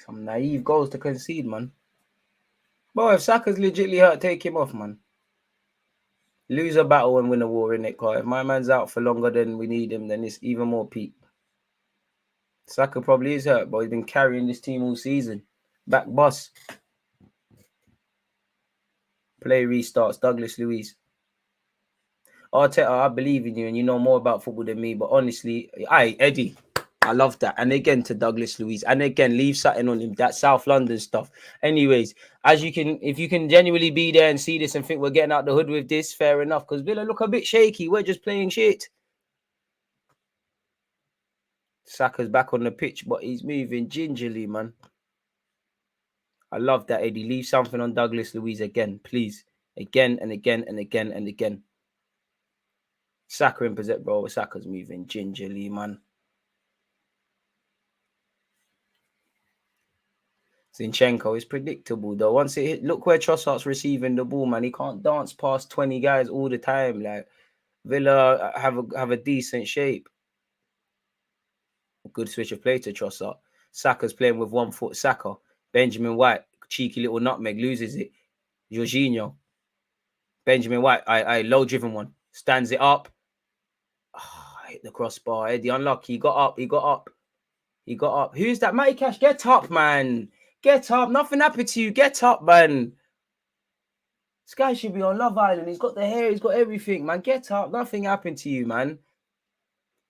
Some naive goals to concede, man. Bro, if Saka's legitly hurt, take him off, man. Lose a battle and win a war, innit, Carl? If my man's out for longer than we need him, then it's even more peak. Saka probably is hurt, but he's been carrying this team all season. Back boss. Play restarts. Douglas Luiz. Arteta, I believe in you and you know more about football than me, but honestly, Eddie, I love that. And again to Douglas Luiz, and again, leave something on him, that South London stuff. Anyways, if you can genuinely be there and see this and think we're getting out the hood with this, fair enough, because Villa look a bit shaky. We're just playing shit. Saka's back on the pitch, but he's moving gingerly, man. I love that, Eddie. Leave something on Douglas Luiz again, please. Again and again and again and again. Saka in possession, bro. Saka's moving gingerly, man. Zinchenko is predictable, though. Once it hit, look where Trossard's receiving the ball, man. He can't dance past 20 guys all the time. Like, Villa have a decent shape. Good switch of play to Trossard. Saka's playing with 1 foot. Saka. Benjamin White. Cheeky little nutmeg. Loses it. Jorginho. Benjamin White. Low driven one. Stands it up. Hit the crossbar. Eddie unlucky. He got up. Who's that? Matty Cash. Get up, man. Get up. Nothing happened to you. Get up, man. This guy should be on Love Island. He's got the hair. He's got everything, man. Get up. Nothing happened to you, man.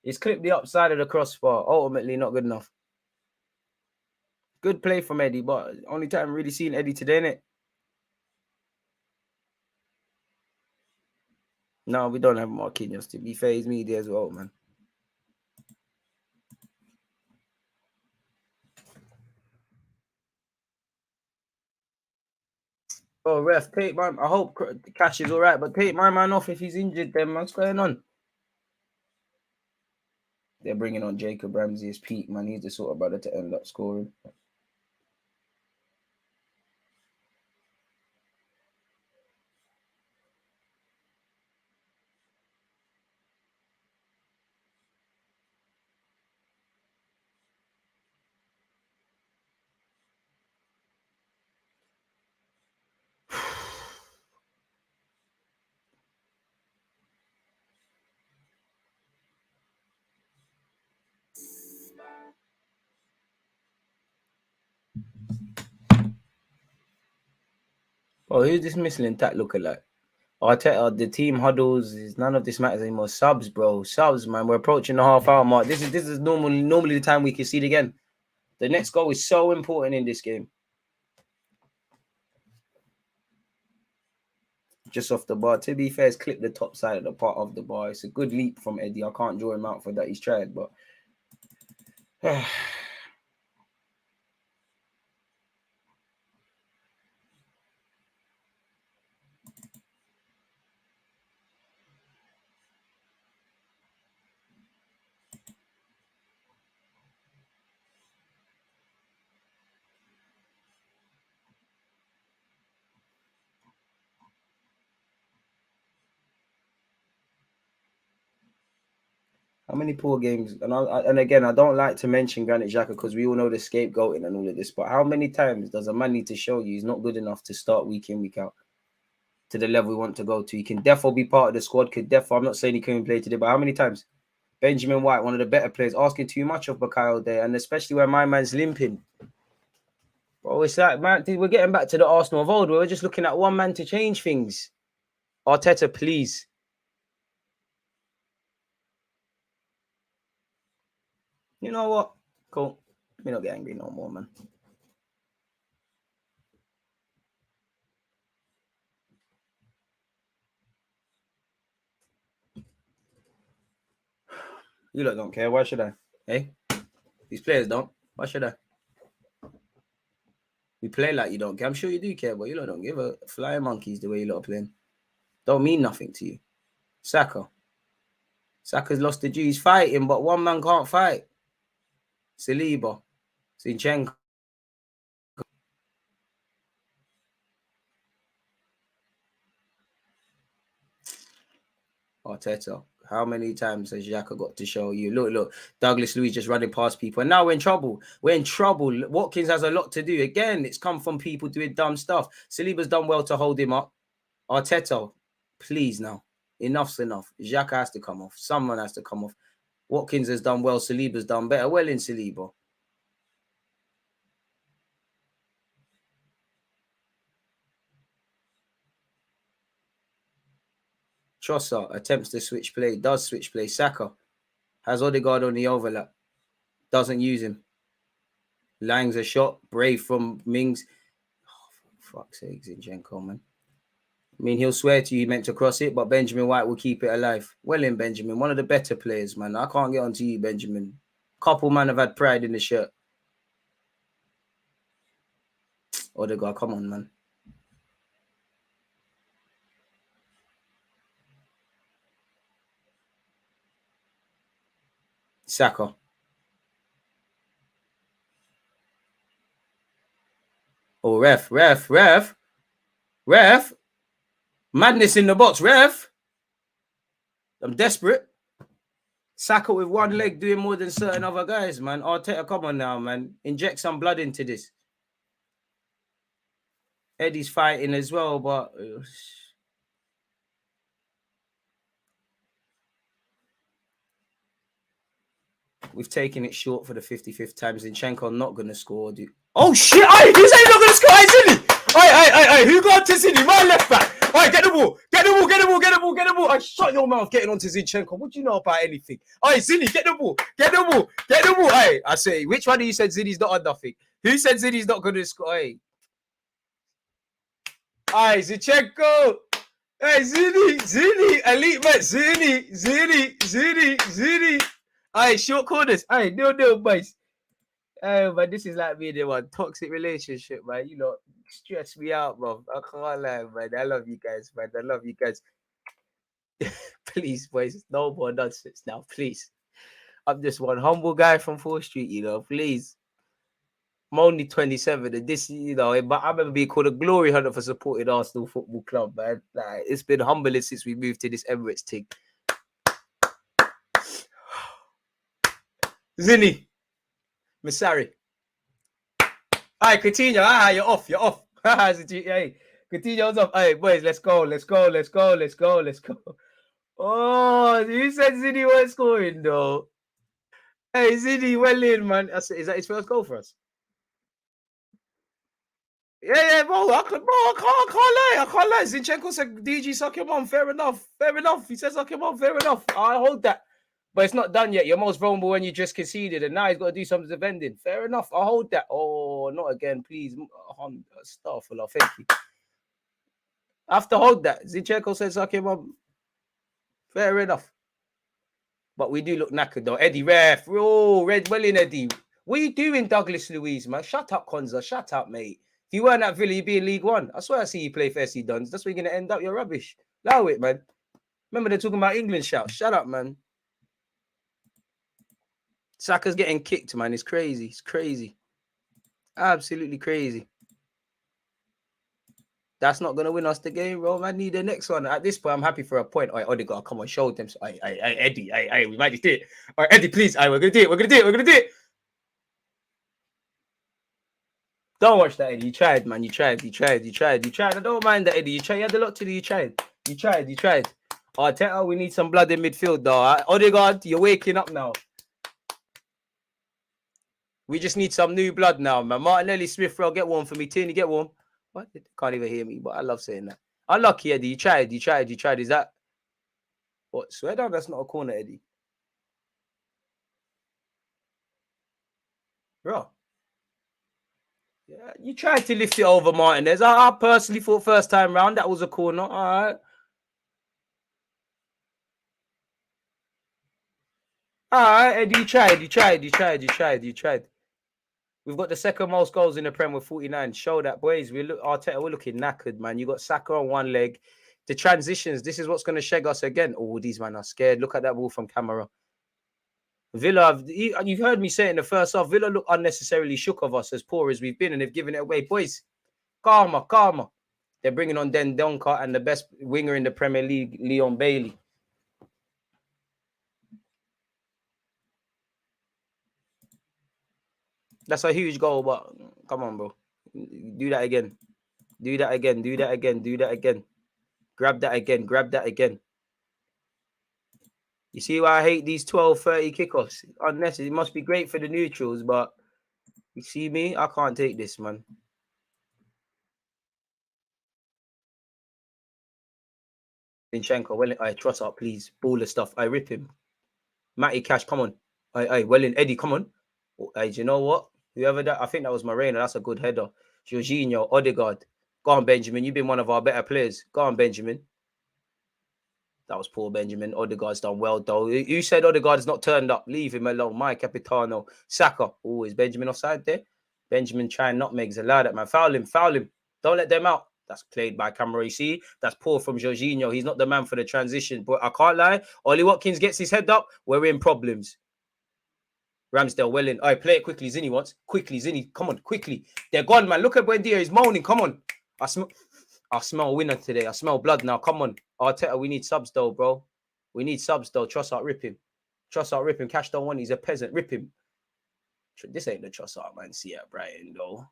He's clipped the upside of the crossbar. Ultimately, not good enough. Good play from Eddie, but only time really seen Eddie today, innit? No, we don't have Marquinhos. To be fair, he's media as well, man. Oh, ref, take my. I hope Cash is all right, but take my man off if he's injured. Then what's going on? They're bringing on Jacob Ramsey as peak, man. He's the sort of brother to end up scoring. Oh, who's this missing that looking like? Arteta, the team huddles. None of this matters anymore. Subs, bro. Subs, man. We're approaching the half-hour mark. This is normally the time we can see it again. The next goal is so important in this game. Just off the bar. To be fair, it's clipped the top side of the part of the bar. It's a good leap from Eddie. I can't draw him out for that. He's tried, but many poor games? And again, I don't like to mention Granit Xhaka because we all know the scapegoating and all of this. But how many times does a man need to show you he's not good enough to start week in, week out to the level we want to go to? He can definitely be part of the squad. I'm not saying he couldn't play today, but how many times? Benjamin White, one of the better players, asking too much of Bukayo there, and especially when my man's limping. Bro, it's like, man, we're getting back to the Arsenal of old. We're just looking at one man to change things. Arteta, please. You know what? Cool. Me not get angry no more, man. You lot don't care. Why should I? Hey? These players don't. Why should I? We play like you don't care. I'm sure you do care, but you lot don't give a flying monkeys the way you lot are playing. Don't mean nothing to you. Saka's lost the G. He's fighting, but one man can't fight. Saliba. Zinchenko. Arteta. How many times has Xhaka got to show you? Look, Douglas Luiz just running past people. And now we're in trouble. We're in trouble. Watkins has a lot to do. Again, it's come from people doing dumb stuff. Saliba's done well to hold him up. Arteta, please now. Enough's enough. Xhaka has to come off. Someone has to come off. Watkins has done well. Saliba's done better. Well in Saliba. Trossard attempts to switch play. Does switch play. Saka has Odegaard on the overlap. Doesn't use him. Lang's a shot. Brave from Mings. Oh, for fuck's sake, Zinchenko, man. I mean, he'll swear to you he meant to cross it, but Benjamin White will keep it alive. Well in, Benjamin. One of the better players, man. I can't get onto you, Benjamin. Couple man have had pride in the shirt. Odegaard, come on, man. Saka. Oh, ref. Madness in the box, ref. I'm desperate. Saka with one leg doing more than certain other guys, man. Arteta, come on now, man. Inject some blood into this. Eddie's fighting as well, but... We've taken it short for the 55th time. Zinchenko not going to score, dude. Oh, shit! Aye, who's not going to score? Aye, Zini! Aye, who got to Zini? My left back! Aye, get the ball! I shut your mouth getting onto Zinchenko. What do you know about anything? Aye, Zini, get the ball! Aye, I say, which one of you said Zini's not on nothing? Who said Zini's not going to score? Aye, Zinchenko! Hey, Zini! Elite man! Zini! Aye, short corners. Aye, no, boys. But this is like me and one toxic relationship, man. You know, stress me out, bro. I can't lie, man. I love you guys, man. Please, boys, no more nonsense now, please. I'm just one humble guy from 4th Street, you know, please. I'm only 27, and this, you know, but I remember being called a glory hunter for supporting Arsenal Football Club, man. Like, it's been humbling since we moved to this Emirates thing. Zini. Masari. Aye, Coutinho. You're off. Hey, Coutinho's off. Hey, boys, let's go. Oh, you said Zini was scoring, though. Hey, Zini, well in, man. Is that his first goal for us? Yeah, bro. I can't lie. Zinchenko said, DG, suck your mom. Fair enough. He said, suck your mom. Fair enough. I hold that. But it's not done yet. You're most vulnerable when you just conceded, and now he's got to do some defending. Fair enough. I'll hold that. Oh, not again, please. Astaghfirullah. Thank you. I have to hold that. Zinchenko said, suck him up. Fair enough. But we do look knackered, though. Eddie, ref. Oh, red well in, Eddie. What are you doing, Douglas Luiz, man? Shut up, Konza. Shut up, mate. If you weren't at Villa, you'd be in League One. I swear I see you play for SC Dons. That's where you're going to end up. You're rubbish. Allow it, man. Remember, they're talking about England shout. Shut up, man. Saka's getting kicked, man. It's crazy. Absolutely crazy. That's not gonna win us the game, bro. I need the next one. At this point, I'm happy for a point. All right, Odegaard, come on, show them. Eddie, we might just do it. All right, Eddie, please. We're gonna do it. We're gonna do it. Don't watch that, Eddie. You tried, man. You tried. I don't mind that, Eddie. You tried. You had a lot to do. You tried. Arteta, we need some blood in midfield, though. Odegaard, you're waking up now. We just need some new blood now, man. Martinelli, Smith Rowe, get warm for me. Tierney, get warm. What? Can't even hear me, but I love saying that. Unlucky, Eddie. You tried. Is that what? Swear down, that's not a corner, Eddie. Bro. Yeah, you tried to lift it over Martinez. I personally thought first time round that was a corner. All right. Eddie, you tried. We've got the second most goals in the Prem with 49. Show that, boys. We're looking knackered, man. You got Saka on one leg. The transitions, this is what's going to shag us again. Oh, these men are scared. Look at that ball from camera. Villa, you've heard me say in the first half, Villa look unnecessarily shook of us as poor as we've been, and they've given it away. Boys, calmer. They're bringing on Den Donker and the best winger in the Premier League, Leon Bailey. That's a huge goal, but come on, bro. Do that again. Grab that again. You see why I hate these 12-30 kickoffs? Unnecessary. It must be great for the neutrals, but you see me? I can't take this, man. Zinchenko, well, I trust up, please. Baller stuff. I rip him. Matty Cash, come on. Eddie, come on. Do you know what? Whoever that, I think that was Moreno. That's a good header. Jorginho, Odegaard. Go on, Benjamin. You've been one of our better players. Go on, Benjamin. That was poor, Benjamin. Odegaard's done well, though. You said Odegaard's not turned up. Leave him alone. My Capitano. Saka. Oh, is Benjamin offside there? Benjamin trying nutmegs. Allow that, man. Foul him. Don't let them out. That's played by Camera. You see? That's poor from Jorginho. He's not the man for the transition. But I can't lie. Ollie Watkins gets his head up. We're in problems. Ramsdale well in. All right, play it quickly. Zinni wants. Quickly, Zinni. Come on, quickly. They're gone, man. Look at Buendia. He's moaning. Come on. I smell a winner today. I smell blood now. Come on. Arteta, we need subs, though, bro. We need subs, though. Trossard, rip him. Cash don't want. He's a peasant. Rip him. This ain't the Trossard, man. See ya, Brighton, though.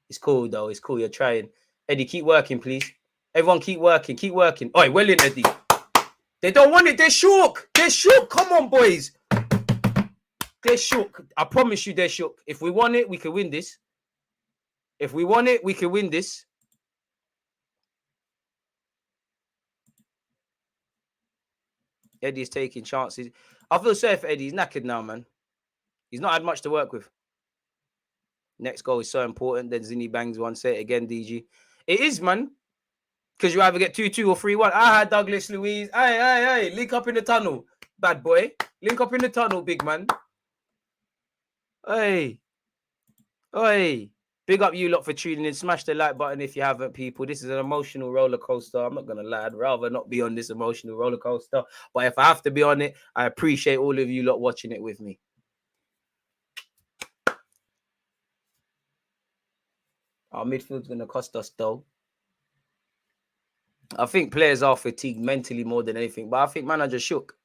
It's cool, though. It's cool. You're trying. Eddie, keep working, please. Everyone keep working. All right, well in, Eddie. They don't want it. They're shook. Come on, boys. They're shook. I promise you they're shook. If we want it, we can win this. Eddie's taking chances. I feel sorry for Eddie. He's knackered now, man. He's not had much to work with. Next goal is so important. Then Zinni bangs one. Say it again, DG. It is, man. Because you either get 2-2 or 3-1. I had Douglas Luiz. Aye. Link up in the tunnel. Bad boy. Link up in the tunnel, big man. Hey. Big up you lot for tuning in. Smash the like button if you haven't, people. This is an emotional roller coaster. I'm not going to lie. I'd rather not be on this emotional roller coaster. But if I have to be on it, I appreciate all of you lot watching it with me. Our midfield's going to cost us, though. I think players are fatigued mentally more than anything. But I think manager shook.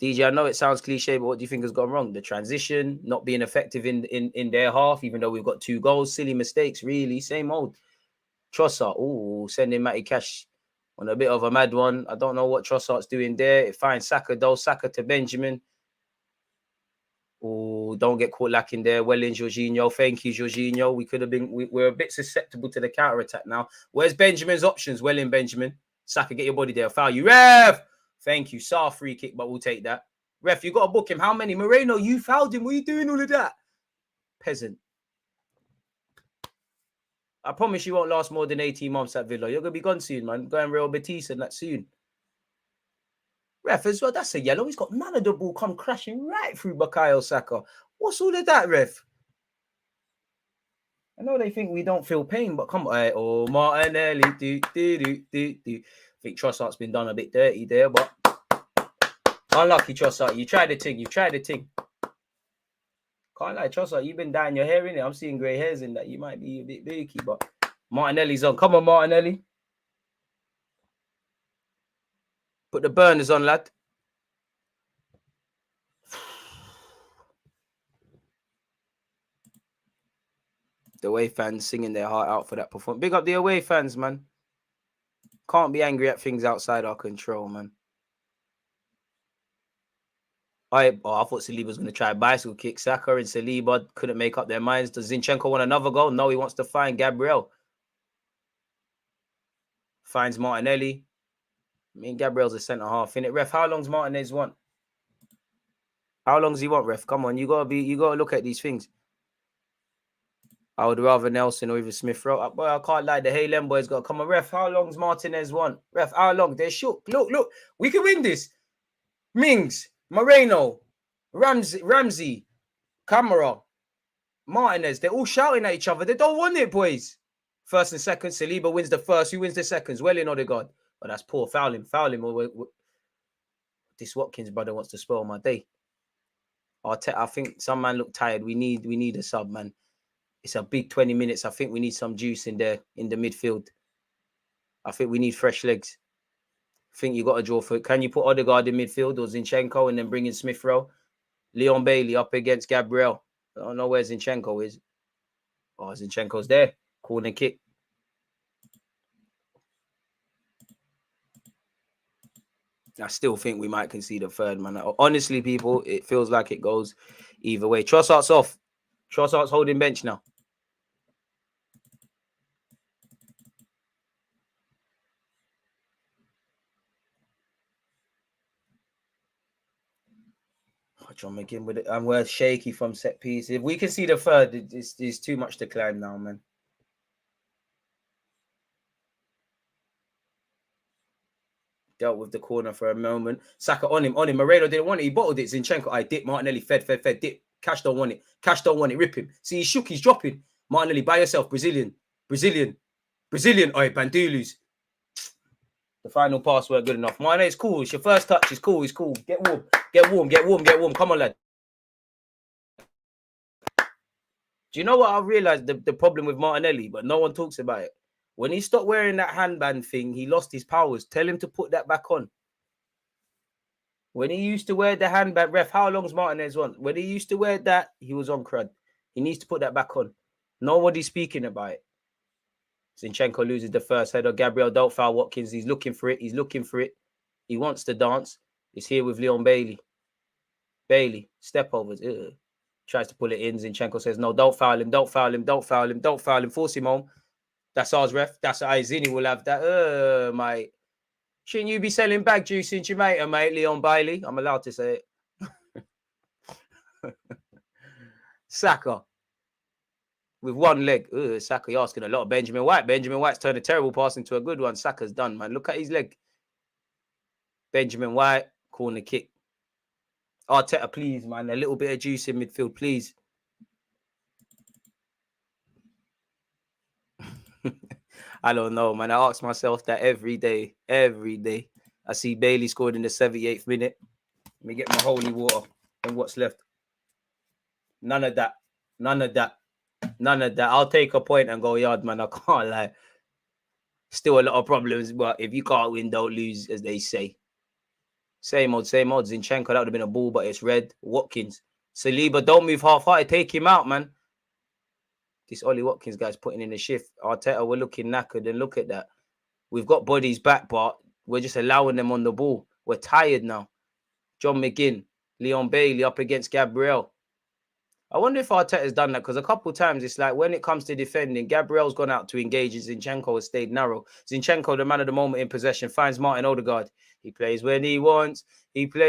DJ, I know it sounds cliche, but what do you think has gone wrong? The transition, not being effective in their half, even though we've got 2 goals. Silly mistakes, really. Same old. Trossard, sending Matty Cash on a bit of a mad one. I don't know what Trossard's doing there. It finds Saka, though. Saka to Benjamin. Don't get caught lacking there. Well in, Jorginho. Thank you, Jorginho. We're a bit susceptible to the counter-attack now. Where's Benjamin's options? Well in, Benjamin. Saka, get your body there. Foul you. Ref! Thank you. Saw free kick, but we'll take that. Ref, you got to book him. How many? Moreno, you fouled him. What are you doing all of that? Peasant. I promise you won't last more than 18 months at Villa. You're going to be gone soon, man. Going Real Betis and that soon. Ref, as well, that's a yellow. He's got none of the ball come crashing right through Bukayo Saka. What's all of that, ref? I know they think we don't feel pain, but come on. Oh, Martinelli. I think Trossard's been done a bit dirty there, but unlucky, Trossard. You tried the thing. Can't lie, Trossard. You've been dyeing your hair in it. I'm seeing grey hairs in that. You might be a bit beaky, but Martinelli's on. Come on, Martinelli. Put the burners on, lad. The away fans singing their heart out for that performance. Big up the away fans, man. Can't be angry at things outside our control, man. I thought Saliba was going to try a bicycle kick. Saka and Saliba couldn't make up their minds. Does Zinchenko want another goal? No, he wants to find Gabriel. Finds Martinelli. I mean, Gabriel's a centre half, innit? Ref, how long's Martinez want? How long does he want, ref? Come on, you gotta look at these things. I would rather Nelson or even Smith Rowe. Boy, I can't lie. The Halen boys got to come on. Ref, how long's Martinez want? Ref, how long? They're shook. Look. We can win this. Mings, Moreno, Ramsey, Camara, Martinez. They're all shouting at each other. They don't want it, boys. First and second. Saliba wins the first. Who wins the seconds? Well in Odegaard. But that's poor. Foul him. This Watkins brother wants to spoil my day. I think some man look tired. We need a sub, man. It's a big 20 minutes. I think we need some juice in there in the midfield. I think we need fresh legs. I think you got to draw for it. Can you put Odegaard in midfield or Zinchenko and then bring in Smith Rowe? Leon Bailey up against Gabriel. I don't know where Zinchenko is. Oh, Zinchenko's there. Corner kick. I still think we might concede a third, man. Honestly, people, it feels like it goes either way. Trossard's off. Trossard's holding bench now. John McGinn with it. I'm worth shaky from set piece. If we can see the third, it's too much to climb now, man. Dealt with the corner for a moment. Saka on him. Moreno didn't want it. He bottled it. Zinchenko. I dip. Martinelli fed. Dip. Cash don't want it. Rip him. See, he's shook. He's dropping. Martinelli by yourself. Brazilian. Oi, Bandulus. The final pass weren't good enough. Martinelli, it's cool. It's your first touch. It's cool. Get warm. Come on, lad. Do you know what I've realized? The problem with Martinelli, but no one talks about it. When he stopped wearing that handband thing, he lost his powers. Tell him to put that back on. When he used to wear the handband, ref, how long's Martinez on? When he used to wear that, he was on crud. He needs to put that back on. Nobody's speaking about it. Zinchenko loses the first header. Gabriel, don't foul Watkins. He's looking for it. He wants to dance. He's here with Leon Bailey. Step overs. Tries to pull it in. Zinchenko says, no, don't foul him. Force him home. That's ours, ref. That's Izini will have that. Mate. Shouldn't you be selling bag juice in Jamaica, mate, Leon Bailey? I'm allowed to say it. Saka. With one leg. Saka, you're asking a lot of Benjamin White. Benjamin White's turned a terrible pass into a good one. Saka's done, man. Look at his leg. Benjamin White, corner kick. Arteta, please, man. A little bit of juice in midfield, please. I don't know, man. I ask myself that every day. I see Bailey scored in the 78th minute. Let me get my holy water and what's left. None of that. I'll take a point and go yard, man. I can't lie. Still a lot of problems, but if you can't win, don't lose, as they say. Same old. Zinchenko, that would have been a ball, but it's red. Watkins. Saliba, don't move half-hearted. Take him out, man. This Ollie Watkins guy's putting in the shift. Arteta, we're looking knackered, and look at that. We've got bodies back, but we're just allowing them on the ball. We're tired now. John McGinn, Leon Bailey up against Gabriel. I wonder if Arteta's done that, because a couple of times it's like when it comes to defending, Gabriel's gone out to engage and Zinchenko has stayed narrow. Zinchenko, the man of the moment in possession, finds Martin Odegaard. He plays when he wants. Martin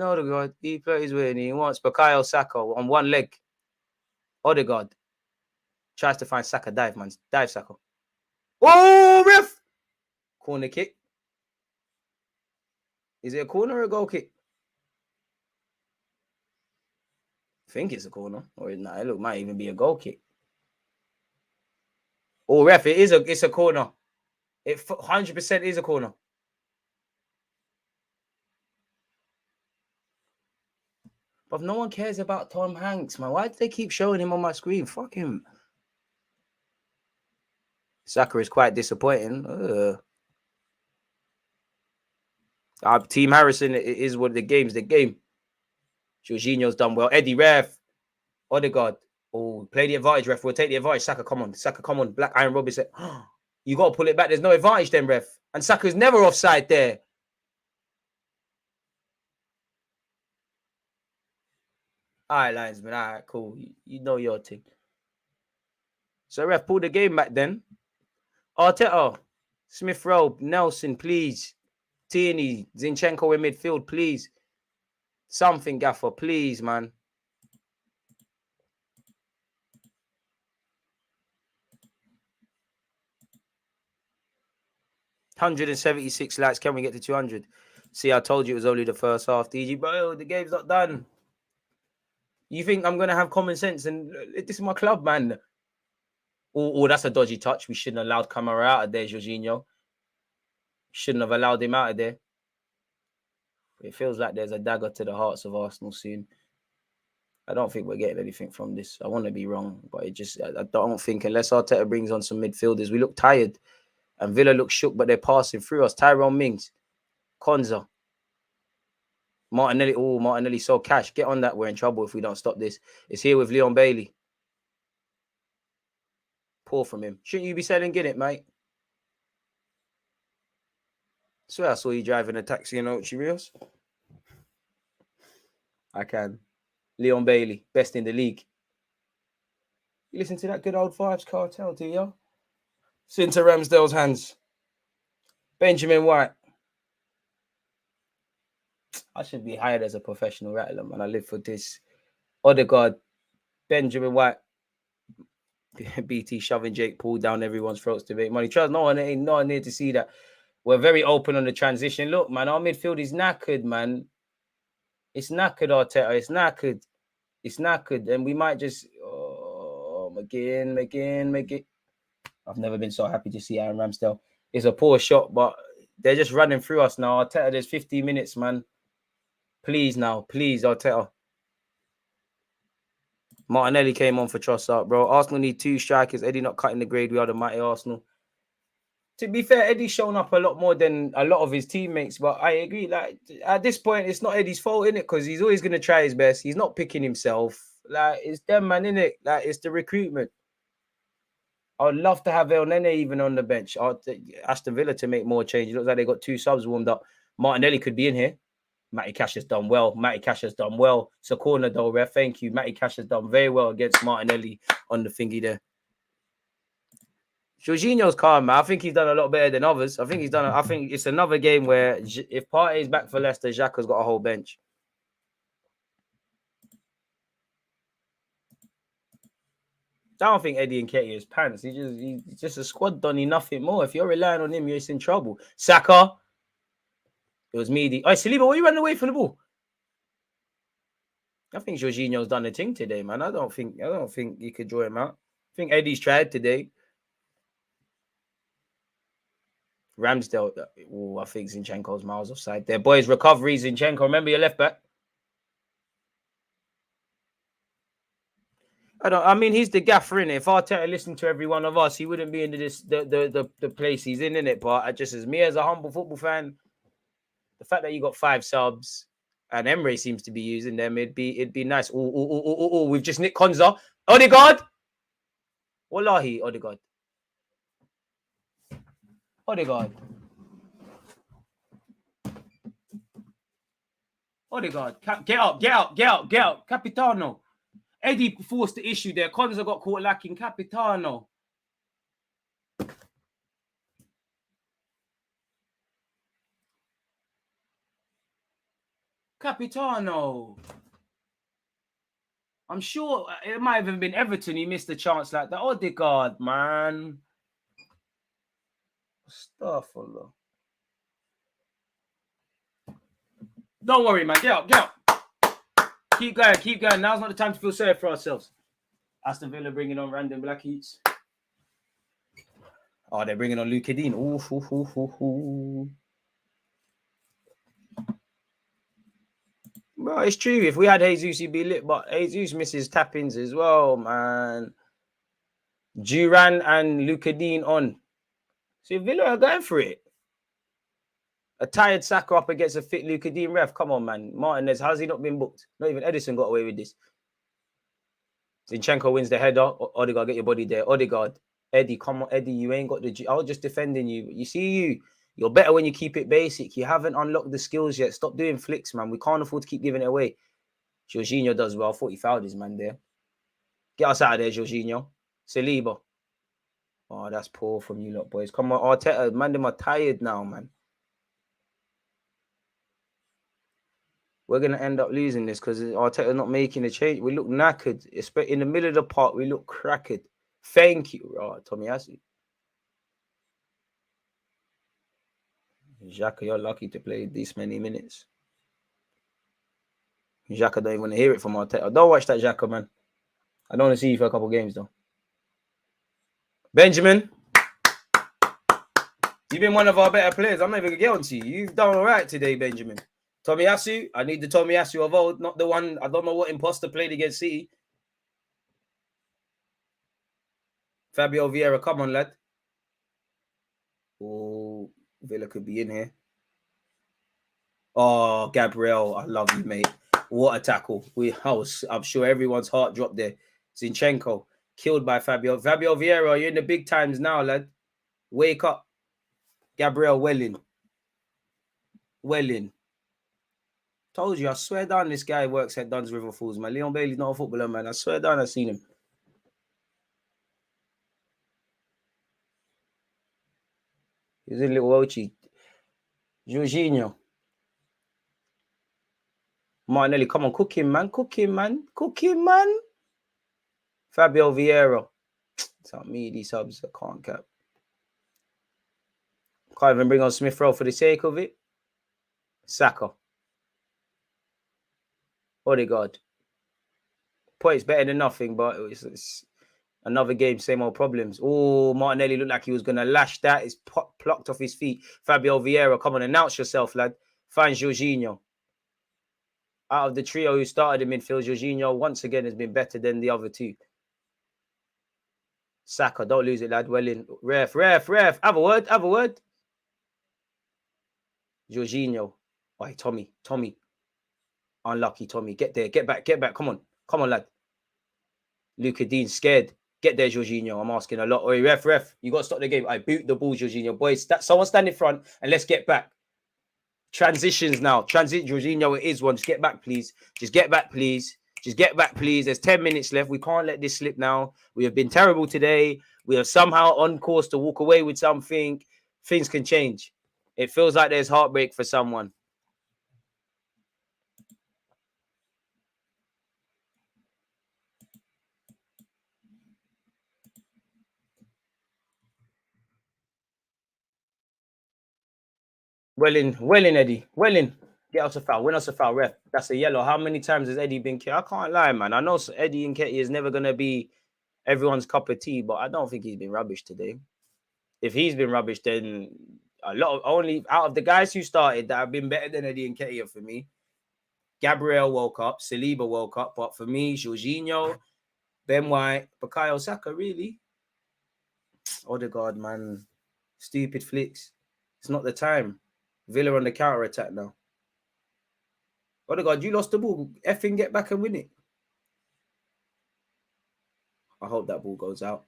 Odegaard, he plays when he wants. Bukayo Saka on one leg. Odegaard tries to find Saka. Dive, man. Dive, Saka. Oh, ref! Corner kick. Is it a corner or a goal kick? I think it's a corner. Or it might even be a goal kick. Oh, ref, it's a corner. It 100% is a corner. But no one cares about Tom Hanks, man. Why do they keep showing him on my screen? Fuck him. Saka is quite disappointing. Team Harrison is what the game's the game. Jorginho's done well. Eddie Ref, Odegaard. Oh, play the advantage, ref. We'll take the advantage. Saka, come on. Saka, come on. Black Iron Robinson. You got to pull it back. There's no advantage then, ref. And Saka's never offside there. All right, linesman. All right, cool. You know your thing. So, ref, pull the game back then. Arteta, Smith Rowe, Nelson, please. Tierney, Zinchenko in midfield, please. Something, Gaffer, please, man. $176 likes. Can we get to 200? See, I told you it was only the first half. DG, bro, the game's not done. You think I'm going to have common sense? And this is my club, man. Oh, that's a dodgy touch. We shouldn't have allowed Camara out of there, Jorginho. Shouldn't have allowed him out of there. It feels like there's a dagger to the hearts of Arsenal soon. I don't think we're getting anything from this. I want to be wrong, but I don't think unless Arteta brings on some midfielders, we look tired. And Villa looks shook, but they're passing through us. Tyrone Mings, Konza, Martinelli. Oh, Martinelli sold cash. Get on that. We're in trouble if we don't stop this. It's here with Leon Bailey. Poor from him. Shouldn't you be selling it, mate? Swear I saw you driving a taxi in Ochi Rios. I can. Leon Bailey, best in the league. You listen to that good old vibes cartel, do you? It's into Ramsdale's hands. Benjamin White. I should be hired as a professional rattler, man. I live for this. Odegaard, Benjamin White. BT shoving Jake Paul down everyone's throats to make money. Trust no one ain't no one here to see that. We're very open on the transition. Look, man, our midfield is knackered, man. It's knackered, Arteta. It's knackered. It's knackered. And we might just McGinn. I've never been so happy to see Aaron Ramsdale. It's a poor shot, but they're just running through us now. Arteta, there's 50 minutes, man. Please now. Please, Arteta. Martinelli came on for Trossard, bro. Arsenal need 2 strikers. Eddie not cutting the grade. We are the mighty Arsenal. To be fair, Eddie's shown up a lot more than a lot of his teammates, but I agree. Like at this point, it's not Eddie's fault, innit? Because he's always going to try his best. He's not picking himself. Like it's them, man, innit? Like it's the recruitment. I would love to have El Nene even on the bench. Aston Villa to make more change. It looks like they got 2 subs warmed up. Martinelli could be in here. Matty Cash has done well. It's a corner though, ref. Thank you. Matty Cash has done very well against Martinelli on the thingy there. Jorginho's calm, man. I think he's done a lot better than others. I think it's another game where if Partey is back for Leicester, Xhaka's got a whole bench. I don't think Eddie and Nketiah is pants. He's just a squad dunny, nothing more. If you're relying on him, you're just in trouble. Saka. It was Meady. Oh, Saliba, why are you running away from the ball? I think Jorginho's done a thing today, man. I don't think you could draw him out. I think Eddie's tried today. Ramsdale. Oh, I think Zinchenko's miles offside there. Boys, recovery, Zinchenko. Remember your left back. I mean, he's the gaffer in it. If Arteta listened to every one of us, he wouldn't be in the place he's in it. But just as me as a humble football fan, the fact that you got 5 subs and Emre seems to be using them, it'd be nice. Oh, we've just nicked Konza. Odegaard. Wallahi, Odegaard. Get out. Capitano. Eddie forced the issue there. Konza got caught lacking. Capitano. I'm sure it might have even been Everton. He missed a chance like that. Odegaard, man. Astaghfirullah. Don't worry, man. Get up. Keep going. Now's not the time to feel sorry for ourselves. Aston Villa bringing on random black heats. Oh, they're bringing on Luke Dean. Ooh. Well, it's true. If we had Jesus, he'd be lit. But Jesus misses tap-ins as well, man. Duran and Luka Dean on. So Villa are going for it. A tired Saka up against a fit Luka Dean ref. Come on, man. Martinez, how's he not been booked? Not even Edison got away with this. Zinchenko wins the header. Odegaard, get your body there. Odegaard. Eddie, come on, Eddie. You ain't got the... I was just defending you. You see you. You're better when you keep it basic. You haven't unlocked the skills yet. Stop doing flicks, man. We can't afford to keep giving it away. Jorginho does well. 40 fouled his man there. Get us out of there, Jorginho. Saliba. Oh, that's poor from you lot, boys. Come on, Arteta. Man, them are tired now, man. We're going to end up losing this because Arteta not making a change. We look knackered. In the middle of the park, we look cracked. Thank you, Tomiyasu. Xhaka, you're lucky to play this many minutes. Xhaka don't even want to hear it from Arteta. Don't watch that, Xhaka, man. I don't want to see you for a couple of games, though. Benjamin, you've been one of our better players. I'm not even going to get on to you. You've done all right today, Benjamin. Tomiyasu, I need the Tomiyasu of old, not the one, I don't know what imposter played against City. Fabio Vieira, come on, lad. Oh, Villa could be in here. Oh, Gabriel, I love you, mate. What a tackle. I'm sure everyone's heart dropped there. Zinchenko, killed by Fabio. Fabio Vieira, you're in the big times now, lad. Wake up. Gabriel, well in. Told you, I swear down this guy works at Duns River Falls, man. Leon Bailey's not a footballer, man. I swear down I've seen him. He's in little Ochi. Jorginho. Martinelli, come on, cook him, man. Fabio Vieira. It's not me, these subs. I can't cap. Can't even bring on Smith Rowe for the sake of it. Saka. Odegaard. Points better than nothing, but it's another game, same old problems. Oh, Martinelli looked like he was going to lash that. It's plucked off his feet. Fabio Vieira, come on, announce yourself, lad. Find Jorginho. Out of the trio who started in midfield, Jorginho once again has been better than the other two. Saka, don't lose it, lad. Well in. Ref. Have a word. Jorginho. Why, Tommy. Unlucky, Tommy. Get there. Get back. Come on, lad. Luka Dean scared. Get there, Jorginho. I'm asking a lot. Oi, ref. You got to stop the game. I boot the ball, Jorginho. Boys, someone stand in front and let's get back. Transitions now. Jorginho, it is one. Just get back, please. There's 10 minutes left. We can't let this slip now. We have been terrible today. We are somehow on course to walk away with something. Things can change. It feels like there's heartbreak for someone. Well in, Eddie. Get us a foul. Win us a foul, ref. That's a yellow. How many times has Eddie been killed? I can't lie, man. I know Eddie Nketiah is never going to be everyone's cup of tea, but I don't think he's been rubbish today. If he's been rubbish, then only out of the guys who started that have been better than Eddie Nketiah for me. Gabriel woke up. Saliba woke up. But for me, Jorginho, Ben White, Bukayo Saka, really? Odegaard, man. Stupid flicks. It's not the time. Villa on the counter attack now. Odegaard, you lost the ball. Effing get back and win it. I hope that ball goes out.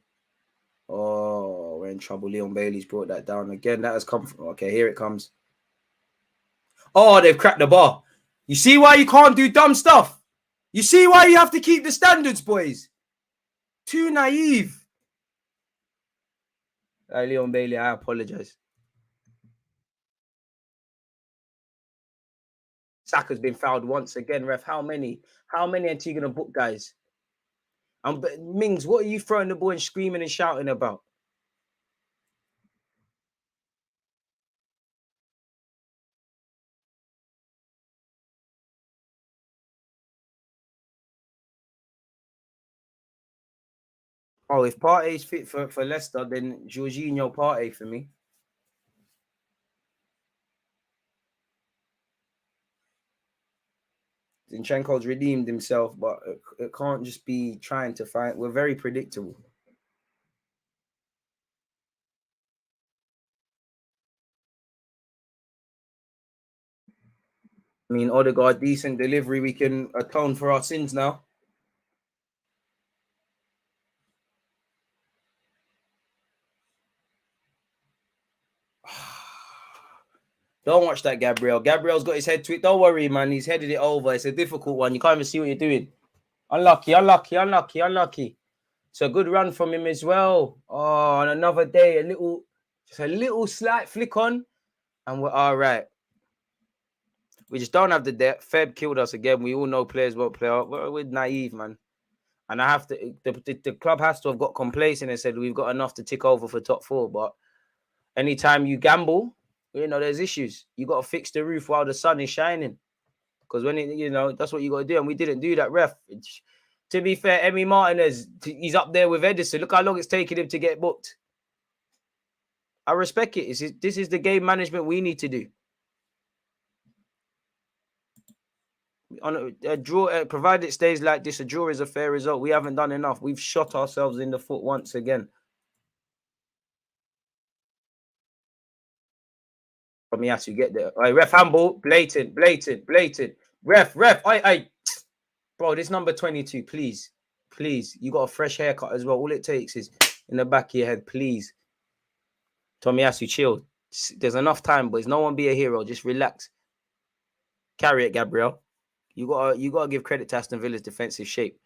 Oh, we're in trouble. Leon Bailey's brought that down again. That has come from... Okay, here it comes. Oh, they've cracked the bar. You see why you can't do dumb stuff? You see why you have to keep the standards, boys? Too naive. Leon Bailey, I apologize. Saka's been fouled once again, ref. How many? How many are you going to book, guys? Mings, what are you throwing the ball and screaming and shouting about? Oh, if Partey's fit for Leicester, then Jorginho Partey for me. Zinchenko's redeemed himself, but it can't just be trying to find. We're very predictable. I mean, Odegaard, decent delivery. We can atone for our sins now. Don't watch that, Gabriel. Gabriel's got his head to it. Don't worry, man. He's headed it over. It's a difficult one. You can't even see what you're doing. Unlucky. It's a good run from him as well. Oh, on another day, just a little slight flick on, and we're all right. We just don't have the depth. Feb killed us again. We all know players won't play out. We're naive, man. And I have to. The club has to have got complacent and said we've got enough to tick over for top 4. But anytime you gamble, there's issues. You got to fix the roof while the sun is shining. Because when that's what you got to do, and we didn't do that, ref. To be fair, Emi Martinez, he's up there with Edison. Look how long it's taken him to get booked. I respect it. This is the game management we need to do. On a draw, provided it stays like this, a draw is a fair result. We haven't done enough. We've shot ourselves in the foot once again. From Yasu, get there. All right, ref handball, blatant. Ref, bro, this number 22, please. You got a fresh haircut as well. All it takes is in the back of your head, please. Tomiyasu, chill. There's enough time, boys. No one be a hero. Just relax. Carry it, Gabriel. You gotta give credit to Aston Villa's defensive shape.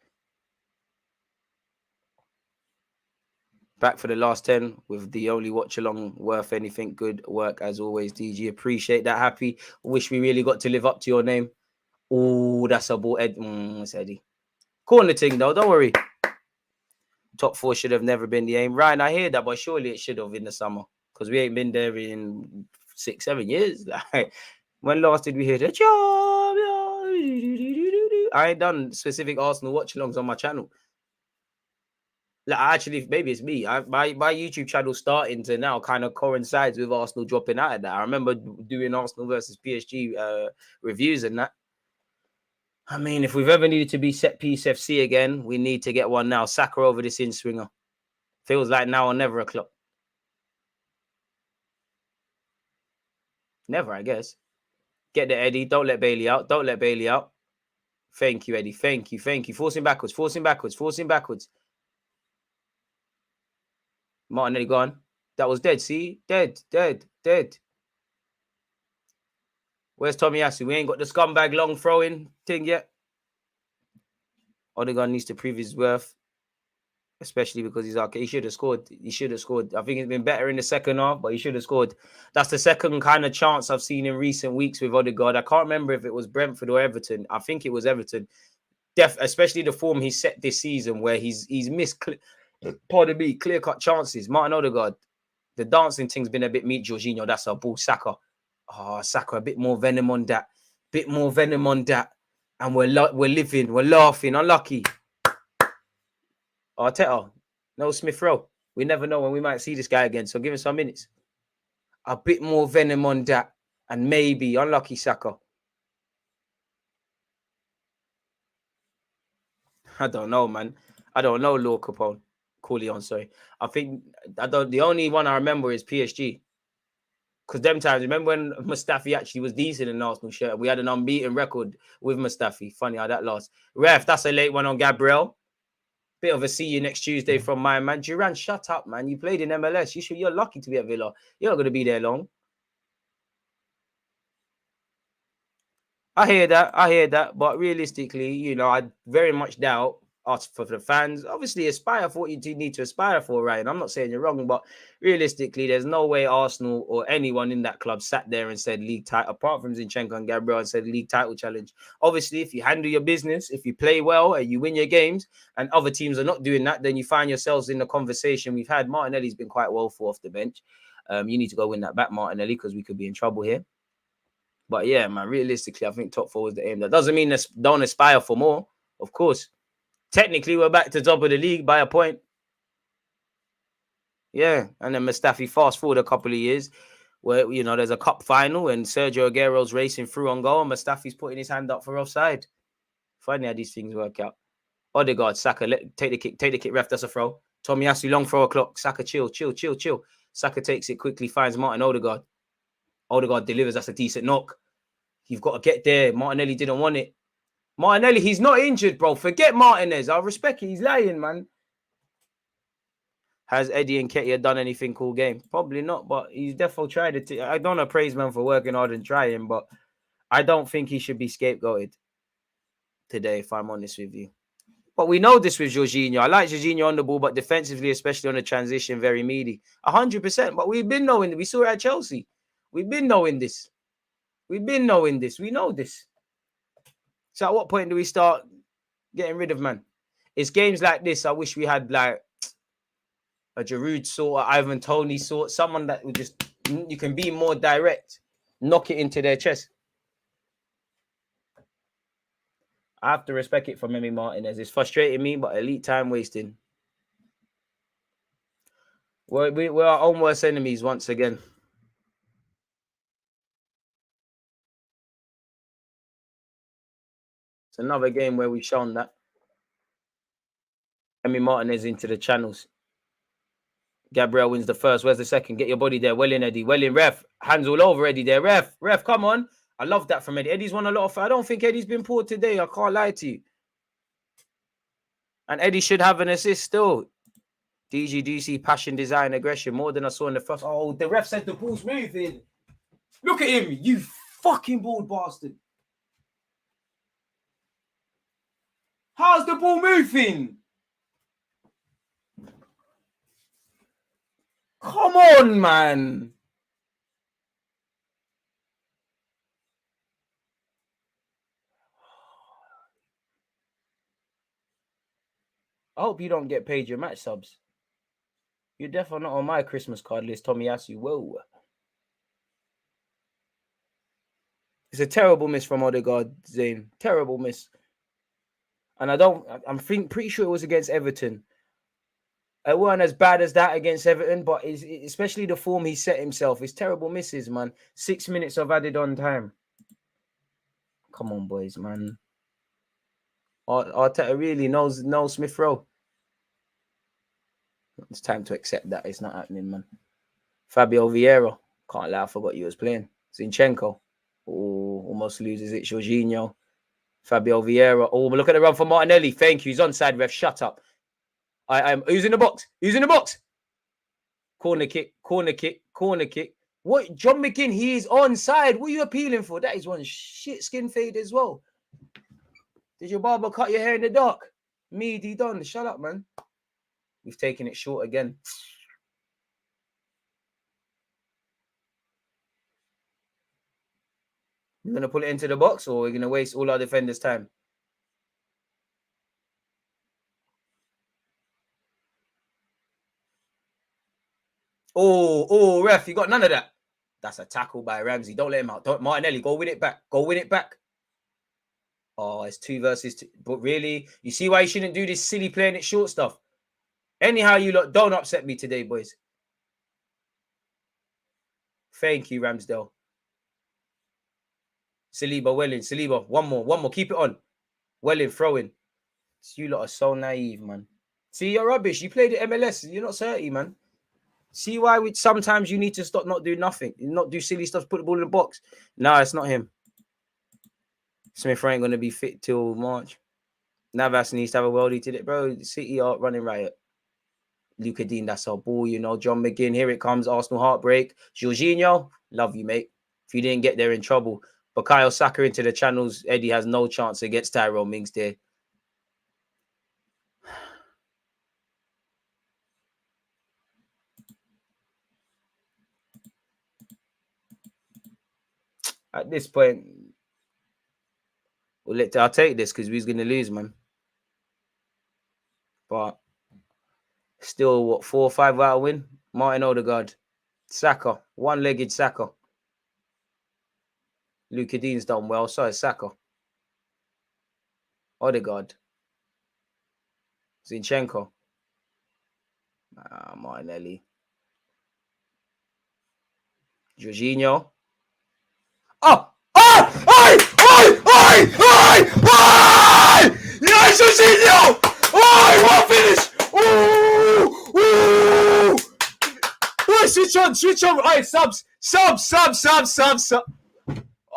Back for the last 10 with the only watch along worth anything. Good work as always, DG. Appreciate that. Happy. Wish we really got to live up to your name. Oh, that's a ball. It's Eddie. Corner thing though. Don't worry. Top 4 should have never been the aim. Ryan, I hear that, but surely it should have in the summer because we ain't been there in 6-7 years. Like, when last did we hear that? I ain't done specific Arsenal watch-alongs on my channel. Like, actually, maybe it's me. My YouTube channel starting to now kind of coincides with Arsenal dropping out of that. I remember doing Arsenal versus PSG reviews and that. I mean, if we've ever needed to be set piece FC again, we need to get one now. Saka over this in-swinger. Feels like now or never a clock. Never, I guess. Get the Eddie. Don't let Bailey out. Thank you, Eddie. Thank you. Forcing backwards. Martinelli gone. That was dead. See? Dead. Where's Tomiyasu? We ain't got the scumbag long throwing thing yet. Odegaard needs to prove his worth, especially because he's okay. He should have scored. I think it's been better in the second half, but he should have scored. That's the second kind of chance I've seen in recent weeks with Odegaard. I can't remember if it was Brentford or Everton. I think it was Everton. Especially the form he's set this season where he's missed, clear-cut chances. Martin Odegaard, the dancing thing's been a bit meat. Jorginho, that's our ball. Saka. Oh, Saka, a bit more venom on that. And we're living, we're laughing. Unlucky. Arteta, no Smith Rowe. We never know when we might see this guy again. So give him some minutes. A bit more venom on that. And maybe unlucky Saka. I don't know, man. I don't know, Lord Capone. Coolion, sorry. I think the only one I remember is PSG. Because them times, remember when Mustafi actually was decent in an Arsenal shirt? We had an unbeaten record with Mustafi. Funny how that lost. Ref, that's a late one on Gabriel. Bit of a see you next Tuesday from my man. Duran, shut up, man. You played in MLS. You're lucky to be at Villa. You're not going to be there long. I hear that. But realistically, I very much doubt us for the fans. Obviously, aspire for what you do need to aspire for, Ryan. I'm not saying you're wrong, but realistically, there's no way Arsenal or anyone in that club sat there and said league title, apart from Zinchenko and Gabriel, and said league title challenge. Obviously, if you handle your business, if you play well and you win your games, and other teams are not doing that, then you find yourselves in the conversation we've had. Martinelli's been quite woeful off the bench. You need to go win that back, Martinelli, because we could be in trouble here. But yeah, man, realistically, I think top 4 is the aim. That doesn't mean don't aspire for more, of course. Technically, we're back to top of the league by a point. Yeah, and then Mustafi fast forward a couple of years where, there's a cup final and Sergio Aguero's racing through on goal and Mustafi's putting his hand up for offside. Funny how these things work out. Odegaard, Saka, take the kick, ref, that's a throw. Tomiyasu, long throw o'clock. Saka, chill. Saka takes it quickly, finds Martin Odegaard. Odegaard delivers, that's a decent knock. You've got to get there. Martinelli didn't want it. Martinelli, he's not injured, bro. Forget Martinez. I respect it. He's lying, man. Has Eddie and Nketiah done anything all game? Probably not, but he's definitely tried it. I don't want to praise man for working hard and trying, but I don't think he should be scapegoated today, if I'm honest with you. But we know this with Jorginho. I like Jorginho on the ball, but defensively, especially on the transition, very meaty. 100%. But we've been knowing. We saw it at Chelsea. We've been knowing this. We know this. So at what point do we start getting rid of man? It's games like this. I wish we had like a Giroud sort, or Ivan Toney sort, someone that would just, you can be more direct, knock it into their chest. I have to respect it from Emi Martinez. It's frustrating me, but elite time wasting. We're our own worst enemies once again. It's another game where we've shown that. Emi Martinez into the channels. Gabriel wins the first. Where's the second? Get your body there. Well in, Eddie. Well in, ref. Hands all over Eddie there. Ref, come on. I love that from Eddie. Eddie's won a lot of... I don't think Eddie's been poor today. I can't lie to you. And Eddie should have an assist still. DGDC, passion, design, aggression. More than I saw in the first... Oh, the ref said the ball's moving. Look at him. You fucking bald bastard. How's the ball moving? Come on, man. I hope you don't get paid your match subs. You're definitely not on my Christmas card list, Tomiyasu. Whoa. It's a terrible miss from Odegaard, Zane. Terrible miss. And I'm pretty sure it was against Everton. It weren't as bad as that against Everton, but especially the form he set himself. It's terrible misses, man. 6 minutes of added on time. Come on, boys, man. Arteta really knows Smith Rowe. It's time to accept that. It's not happening, man. Fabio Vieira. Can't lie, I forgot you was playing. Zinchenko. Oh, almost loses it. Jorginho. Fabio Vieira. Oh, look at the run for Martinelli. Thank you. He's onside, ref. Shut up. Who's in the box? Who's in the box? Corner kick. What? John McGinn, he is onside. What are you appealing for? That is one shit skin fade as well. Did your barber cut your hair in the dark? Meaty done. Shut up, man. We've taken it short again. We're going to put it into the box, or we're going to waste all our defenders' time? Oh, ref, you got none of that. That's a tackle by Ramsey. Don't let him out. Martinelli, go win it back. Oh, it's 2 versus 2. But really, you see why you shouldn't do this silly playing it short stuff. Anyhow, you lot, don't upset me today, boys. Thank you, Ramsdale. Saliba, well in. Saliba, one more. Keep it on. Well in, throw in. You lot are so naive, man. See, you're rubbish. You played at MLS. You're not 30, man. See why sometimes you need to stop not do nothing. Not do silly stuff, put the ball in the box. No, it's not him. Smith ain't going to be fit till March. Navas needs to have a worldie today. Bro, City are running riot. Luka Dean, that's our ball, you know. John McGinn, here it comes. Arsenal heartbreak. Jorginho, love you, mate. If you didn't get there in trouble. Bukayo Saka into the channels. Eddie has no chance against Tyrone Mings there. At this point, I'll take this because we're going to lose, man. But still, what, 4 or 5 out win? Martin Odegaard. Saka. One-legged Saka. Luka Dean's done well. So is Saka. Odegaard. Zinchenko. Martinelli. Jorginho. Oh! Yes, Jorginho! What finish! Switch on! Alright, subs!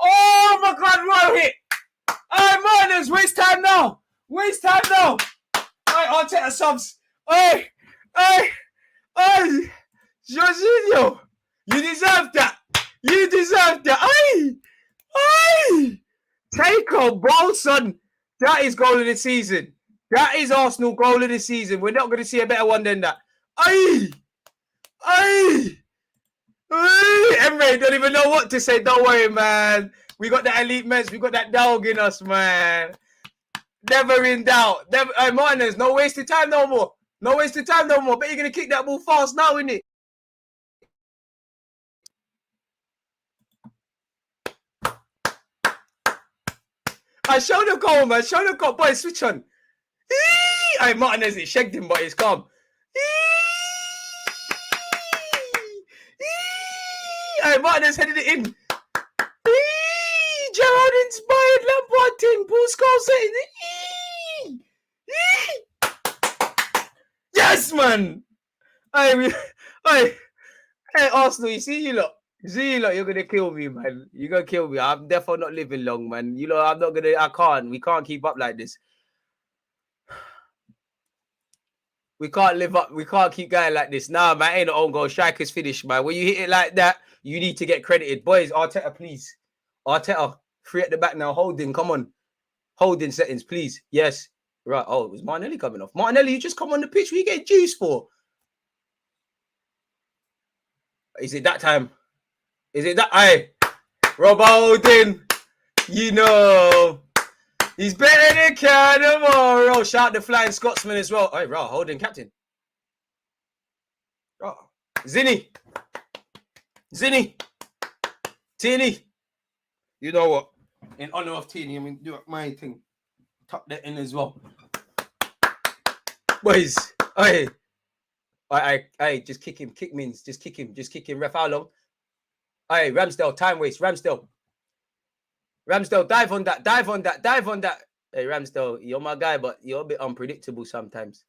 Oh my God, what a hit! Hey, Martinez, waste time now. Waste time now. Hey, Arteta subs. Hey, Jorginho, you deserve that. You deserve that. Hey, take a ball, son. That is goal of the season. That is Arsenal goal of the season. We're not going to see a better one than that. Hey, Emre, don't even know what to say. Don't worry, man. We got that elite mess. We got that dog in us, man. Never in doubt. Never. Hey, Martinez, no wasted time no more. No wasted time no more. Bet you're going to kick that ball fast now, innit? I show the goal, man. Show the goal. Boy, switch on. Hey, Martinez, it shagged him, but it's calm. Hey, Martinez headed it in. Gerrard inspired Lampard team. Paul Scholes saying, yes, man. Hey, Arsenal, you see you lot. You're gonna kill me, man. You're gonna kill me. I'm definitely not living long, man. You know, I'm not gonna. I can't. We can't keep up like this. We can't live up. We can't keep going like this. Nah, man, ain't no own goal. Strikers finish, man. When you hit it like that, you need to get credited. Boys, Arteta, please. Arteta, free at the back now. Holding, come on. Holding settings, please. Yes. Right. Oh, it was Martinelli coming off. Martinelli, you just come on the pitch. What you get juice for? Is it that time? Is it that? Aye. Rob Holding. You know. He's better than Cannavaro. Shout the Flying Scotsman as well. Hey, Ra, Holding captain. Ra. Zinny. Teeny. You know what? In honor of Teeny, I'm going to do my thing. Tuck that in as well. Boys. Hey. Hey, just kick him. Kick Mins. Just kick him. Ref, how long? Hey, Ramsdale, time waste. Ramsdale, dive on that. Hey, Ramsdale, you're my guy, but you're a bit unpredictable sometimes.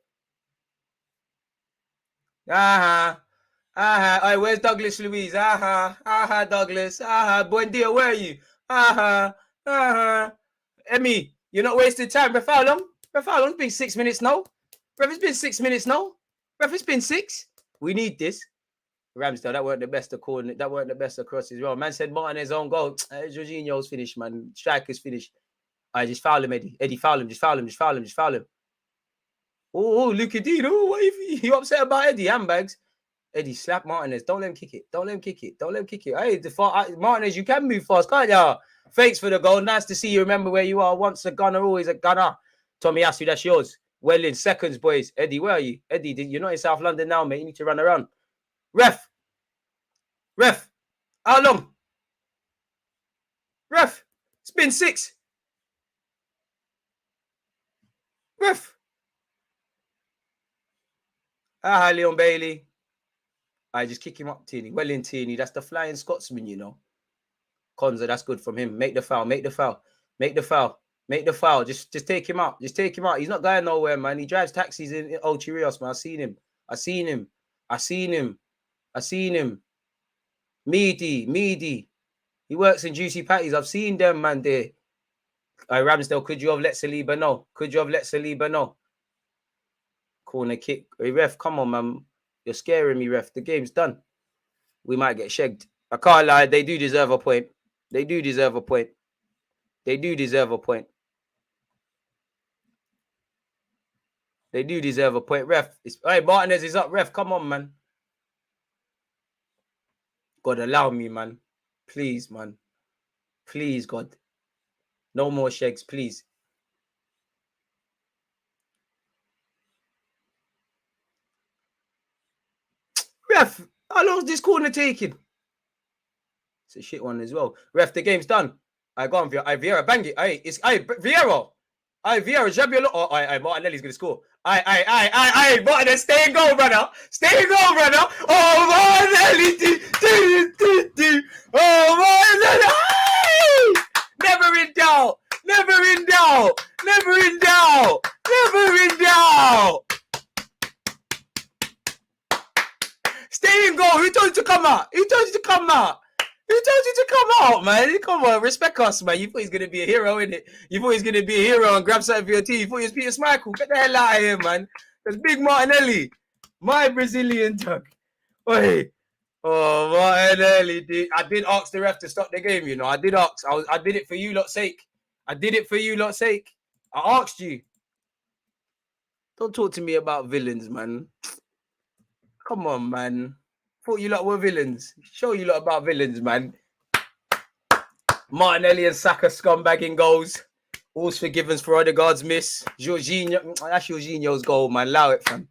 Hey, where's Douglas Luiz? Douglas. Buen dia, where are you? Emmy, you're not wasting time. Ref, how long? It's been 6 minutes now. Ref, it's been 6 minutes now. Ref, it's been 6. We need this. Ramsdale, that weren't the best of calling it. That weren't the best across as well. Man said Martinez own goal. Jorginho's finished, man. Striker's finished. I just foul him, Eddie. Eddie, foul him. Just foul him. Oh, Luka Dean. Oh, what if you upset about Eddie? Handbags. Eddie, slap Martinez. Don't let him kick it. Hey, Martinez, you can move fast, can't ya? Thanks for the goal. Nice to see you. Remember where you are. Once a gunner, always a gunner. Tommy Asu, that's yours. Well in seconds, boys. Eddie, where are you? Eddie, you're not in South London now, mate. You need to run around. Ref, how long? Ref, it's been 6. Ref. Leon Bailey. I just kick him up, Teeny. Well in, Teeny. That's the Flying Scotsman, you know. Konza, that's good from him. Make the foul. Just take him out. He's not going nowhere, man. He drives taxis in Old Chirios, man. I seen him. Meaty. He works in Juicy Patties. I've seen them, man, there. Ramsdale, could you have let Saliba know? Corner kick. Hey, ref, come on, man. You're scaring me, ref. The game's done. We might get shagged. I can't lie. They do deserve a point. Ref, hey, Martinez is up. Ref, come on, man. God, allow me, man. Please, man. Please, God. No more shags, please. Ref, how long is this corner taking? It's a shit one as well. Ref, the game's done. I go on Vieira, bang it. Vieira. Vieira, jab your look. Martinelli's gonna score. Martinelli, stay and go, brother. Oh, Martinelli. Oh, Martinelli. Never in doubt. Stay and go. Who told you to come out? Who told you to come out, man? Come on, respect us, man. You thought he's gonna be a hero, innit? You thought he's gonna be a hero and grab something for your team. You thought he was Peter Schmeichel. Get the hell out of here, man. That's Big Martinelli, my Brazilian tug. Oi. Oh, Martinelli, dude. I did ask the ref to stop the game, you know. I did ask. I did it for you lot's sake. I did it for you lot's sake. I asked you. Don't talk to me about villains, man. Come on, man. Thought you lot were villains. Show you lot about villains, man. Martinelli and Saka scumbagging goals. All's forgiven for Odegaard's miss. Jorginho, that's Jorginho's goal, man. Allow it, fam.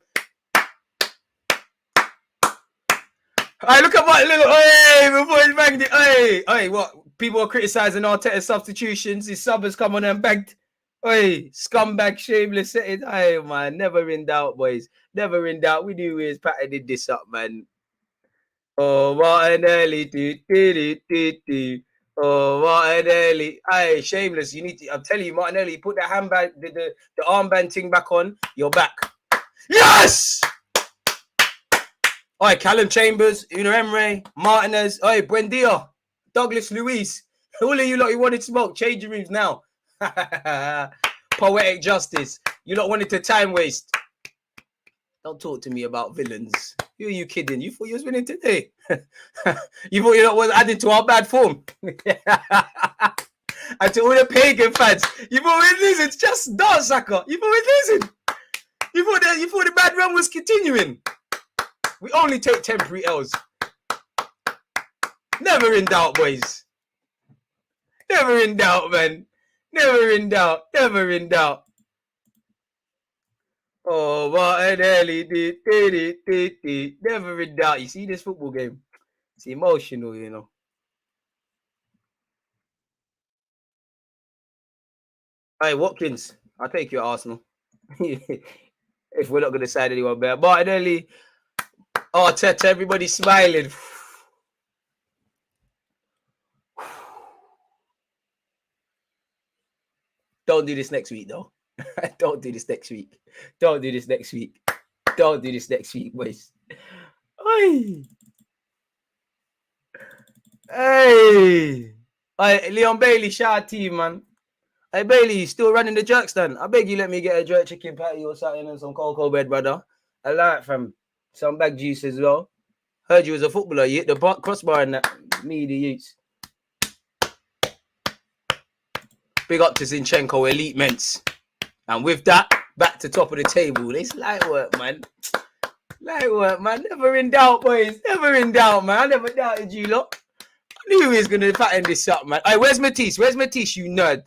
Hey, look at my little. Hey, before he's banged it. Hey, what? People are criticizing Arteta's substitutions. His sub has come on and bagged. Hey, scumbag, shameless. Hey, man. Never in doubt, boys. Never in doubt. We knew his Patter did this up, man. Oh, Martinelli. Oh, Martinelli. Hey, shameless. You need to. I'm telling you, Martinelli, put the handbag, the armband thing back on. You're back. Yes! Oi, Callum Chambers, Una Emre, Martinez, oi, Buendia, Douglas Luiz. All of you lot who wanted smoke, change your rooms now. Poetic justice. You lot wanted to time waste. Don't talk to me about villains. Who are you kidding? You thought you was winning today? You thought you lot was adding to our bad form? And to all the pagan fans, you thought we're losing. It's just dance, Saka. You thought we're losing. You thought the bad run was continuing. We only take temporary L's. Never in doubt, boys. Never in doubt, man. Never in doubt. Never in doubt. Oh, Martinelli. Never in doubt. You see this football game? It's emotional, you know. Hey, Watkins. I'll take you at Arsenal. If we're not going to side anyone better. Martinelli. Oh, Teta, everybody's smiling. Don't do this next week, though. Don't do this next week. Don't do this next week. Don't do this next week, boys. Hey. Hey. Hey, Leon Bailey, shout out to you, man. Hey, Bailey, you still running the jerk stand? I beg you let me get a jerk chicken patty or something and some cocoa bread, brother. I like from some bag juice as well. Heard you was a footballer. You hit the crossbar and that. Me, the youths. Big up to Zinchenko, elite ments. And with that, back to top of the table. It's light work, man. Light work, man. Never in doubt, boys. Never in doubt, man. I never doubted you lot. I knew he was going to pattern this up, man. Hey, where's Matisse? Where's Matisse, you nerd?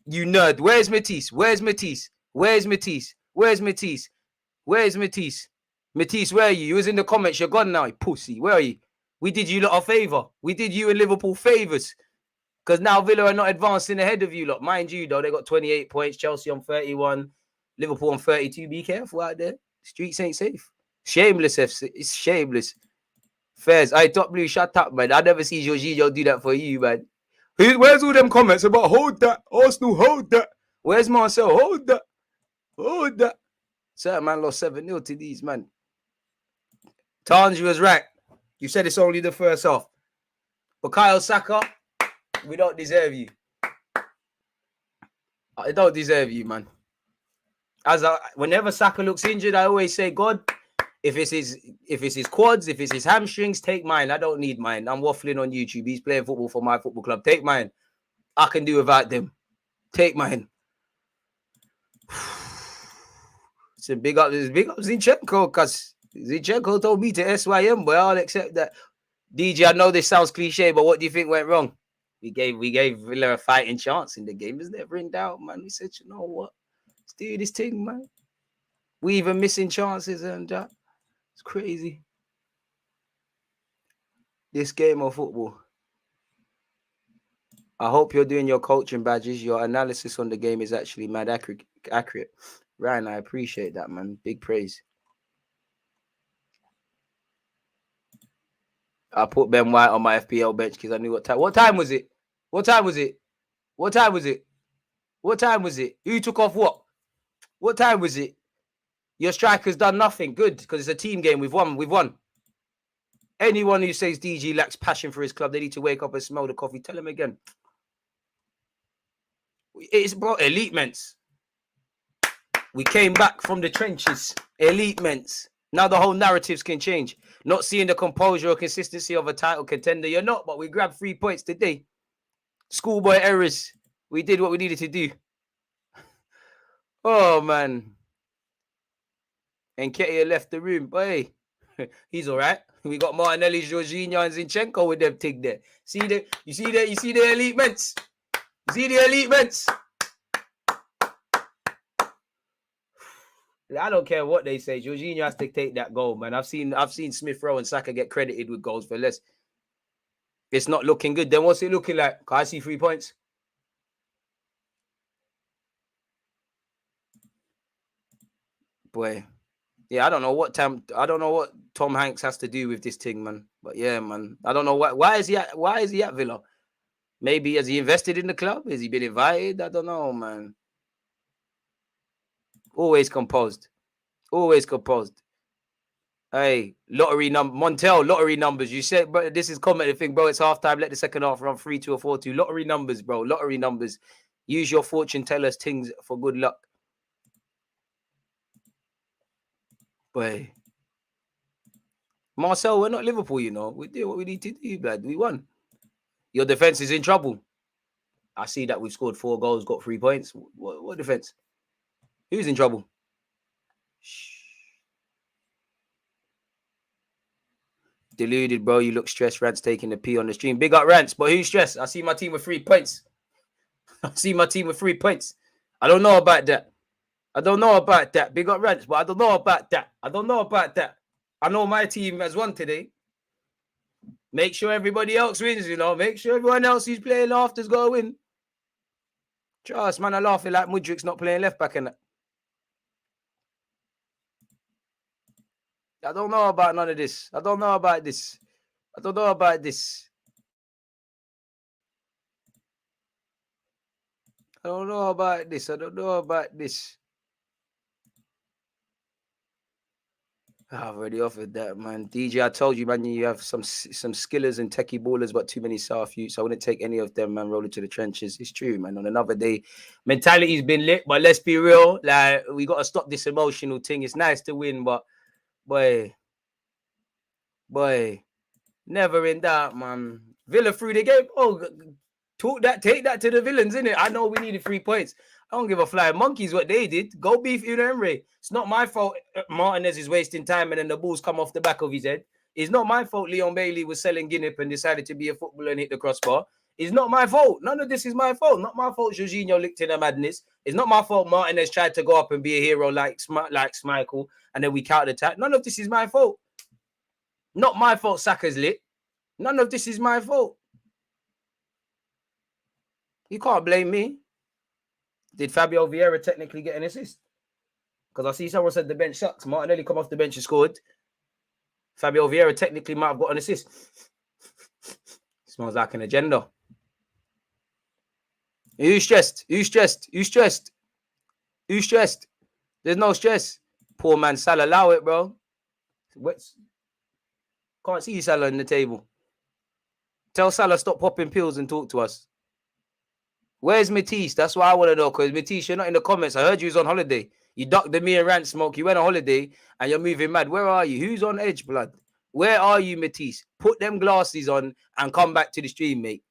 You nerd. Where's Matisse? Where's Matisse? Where's Matisse? Where's Matisse? Where's Matisse? Matisse, where are you? You was in the comments. You're gone now, you pussy. Where are you? We did you lot a favour. We did you and Liverpool favours. Because now Villa are not advancing ahead of you lot. Mind you, though, they got 28 points. Chelsea on 31. Liverpool on 32. Be careful out there. Streets ain't safe. Shameless, FC. It's shameless. Fairs. Hey, Top Blue, shut up, man. I never see Jorginho do that for you, man. Where's all them comments about hold that? Arsenal, hold that. Where's Marcel? Hold that. Hold that. Certain man lost 7-0 to these, man. Tanji was right. You said it's only the first half. But Kyle Saka, we don't deserve you. I don't deserve you, man. Whenever Saka looks injured, I always say, God, if it's his quads, if it's his hamstrings, take mine. I don't need mine. I'm waffling on YouTube. He's playing football for my football club. Take mine. I can do without them. Take mine. It's a big up Zinchenko, because Zinchenko told me to SYM, but I'll accept that. DJ, I know this sounds cliche, but what do you think went wrong? We gave Villa a fighting chance in the game. It's never in doubt, man. We said, you know what? Let's do this thing, man. We even missing chances and that. It's crazy. This game of football. I hope you're doing your coaching badges. Your analysis on the game is actually mad accurate. Ryan, I appreciate that, man. Big praise. I put Ben White on my FPL bench because I knew what time. What time was it? What time was it? What time was it? What time was it? Who took off what? What time was it? Your striker's done nothing. Good, because it's a team game. We've won. We've won. Anyone who says DG lacks passion for his club, they need to wake up and smell the coffee. Tell him again. It's bro, elite ments. We came back from the trenches. Elite ments. Now the whole narratives can change. Not seeing the composure or consistency of a title contender. You're not, but we grabbed 3 points today. Schoolboy errors. We did what we needed to do. Oh, man. And Ketia left the room. But hey, he's all right. We got Martinelli, Jorginho, and Zinchenko with them thing there. You see the elite ments. You see the elite ments. I don't care what they say. Jorginho has to take that goal, man. I've seen Smith Rowe and Saka get credited with goals for less. It's not looking good. Then what's it looking like? Can I see 3 points? Boy. Yeah, I don't know what Tom Hanks has to do with this thing, man. But yeah, man. I don't know why is he at Villa? Maybe has he invested in the club? Has he been invited? I don't know, man. Always composed. Always composed. Hey, Montel, lottery numbers. You said, bro, this is commented thing, bro. It's halftime. Let the second half run 3-2 or 4-2. Lottery numbers, bro. Lottery numbers. Use your fortune tellers things for good luck. Boy. Marcel, we're not Liverpool, you know. We did what we need to do, blood. We won. Your defense is in trouble. I see that we've scored 4 goals, got 3 points. What defense? Who's in trouble? Shh. Deluded, bro. You look stressed. Rants taking the pee on the stream. Big up Rants, but who's stressed? I see my team with 3 points. I see my team with 3 points. I don't know about that. Big up Rants, but I don't know about that. I know my team has won today. Make sure everybody else wins, you know. Make sure everyone else who's playing after's got to win. Trust, man. I laughing like Mudrik's not playing left back in that. I don't know about none of this. I don't know about this. I don't know about this. I don't know about this. I don't know about this. I've already offered that, man. DJ, I told you, man, you have some skillers and techie ballers, but too many South youths. I wouldn't take any of them, man, rolling to the trenches. It's true, man. On another day, mentality's been lit, but let's be real. Like, we got to stop this emotional thing. It's nice to win, but boy, never in doubt, man. Villa through the game. Oh, take that to the villains, innit? I know we needed 3 points. I don't give a flying monkeys what they did. Go beef Unai Emery. It's not my fault Martinez is wasting time and then the balls come off the back of his head. It's not my fault Leon Bailey was selling Guinness and decided to be a footballer and hit the crossbar. It's not my fault. None of this is my fault. Not my fault Jorginho licked in a madness. It's not my fault Martinez tried to go up and be a hero like Schmeichel and then we counter-attack. None of this is my fault. Not my fault Saka's lit. None of this is my fault. You can't blame me. Did Fabio Vieira technically get an assist? Because I see someone said the bench sucks. Martinelli come off the bench and scored. Fabio Vieira technically might have got an assist. Smells like an agenda. Who's stressed? Who's stressed? Who's stressed? Who's stressed? There's no stress. Poor man Salah, allow it, bro. Can't see Salah on the table. Tell Salah stop popping pills and talk to us. Where's Matisse? That's what I want to know. Because Matisse, you're not in the comments. I heard you was on holiday. You ducked the me and rant smoke. You went on holiday and you're moving mad. Where are you? Who's on edge, blood? Where are you, Matisse? Put them glasses on and come back to the stream, mate.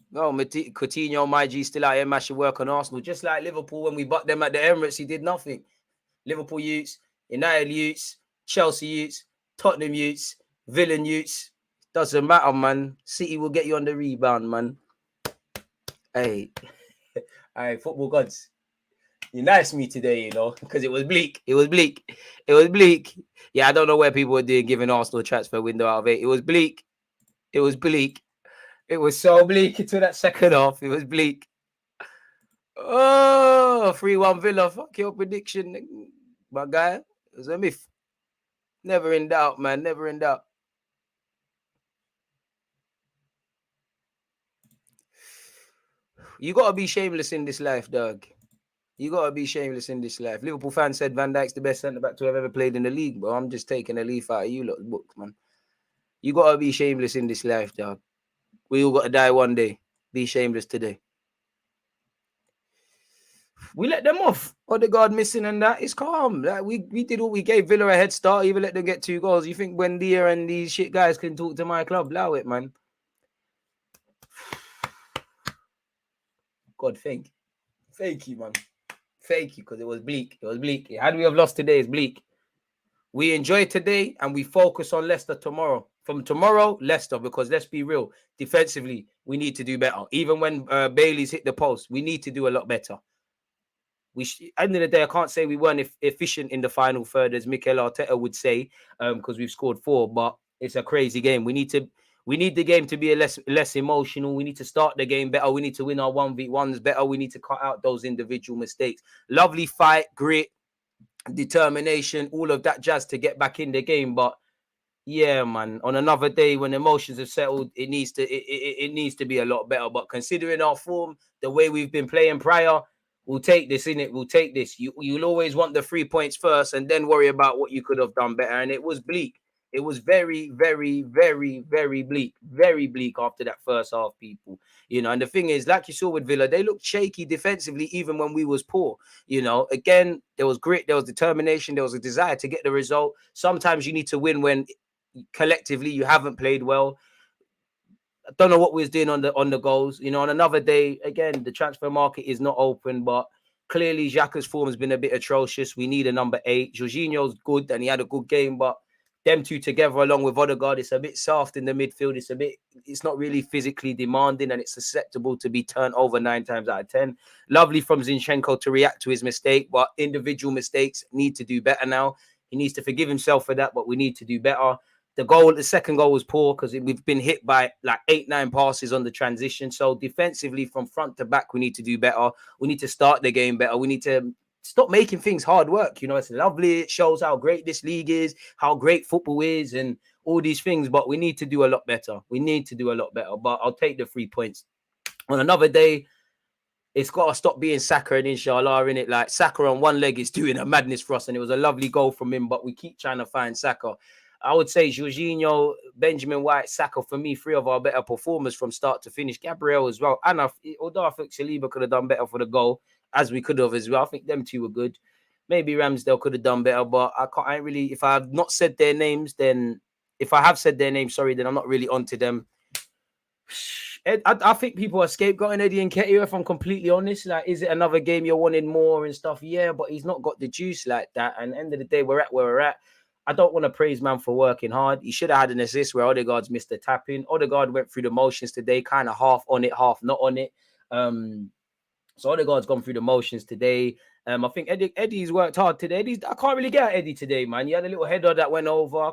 No, Coutinho, my G, still out here mashing work on Arsenal. Just like Liverpool when we bucked them at the Emirates, he did nothing. Liverpool youths, United youths, Chelsea youths, Tottenham youths, Villa youths. Doesn't matter, man. City will get you on the rebound, man. Hey, hey, football gods. You nice me today, you know, because it was bleak. It was bleak. It was bleak. Yeah, I don't know where people were doing giving Arsenal transfer window out of 8. It was bleak. It was bleak. It was so bleak until that second half. It was bleak. Oh, 3-1 Villa. Fuck your prediction, my guy. It was a myth. Never in doubt, man. Never in doubt. You got to be shameless in this life, dog. You got to be shameless in this life. Liverpool fan said Van Dijk's the best centre-back to have ever played in the league, but I'm just taking a leaf out of you lot's books, man. You got to be shameless in this life, dog. We all got to die one day. Be shameless today. We let them off. Odegaard missing and that. It's calm. Like we did what we gave Villa a head start. Even let them get 2 goals. You think Buendia and these shit guys can talk to my club? Allow it, man. God, thank you, man. Thank you, because it was bleak. It was bleak. Had we have lost today, it's bleak. We enjoy today and we focus on Leicester tomorrow. From tomorrow, Leicester, because let's be real, defensively, we need to do better. Even when Bailey's hit the post, we need to do a lot better. End of the day, I can't say we weren't efficient in the final third, as Mikel Arteta would say, because we've scored 4, but it's a crazy game. We need the game to be less emotional. We need to start the game better. We need to win our 1v1s better. We need to cut out those individual mistakes. Lovely fight, grit, determination, all of that jazz to get back in the game. But yeah, man, on another day when emotions have settled, it needs to be a lot better. But considering our form, the way we've been playing prior, we'll take this, innit? We'll take this. You'll always want the 3 points first and then worry about what you could have done better. And it was bleak. It was very, very, very, very bleak. Very bleak after that first half, people. You know, and the thing is, like you saw with Villa, they looked shaky defensively even when we was poor. You know, again, there was grit, there was determination, there was a desire to get the result. Sometimes you need to win when collectively you haven't played well. I don't know what we was doing on the goals. You know, on another day, again, the transfer market is not open, but clearly Xhaka's form has been a bit atrocious. We need a number 8. Jorginho's good and he had a good game, but them two together along with Odegaard, it's a bit soft in the midfield. It's not really physically demanding and it's susceptible to be turned over 9 times out of 10. Lovely from Zinchenko to react to his mistake, but individual mistakes need to do better now. He needs to forgive himself for that, but we need to do better. The second goal was poor because we've been hit by like 8-9 passes on the transition. So defensively from front to back, we need to do better. We need to start the game better. We need to stop making things hard work. You know, it's lovely. It shows how great this league is, how great football is and all these things. But we need to do a lot better. But I'll take the 3 points. On another day, it's got to stop being Saka and inshallah, innit? Like Saka on one leg is doing a madness for us. And it was a lovely goal from him, but we keep trying to find Saka. I would say Jorginho, Benjamin White, Saka, for me, 3 of our better performers from start to finish. Gabriel as well. And although I think Saliba could have done better for the goal, as we could have as well. I think them 2 were good. Maybe Ramsdale could have done better, but I ain't really, if I have not said their names, then if I have said their names, sorry, then I'm not really onto them. I think people are scapegoating Eddie Nketiah, if I'm completely honest. Like, is it another game you're wanting more and stuff? Yeah, but he's not got the juice like that. And at the end of the day, we're at where we're at. I don't want to praise man for working hard. He should have had an assist where Odegaard's missed the tap-in. Odegaard went through the motions today, kind of half on it, half not on it. So Odegaard's gone through the motions today. I think Eddie's worked hard today. I can't really get at Eddie today, man. He had a little header that went over.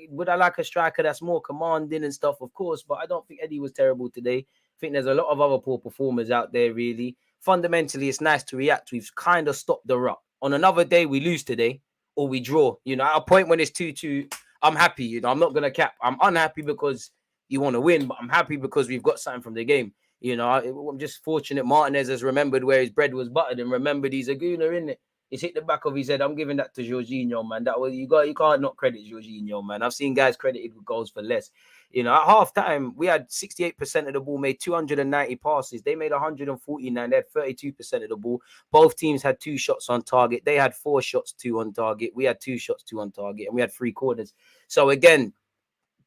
Would I like a striker that's more commanding and stuff? Of course, but I don't think Eddie was terrible today. I think there's a lot of other poor performers out there, really. Fundamentally, it's nice to react. We've kind of stopped the rut. On another day, we lose today or we draw. You know, at a point when it's 2-2, I'm happy. You know, I'm not going to cap. I'm unhappy because you want to win, but I'm happy because we've got something from the game. You know, I'm just fortunate Martinez has remembered where his bread was buttered and remembered he's a gooner, isn't it? He's hit the back of his head. I'm giving that to Jorginho, man. That was you can't not credit Jorginho, man. I've seen guys credited with goals for less. You know, at half time, we had 68% of the ball, made 290 passes. They made 149. They had 32% of the ball. Both teams had 2 shots on target. They had 4 shots, 2 on target. We had 2 shots, 2 on target, and we had 3 corners. So again,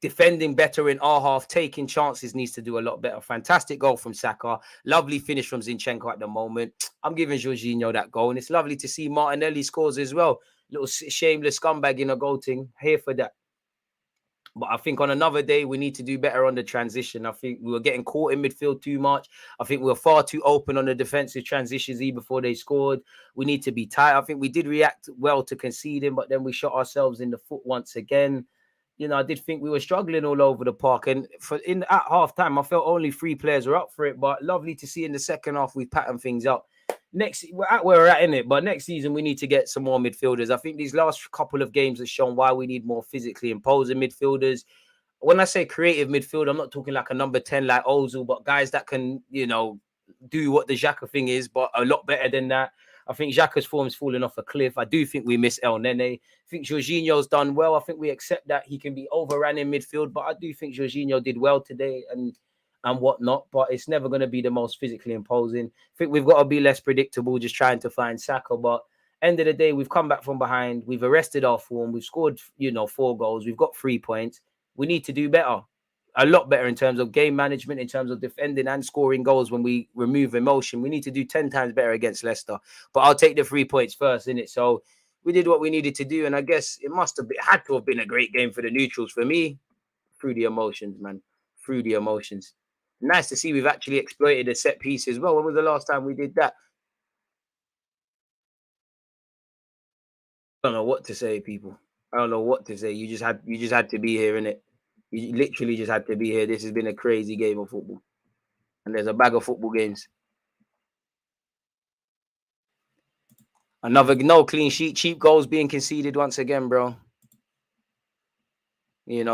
defending better in our half, taking chances needs to do a lot better. Fantastic goal from Saka. Lovely finish from Zinchenko at the moment. I'm giving Jorginho that goal. And it's lovely to see Martinelli scores as well. Little shameless scumbag in a goal thing. Here for that. But I think on another day, we need to do better on the transition. I think we were getting caught in midfield too much. I think we were far too open on the defensive transitions even before they scored. We need to be tight. I think we did react well to conceding, but then we shot ourselves in the foot once again. You know, I did think we were struggling all over the park. And at half time, I felt only 3 players were up for it. But lovely to see in the second half, we patterned things up. We're at where we're at, in it. But next season, we need to get some more midfielders. I think these last couple of games have shown why we need more physically imposing midfielders. When I say creative midfield, I'm not talking like a number 10 like Ozil, but guys that can, you know, do what the Xhaka thing is, but a lot better than that. I think Xhaka's form's fallen off a cliff. I do think we miss El Nene. I think Jorginho's done well. I think we accept that he can be overran in midfield, but I do think Jorginho did well today and whatnot. But it's never going to be the most physically imposing. I think we've got to be less predictable, just trying to find Saka. But end of the day, we've come back from behind. We've arrested our form. We've scored, 4 goals. We've got 3 points. We need to do better. A lot better in terms of game management, in terms of defending and scoring goals when we remove emotion. We need to do 10 times better against Leicester. But I'll take the 3 points first, innit? So we did what we needed to do. And I guess it had to have been a great game for the neutrals. For me, through the emotions, man. Through the emotions. Nice to see we've actually exploited a set piece as well. When was the last time we did that? I don't know what to say, people. I don't know what to say. You just had to be here, innit? You literally just had to be here. This has been a crazy game of football. And there's a bag of football games. Another no clean sheet. Cheap goals being conceded once again, bro.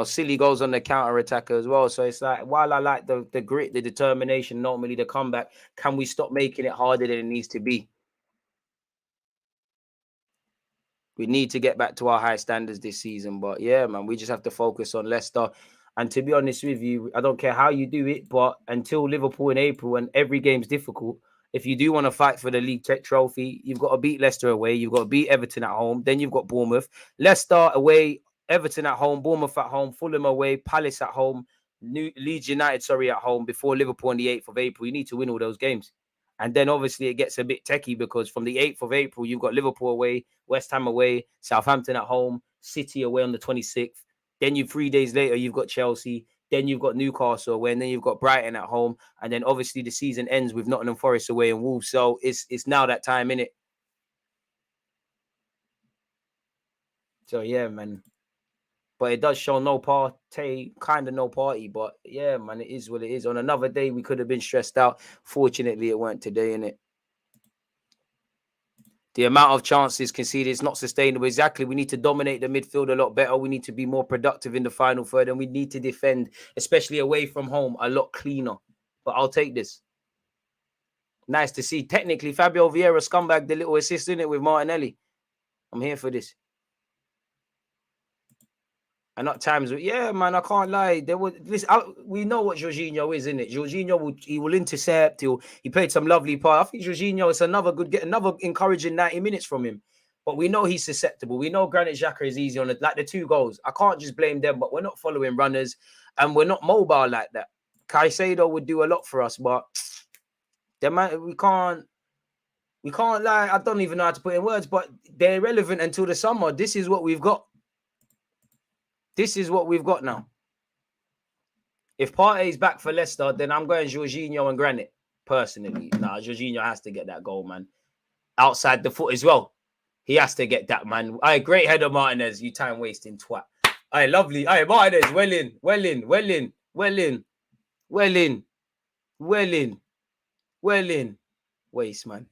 Silly goals on the counter-attacker as well. So it's like, while I like the grit, the determination, normally the comeback, can we stop making it harder than it needs to be? We need to get back to our high standards this season. But yeah, man, we just have to focus on Leicester. And to be honest with you, I don't care how you do it, but until Liverpool in April and every game's difficult, if you do want to fight for the League Tech Trophy, you've got to beat Leicester away. You've got to beat Everton at home. Then you've got Bournemouth. Leicester away, Everton at home, Bournemouth at home, Fulham away, Palace at home, Leeds United, at home before Liverpool on the 8th of April. You need to win all those games. And then obviously it gets a bit techie because from the 8th of April, you've got Liverpool away, West Ham away, Southampton at home, City away on the 26th. Then 3 days later, you've got Chelsea. Then you've got Newcastle away, and then you've got Brighton at home. And then obviously the season ends with Nottingham Forest away and Wolves. So it's now that time, innit? So yeah, man. But it does show no party, kind of no party. But yeah, man, it is what it is. On another day, we could have been stressed out. Fortunately, it weren't today, innit? The amount of chances conceded is not sustainable. Exactly. We need to dominate the midfield a lot better. We need to be more productive in the final third. And we need to defend, especially away from home, a lot cleaner. But I'll take this. Nice to see. Technically, Fabio Vieira scumbag the little assist, innit, with Martinelli. I'm here for this. And at times, yeah, man, I can't lie. We know what Jorginho is, innit? Jorginho will intercept. He played some lovely part. I think Jorginho is another encouraging 90 minutes from him. But we know he's susceptible. We know Granit Xhaka is easy on it. Like the 2 goals. I can't just blame them, but we're not following runners and we're not mobile like that. Caicedo would do a lot for us, but we can't lie. I don't even know how to put in words, but they're irrelevant until the summer. This is what we've got. This is what we've got now. If Partey's back for Leicester, then I'm going Jorginho and Granit, personally. Nah, Jorginho has to get that goal, man. Outside the foot as well. He has to get that, man. Aye, great header, Martinez. You time-wasting twat. Aye, lovely. Aye, Martinez, well in. Waste, man.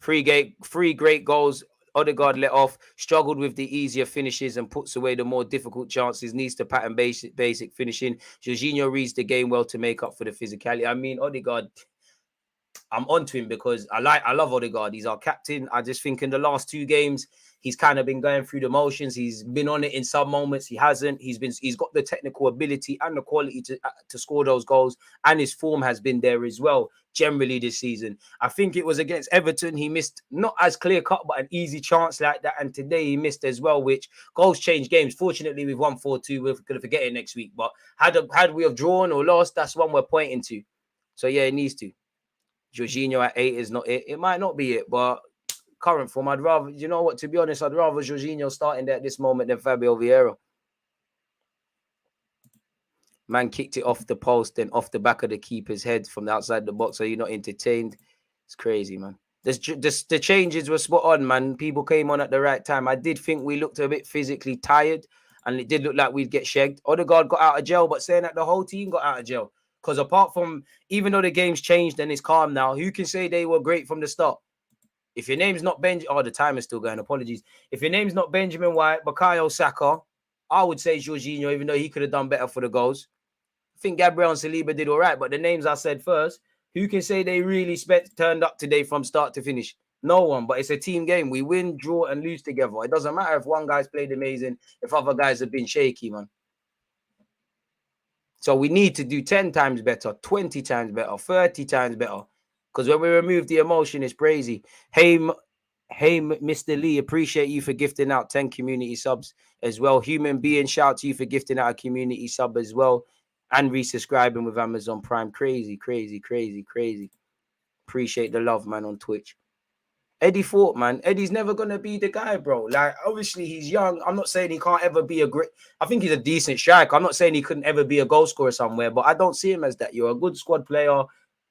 3 great goals. Odegaard let off, struggled with the easier finishes and puts away the more difficult chances, needs to pattern basic finishing. Jorginho reads the game well to make up for the physicality. I mean, Odegaard, I'm onto him because I love Odegaard. He's our captain. I just think in the last 2 games, he's kind of been going through the motions. He's been on it in some moments. He hasn't. He's got the technical ability and the quality to score those goals. And his form has been there as well, generally this season. I think it was against Everton. He missed not as clear cut, but an easy chance like that. And today he missed as well, which goals change games. Fortunately, we've won 4-2. We're going to forget it next week. But had we have drawn or lost, that's one we're pointing to. So yeah, it needs to. Jorginho at 8 is not it. It might not be it, but current form, I'd rather, you know what, to be honest, I'd rather Jorginho starting there at this moment than Fabio Vieira. Man kicked it off the post and off the back of the keeper's head from the outside the box. So you're not entertained. It's crazy, man. The changes were spot on, man. People came on at the right time. I did think we looked a bit physically tired and it did look like we'd get shagged. Odegaard got out of jail, but saying that the whole team got out of jail. Because apart from, even though the game's changed and it's calm now, who can say they were great from the start? If your name's not the time is still going, apologies. If your name's not Benjamin White, Bukayo Saka, I would say Jorginho, even though he could have done better for the goals. I think Gabriel and Saliba did all right, but the names I said first, who can say they really turned up today from start to finish? No one, but it's a team game. We win, draw, and lose together. It doesn't matter if one guy's played amazing, if other guys have been shaky, man. So we need to do 10 times better, 20 times better, 30 times better. Because when we remove the emotion, it's crazy. Hey, Mr. Lee, appreciate you for gifting out 10 community subs as well. Human being, shout to you for gifting out a community sub as well. And resubscribing with Amazon Prime. Crazy, crazy, crazy, crazy. Appreciate the love, man, on Twitch. Eddie Fort, man. Eddie's never going to be the guy, bro. Like, obviously, he's young. I'm not saying he can't ever be a great... I think he's a decent striker. I'm not saying he couldn't ever be a goal scorer somewhere, but I don't see him as that. You're a good squad player.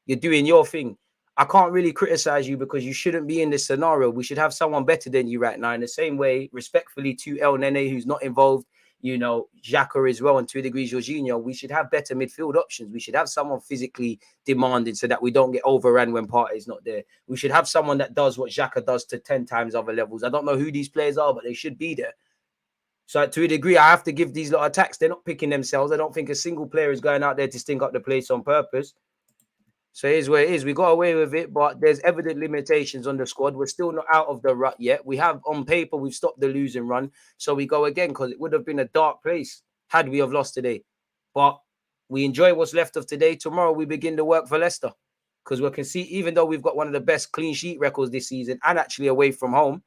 You're doing your thing. I can't really criticize you because you shouldn't be in this scenario. We should have someone better than you right now. In the same way, respectfully to El Nene, who's not involved, you know, Xhaka as well, and to a degree, Jorginho, we should have better midfield options. We should have someone physically demanding so that we don't get overrun when Partey's not there. We should have someone that does what Xhaka does to 10 times other levels. I don't know who these players are, but they should be there. So to a degree, I have to give these lot attacks. They're not picking themselves. I don't think a single player is going out there to stink up the place on purpose. So here's where it is. We got away with it, but there's evident limitations on the squad. We're still not out of the rut yet. We have, on paper, we've stopped the losing run. So we go again because it would have been a dark place had we have lost today. But we enjoy what's left of today. Tomorrow we begin to work for Leicester because we can see, even though we've got one of the best clean sheet records this season and actually away from home,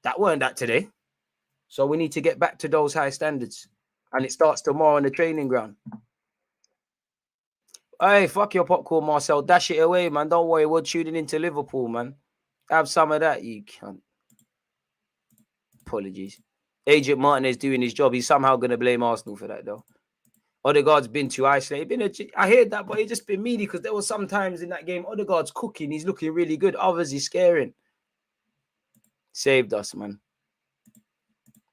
that weren't that today. So we need to get back to those high standards. And it starts tomorrow on the training ground. Hey, fuck your popcorn, Marcel. Dash it away, man. Don't worry. We're tuning into Liverpool, man. Have some of that, you cunt. Apologies. Agent Martin is doing his job. He's somehow going to blame Arsenal for that, though. Odegaard's been too isolated. I heard that, but he's just been meaty because there were some times in that game, Odegaard's cooking. He's looking really good. Others, he's scaring. Saved us, man.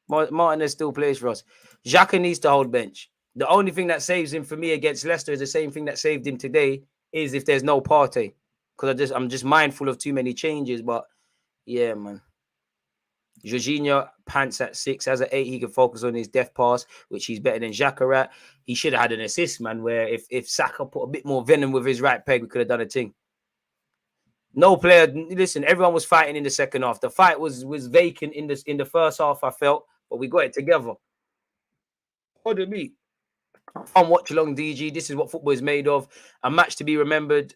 Martinez still plays for us. Xhaka needs to hold bench. The only thing that saves him for me against Leicester is the same thing that saved him today is if there's no Partey. Because I'm just mindful of too many changes. But yeah, man. Jorginho pants at 6. As an 8, he can focus on his depth pass, which he's better than Xhaka at. He should have had an assist, man, where if Saka put a bit more venom with his right peg, we could have done a thing. No player, listen, everyone was fighting in the second half. The fight was vacant in the first half, I felt, but we got it together. What do you mean? On watch along DG, this is what football is made of. A match to be remembered,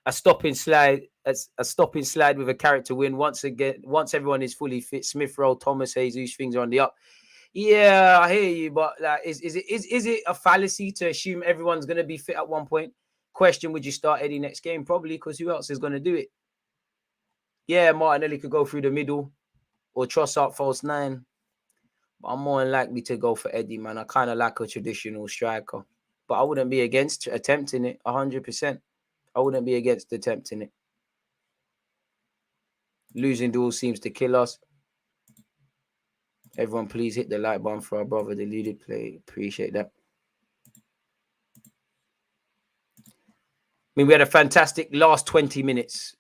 a stopping slide with a character win. Once everyone is fully fit, Smith Rowe, Thomas Hayes, whose things are on the up. Yeah, I hear you, but like, is it a fallacy to assume everyone's going to be fit at one point? Question: would you start Eddie next game? Probably, because who else is going to do it? Yeah, Martinelli could go through the middle or Trossard false 9. But I'm more than likely to go for Eddie, man. I kind of like a traditional striker. But I wouldn't be against attempting it 100%. I wouldn't be against attempting it. Losing duels seems to kill us. Everyone, please hit the like button for our brother, Deluded Play. Appreciate that. I mean, we had a fantastic last 20 minutes.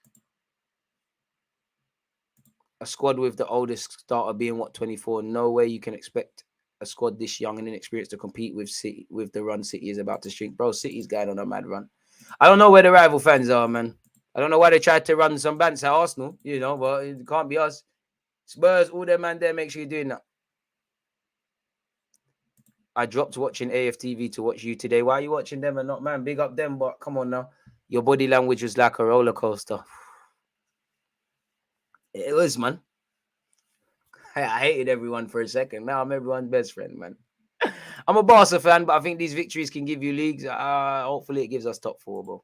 A squad with the oldest starter being, 24? No way you can expect a squad this young and inexperienced to compete with City, with the run City is about to shrink. Bro, City's going on a mad run. I don't know where the rival fans are, man. I don't know why they tried to run some bants at Arsenal, but it can't be us. Spurs, all them man there, make sure you're doing that. I dropped watching AFTV to watch you today. Why are you watching them and not man? Big up them, but come on now. Your body language was like a roller coaster. It was, man. I hated everyone for a second. Now I'm everyone's best friend, man. I'm a Barca fan, but I think these victories can give you leagues. Hopefully it gives us top 4, bro.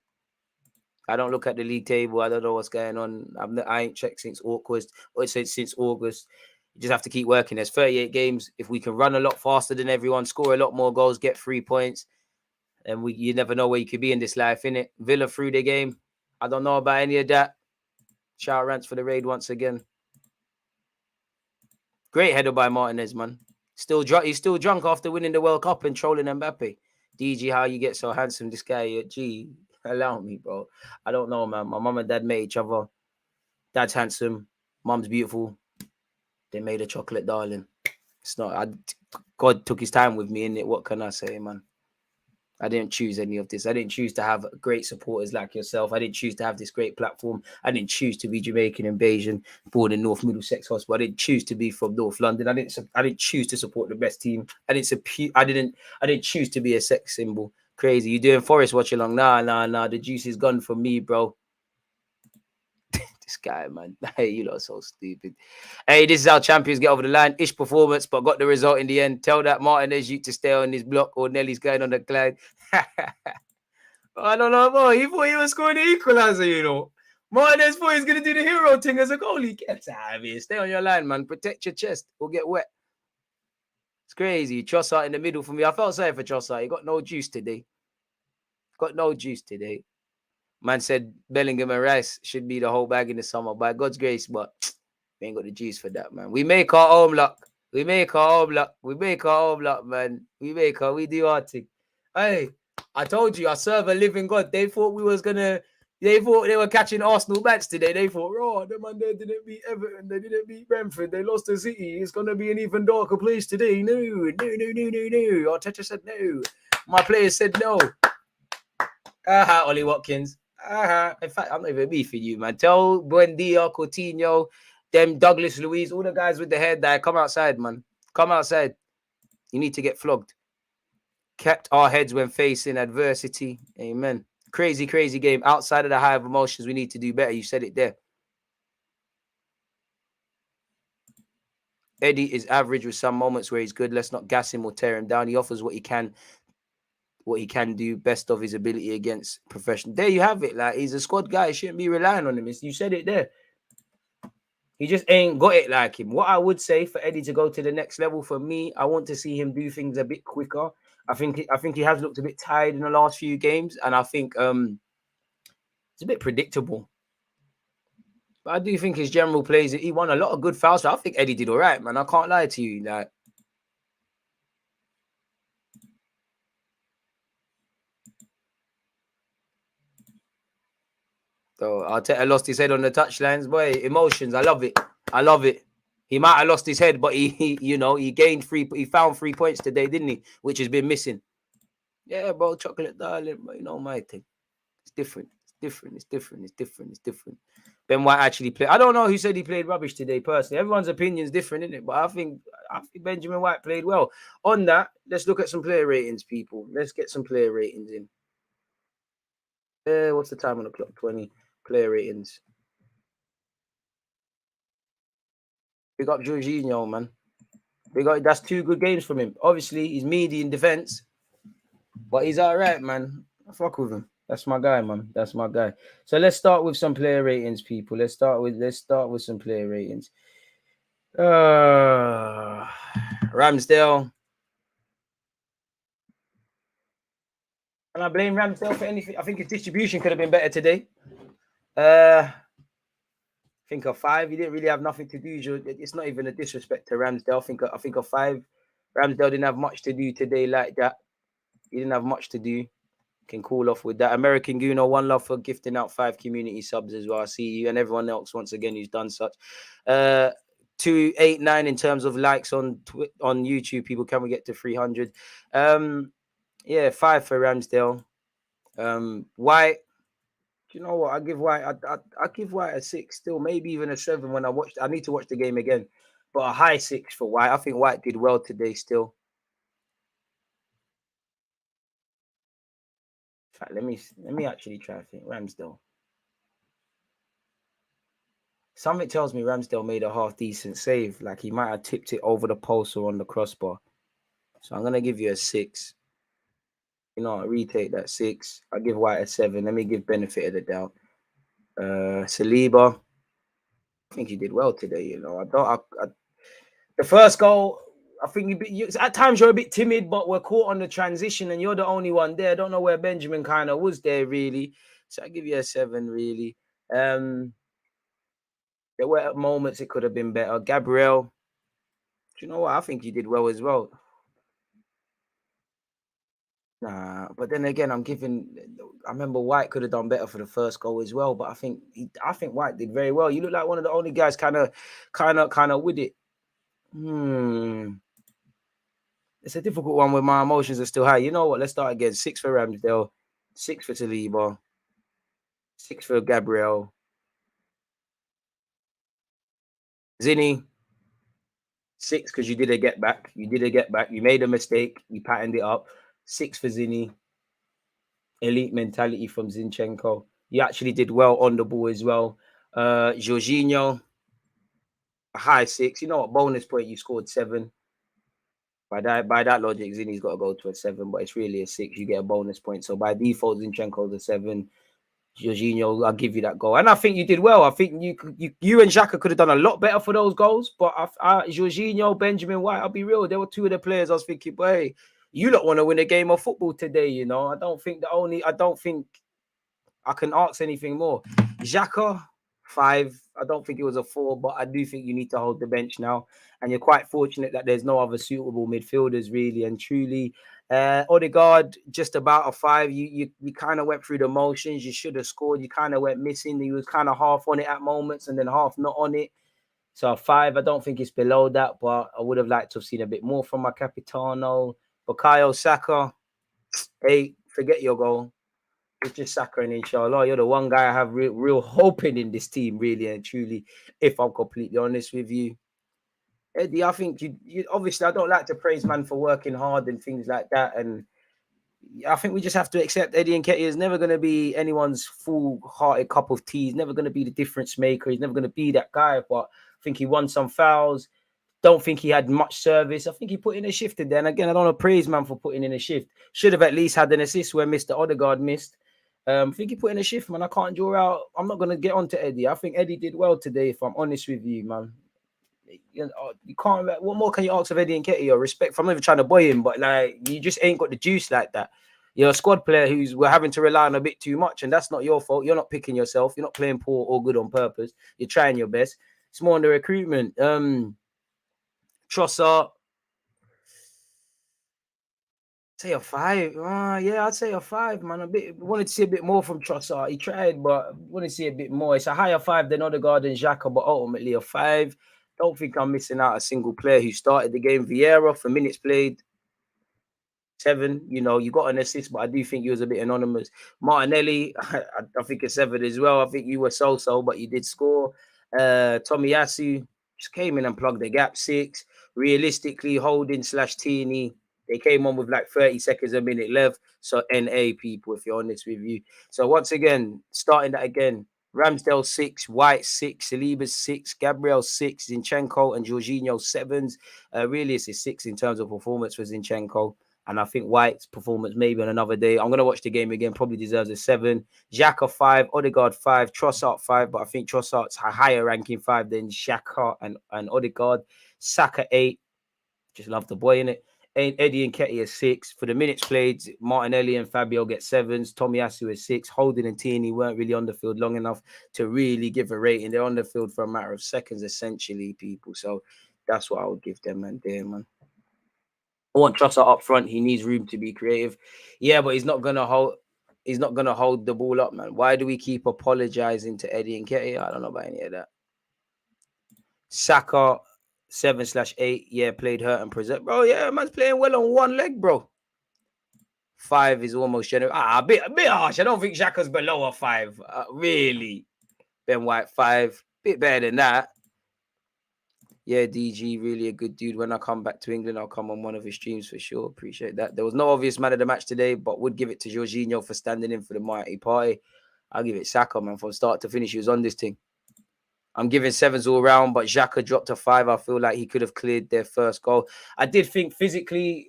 I don't look at the league table. I don't know what's going on. I ain't checked since August. Since August. You just have to keep working. There's 38 games. If we can run a lot faster than everyone, score a lot more goals, get 3 points, and you never know where you could be in this life, innit? Villa through the game. I don't know about any of that. Shout rants for the raid once again. Great header by Martinez, man. He's still drunk after winning the World Cup and trolling Mbappe. DG, how you get so handsome? This guy, gee, allow me, bro. I don't know, man. My mum and dad met each other. Dad's handsome. Mum's beautiful. They made a chocolate darling. It's not. God took his time with me, innit? What can I say, man? I didn't choose any of this. I didn't choose to have great supporters like yourself. I didn't choose to have this great platform. I didn't choose to be Jamaican and Bayesian, born in North Middlesex Hospital. I didn't choose to be from North London. I didn't choose to support the best team. I didn't choose to be a sex symbol. Crazy. You doing Forest watch along? Nah. The juice is gone from me, bro. This guy, man. Hey, you lot are so stupid. Hey, this is how champions get over the line. Ish performance, but got the result in the end. Tell that Martinez you to stay on his block or Nelly's going on the glide. I don't know, bro. He thought he was scoring the equalizer, you know. Martinez thought he's going to do the hero thing as a goalie. Get out of here. Stay on your line, man. Protect your chest or get wet. It's crazy. Trossard in the middle for me. I felt sorry for Trossard. He got no juice today. Man said Bellingham and Rice should be the whole bag in the summer by God's grace, but we ain't got the juice for that, man. We make our own luck. We do our thing. Hey, I told you, I serve a living God. They thought they were catching Arsenal bats today. They thought, oh, the man they didn't beat Everton, they didn't beat Brentford, they lost to City. It's gonna be an even darker place today. No. Arteta said no. My players said no. Ollie Watkins. In fact, I'm not even beefing you, man. Tell Buendia, Coutinho, them Douglas Luiz, all the guys with the hair dye, come outside, man. Come outside. You need to get flogged. Kept our heads when facing adversity. Amen. Crazy game. Outside of the high of emotions, we need to do better. You said it there. Eddie is average with some moments where he's good. Let's not gas him or tear him down. He offers what he can do, best of his ability against professional. There you have it. Like, he's a squad guy. You shouldn't be relying on him. You said it there. He just ain't got it like him. What I would say for Eddie to go to the next level, for me, I want to see him do things a bit quicker. I think he has looked a bit tired in the last few games, and I think it's a bit predictable. But I do think his general plays, he won a lot of good fouls. So I think Eddie did all right, man. I can't lie to you. Like, so Arteta lost his head on the touchlines, boy. Emotions, I love it. He might have lost his head, but he he found 3 points today, didn't he? Which has been missing. Yeah, bro, chocolate darling, but you know my thing. It's different. Ben White actually played. I don't know who said he played rubbish today, personally. Everyone's opinion is different, isn't it? But I think Benjamin White played well. On that, let's look at some player ratings, people. Let's get some player ratings in. What's the time on the clock? 20 player ratings. Big up Jorginho, man. That's 2 good games from him. Obviously, he's meaty in defense, but he's all right, man. I fuck with him. That's my guy, man. That's my guy. So let's start with some player ratings, people. Let's start with some player ratings. Ramsdale. Can I blame Ramsdale for anything? I think his distribution could have been better today. I think a 5. He didn't really have nothing to do. It's not even a disrespect to Ramsdale. I think a 5. Ramsdale didn't have much to do today like that. He didn't have much to do. Can cool off with that. American Guno, 1 love for gifting out 5 community subs as well. I see you and everyone else once again who's done such. 289 in terms of likes on YouTube. People, can we get to 300? 5 for Ramsdale. White. Do you know what? I give White a 6 still, maybe even a 7 when I watched. I need to watch the game again, but a high 6 for White. I think White did well today still. Let me actually try to think. Ramsdale. Something tells me Ramsdale made a half decent save. Like, he might have tipped it over the post or on the crossbar. So I'm gonna give you a 6. You know, I retake that 6. I give White a 7. Let me give benefit of the doubt. Saliba. I think he did well today. You know, the first goal. I think at times you're a bit timid, but we're caught on the transition and you're the only one there. I don't know where Benjamin kind of was there, really. So I give you a 7, really. There were moments it could have been better. Gabriel, do you know what? I think he did well as well. Nah, but then again, I remember White could have done better for the first goal as well, but I think White did very well. You look like one of the only guys kind of with it. It's a difficult one where my emotions are still high. You know what? Let's start again. 6 for Ramsdale, 6 for Saliba, 6 for Gabriel. Zinni, 6 because you did a get back. You did a get back. You made a mistake. You patterned it up. 6 for Zinni. Elite mentality from Zinchenko. You actually did well on the ball as well. Jorginho, a high 6. You know what? Bonus point, you scored 7. By that logic, Zinni's got to go to a 7, but it's really a 6. You get a bonus point. So by default, Zinchenko's a 7. Jorginho, I'll give you that goal. And I think you did well. I think you and Xhaka could have done a lot better for those goals. But Jorginho, Benjamin White, I'll be real. There were 2 of the players I was thinking, but hey, you don't want to win a game of football today, you know. I don't think I can ask anything more. Xhaka, 5. I don't think it was a 4, but I do think you need to hold the bench now. And you're quite fortunate that there's no other suitable midfielders, really and truly. Odegaard, just about a 5. You kind of went through the motions. You should have scored. You kind of went missing. He was kind of half on it at moments and then half not on it. So a 5, I don't think it's below that, but I would have liked to have seen a bit more from my Capitano. Bukayo Saka, 8. Forget your goal. It's just Saka and inshallah. You're the one guy I have real hoping in this team, really and truly, if I'm completely honest with you. Eddie, I think you obviously, I don't like to praise man for working hard and things like that. And I think we just have to accept Eddie Nketiah is never going to be anyone's full-hearted cup of tea. He's never going to be the difference maker. He's never going to be that guy. But I think he won some fouls. Don't think he had much service. I think he put in a shift today. And again, I don't want to praise man for putting in a shift. Should have at least had an assist where Mr. Odegaard missed. I think he put in a shift, man. I can't draw out. I'm not going to get on to Eddie. I think Eddie did well today, if I'm honest with you, man. You can't. What more can you ask of Eddie Nketiah? Respect. I'm not even trying to boy him, but like you just ain't got the juice like that. You're a squad player we're having to rely on a bit too much, and that's not your fault. You're not picking yourself. You're not playing poor or good on purpose. You're trying your best. It's more on the recruitment. Trossard, say a 5. Yeah, I'd say a 5, man. Wanted to see a bit more from Trossard. He tried, but wanted to see a bit more. It's a higher 5 than Odegaard and Xhaka, but ultimately a 5. Don't think I'm missing out a single player who started the game. Vieira for minutes played, 7. You know, you got an assist, but I do think you was a bit anonymous. Martinelli, I think a 7 as well. I think you were so-so, but you did score. Tomiyasu just came in and plugged the gap, 6. Realistically, Holding/Tierney, they came on with like 30 seconds a minute left. So NA, people, if you're honest with you. So once again, starting that again. Ramsdale 6, White 6, Saliba 6, Gabriel 6, Zinchenko and Jorginho 7s. Really, it's a 6 in terms of performance for Zinchenko. And I think White's performance maybe on another day. I'm going to watch the game again. Probably deserves a 7. Xhaka 5, Odegaard 5, Trossard 5. But I think Trossard's a higher ranking 5 than Xhaka and Odegaard. Saka 8. Just love the boy in it. Eddie Nketiah 6. For the minutes played, Martinelli and Fabio get 7s. Tomiyasu is 6. Holding and Tierney weren't really on the field long enough to really give a rating. They're on the field for a matter of seconds, essentially, people. So that's what I would give them, man. There, man. I want Trossard up front. He needs room to be creative. Yeah, but he's not gonna hold. He's not gonna hold the ball up, man. Why do we keep apologizing to Eddie Nketiah? I don't know about any of that. Saka 7/8. Yeah, played hurt and present. Bro, yeah, man's playing well on one leg, bro. 5 is almost generous. A bit harsh. I don't think Xhaka's below a 5. Really. Ben White 5. Bit better than that. Yeah, DG, really a good dude. When I come back to England, I'll come on one of his streams for sure. Appreciate that. There was no obvious man of the match today, but would give it to Jorginho for standing in for the mighty party. I'll give it Saka, man. From start to finish, he was on this thing. I'm giving 7s all around, but Xhaka dropped a 5. I feel like he could have cleared their first goal. I did think physically,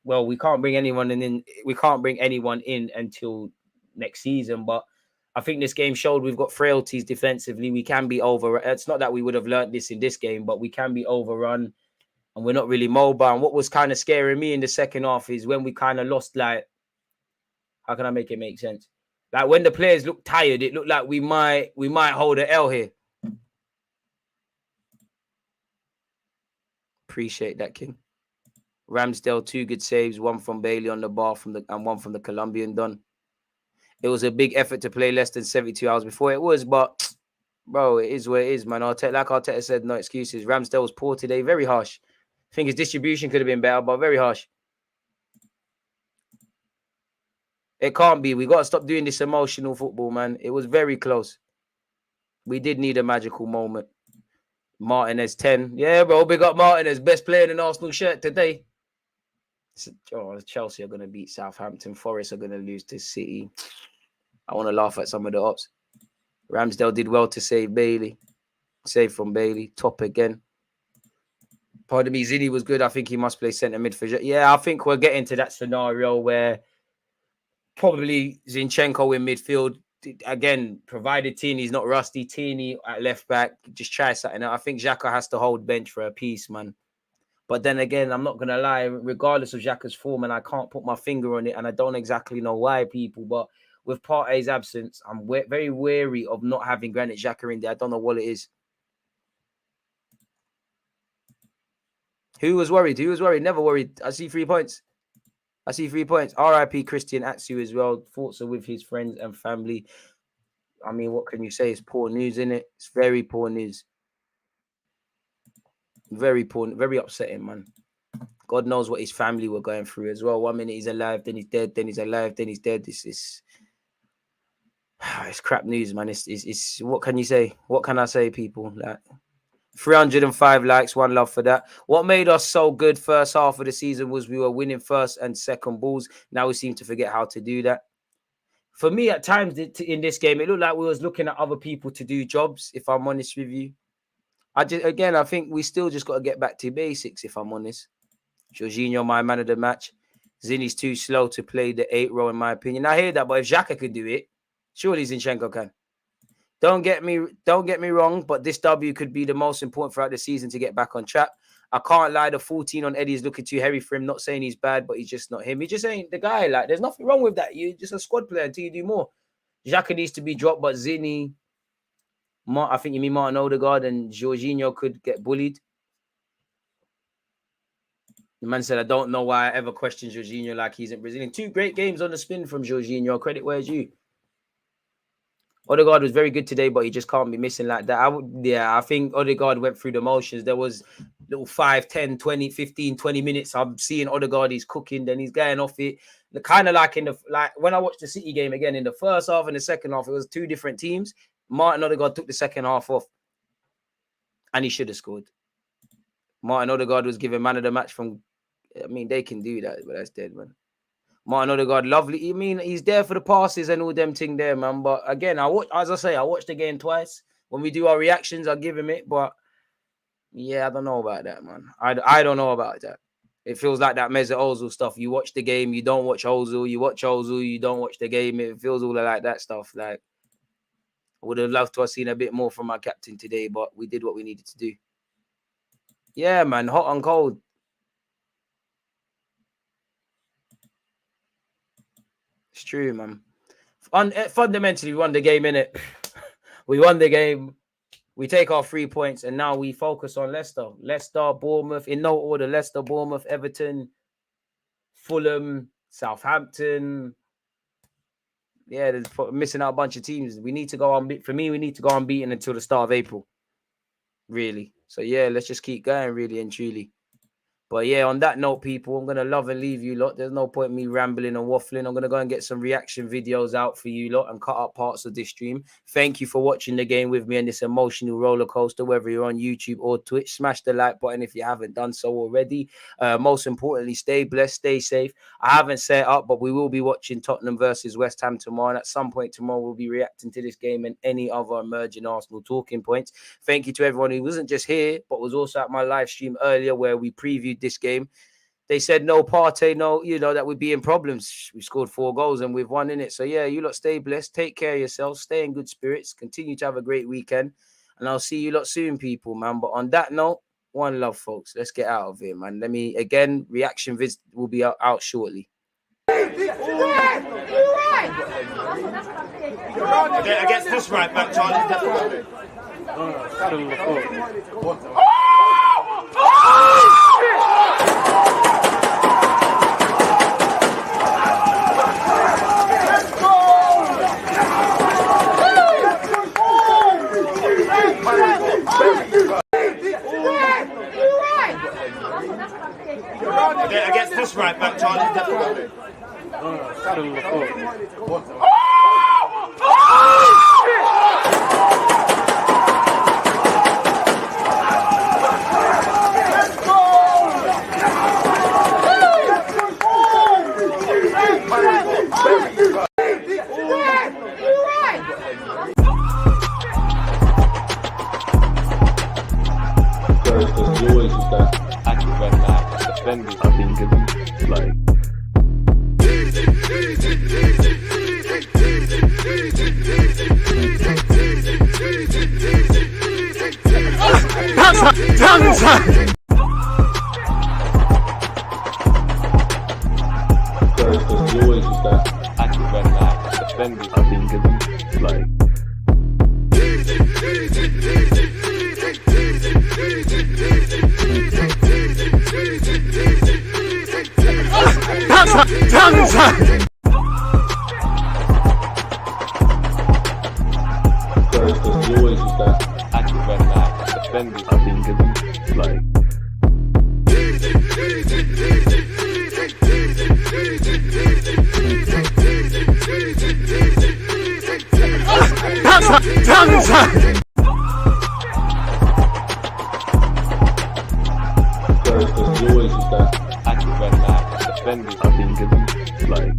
well, we can't bring anyone in. We can't bring anyone in until next season, but I think this game showed we've got frailties defensively. We can be over. It's not that we would have learned this in this game, but we can be overrun and we're not really mobile. And what was kind of scaring me in the second half is when we kind of lost, like, how can I make it make sense? Like when the players looked tired, it looked like we might hold an L here. Appreciate that, King. Ramsdale, 2 good saves, 1 from Bailey on the bar and 1 from the Colombian Don. It was a big effort to play less than 72 hours before it was, but bro, it is what it is, man. Like Arteta said, no excuses. Ramsdale was poor today, very harsh. I think his distribution could have been better, but very harsh. It can't be. We got to stop doing this emotional football, man. It was very close. We did need a magical moment. Martinez 10. Yeah, bro, big up Martinez. Best player in an Arsenal shirt today. Chelsea are going to beat Southampton. Forest are going to lose to City. I want to laugh at some of the ops. Ramsdale did well to save Bailey. Save from Bailey. Top again. Pardon me, Zini was good. I think he must play centre midfield. Yeah, I think we're getting to that scenario where probably Zinchenko in midfield. Again, provided Tini's not rusty. Tini at left back. Just try something out. I think Xhaka has to hold bench for a piece, man. But then again, I'm not going to lie. Regardless of Xhaka's form, and I can't put my finger on it, and I don't exactly know why, people, but with Partey's absence, I'm very wary of not having Granit Xhaka in there. I don't know what it is. Who was worried? Who was worried? Never worried. I see 3 points. I see 3 points. R.I.P. Christian Atsu as well. Thoughts are with his friends and family. I mean, what can you say? It's poor news, isn't it? It's very poor news. Very poor, very upsetting, man. God knows what his family were going through as well. 1 minute he's alive, then he's dead, then he's alive, then he's dead. It's crap news, man. It's what can you say? What can I say, people? Like 305 likes, one love for that. What made us so good first half of the season was we were winning first and second balls. Now we seem to forget how to do that. For me, at times in this game, it looked like we was looking at other people to do jobs, if I'm honest with you. I think we still just got to get back to basics, if I'm honest. Jorginho, my man of the match. Zini's too slow to play the 8 role, in my opinion. I hear that, but if Xhaka could do it, surely Zinchenko can. Don't get me wrong, but this W could be the most important throughout the season to get back on track. I can't lie, the 14 on Eddie is looking too heavy for him. Not saying he's bad, but he's just not him. He just ain't the guy. Like, there's nothing wrong with that. You're just a squad player until you do more. Xhaka needs to be dropped, but Zini, I think you mean Martin Odegaard, and Jorginho could get bullied. The man said, I don't know why I ever questioned Jorginho like he's in Brazilian. 2 great games on the spin from Jorginho. Credit where's you. Odegaard was very good today, but he just can't be missing like that. I think Odegaard went through the motions. There was little 5, 10, 20, 15, 20 minutes. I'm seeing Odegaard, he's cooking, then he's getting off it. Kind of like when I watched the City game again, in the first half and the second half, it was 2 different teams. Martin Odegaard took the second half off, and he should have scored. Martin Odegaard was given man of the match from. I mean, they can do that, but that's dead, man. Martin Odegaard, lovely. I mean, he's there for the passes and all them thing there, man. But again, I watched the game twice. When we do our reactions, I'll give him it. But yeah, I don't know about that, man. I don't know about that. It feels like that Mesut Ozil stuff. You watch the game, you don't watch Ozil. You watch Ozil, you don't watch the game. It feels all like that stuff. Like, I would have loved to have seen a bit more from our captain today, but we did what we needed to do. Yeah, man, hot and cold. It's true, man. Fundamentally, we won the game, innit? We won the game. We take our 3 points, and now we focus on Leicester. Leicester, Bournemouth, in no order. Leicester, Bournemouth, Everton, Fulham, Southampton. Yeah, there's missing out a bunch of teams. We need to go unbeaten. For me, we need to go unbeaten until the start of April. Really. So, yeah, let's just keep going, really and truly. But yeah, on that note, people, I'm going to love and leave you lot. There's no point in me rambling and waffling. I'm going to go and get some reaction videos out for you lot and cut up parts of this stream. Thank you for watching the game with me and this emotional roller coaster, whether you're on YouTube or Twitch. Smash the like button if you haven't done so already. Most importantly, stay blessed, stay safe. I haven't set up, but we will be watching Tottenham versus West Ham tomorrow. And at some point tomorrow, we'll be reacting to this game and any other emerging Arsenal talking points. Thank you to everyone who wasn't just here, but was also at my live stream earlier where we previewed this game. They said no Partey, no, that we'd be in problems. We scored 4 goals and we've won in it. So yeah, you lot stay blessed, take care of yourselves, stay in good spirits, continue to have a great weekend, and I'll see you lot soon, people, man. But on that note, one love, folks. Let's get out of here, man. Let me again, reaction vids will be out shortly. Against this right back, Charlie. Against this right back, Charlie, definitely. Still the foot. There's always just that active red flag defending. I think it's like. There's always just that active red flag defending. I think it's like. There's always just that active red flag defending. I think it's like. There's always just that active red flag defending. I think it's like.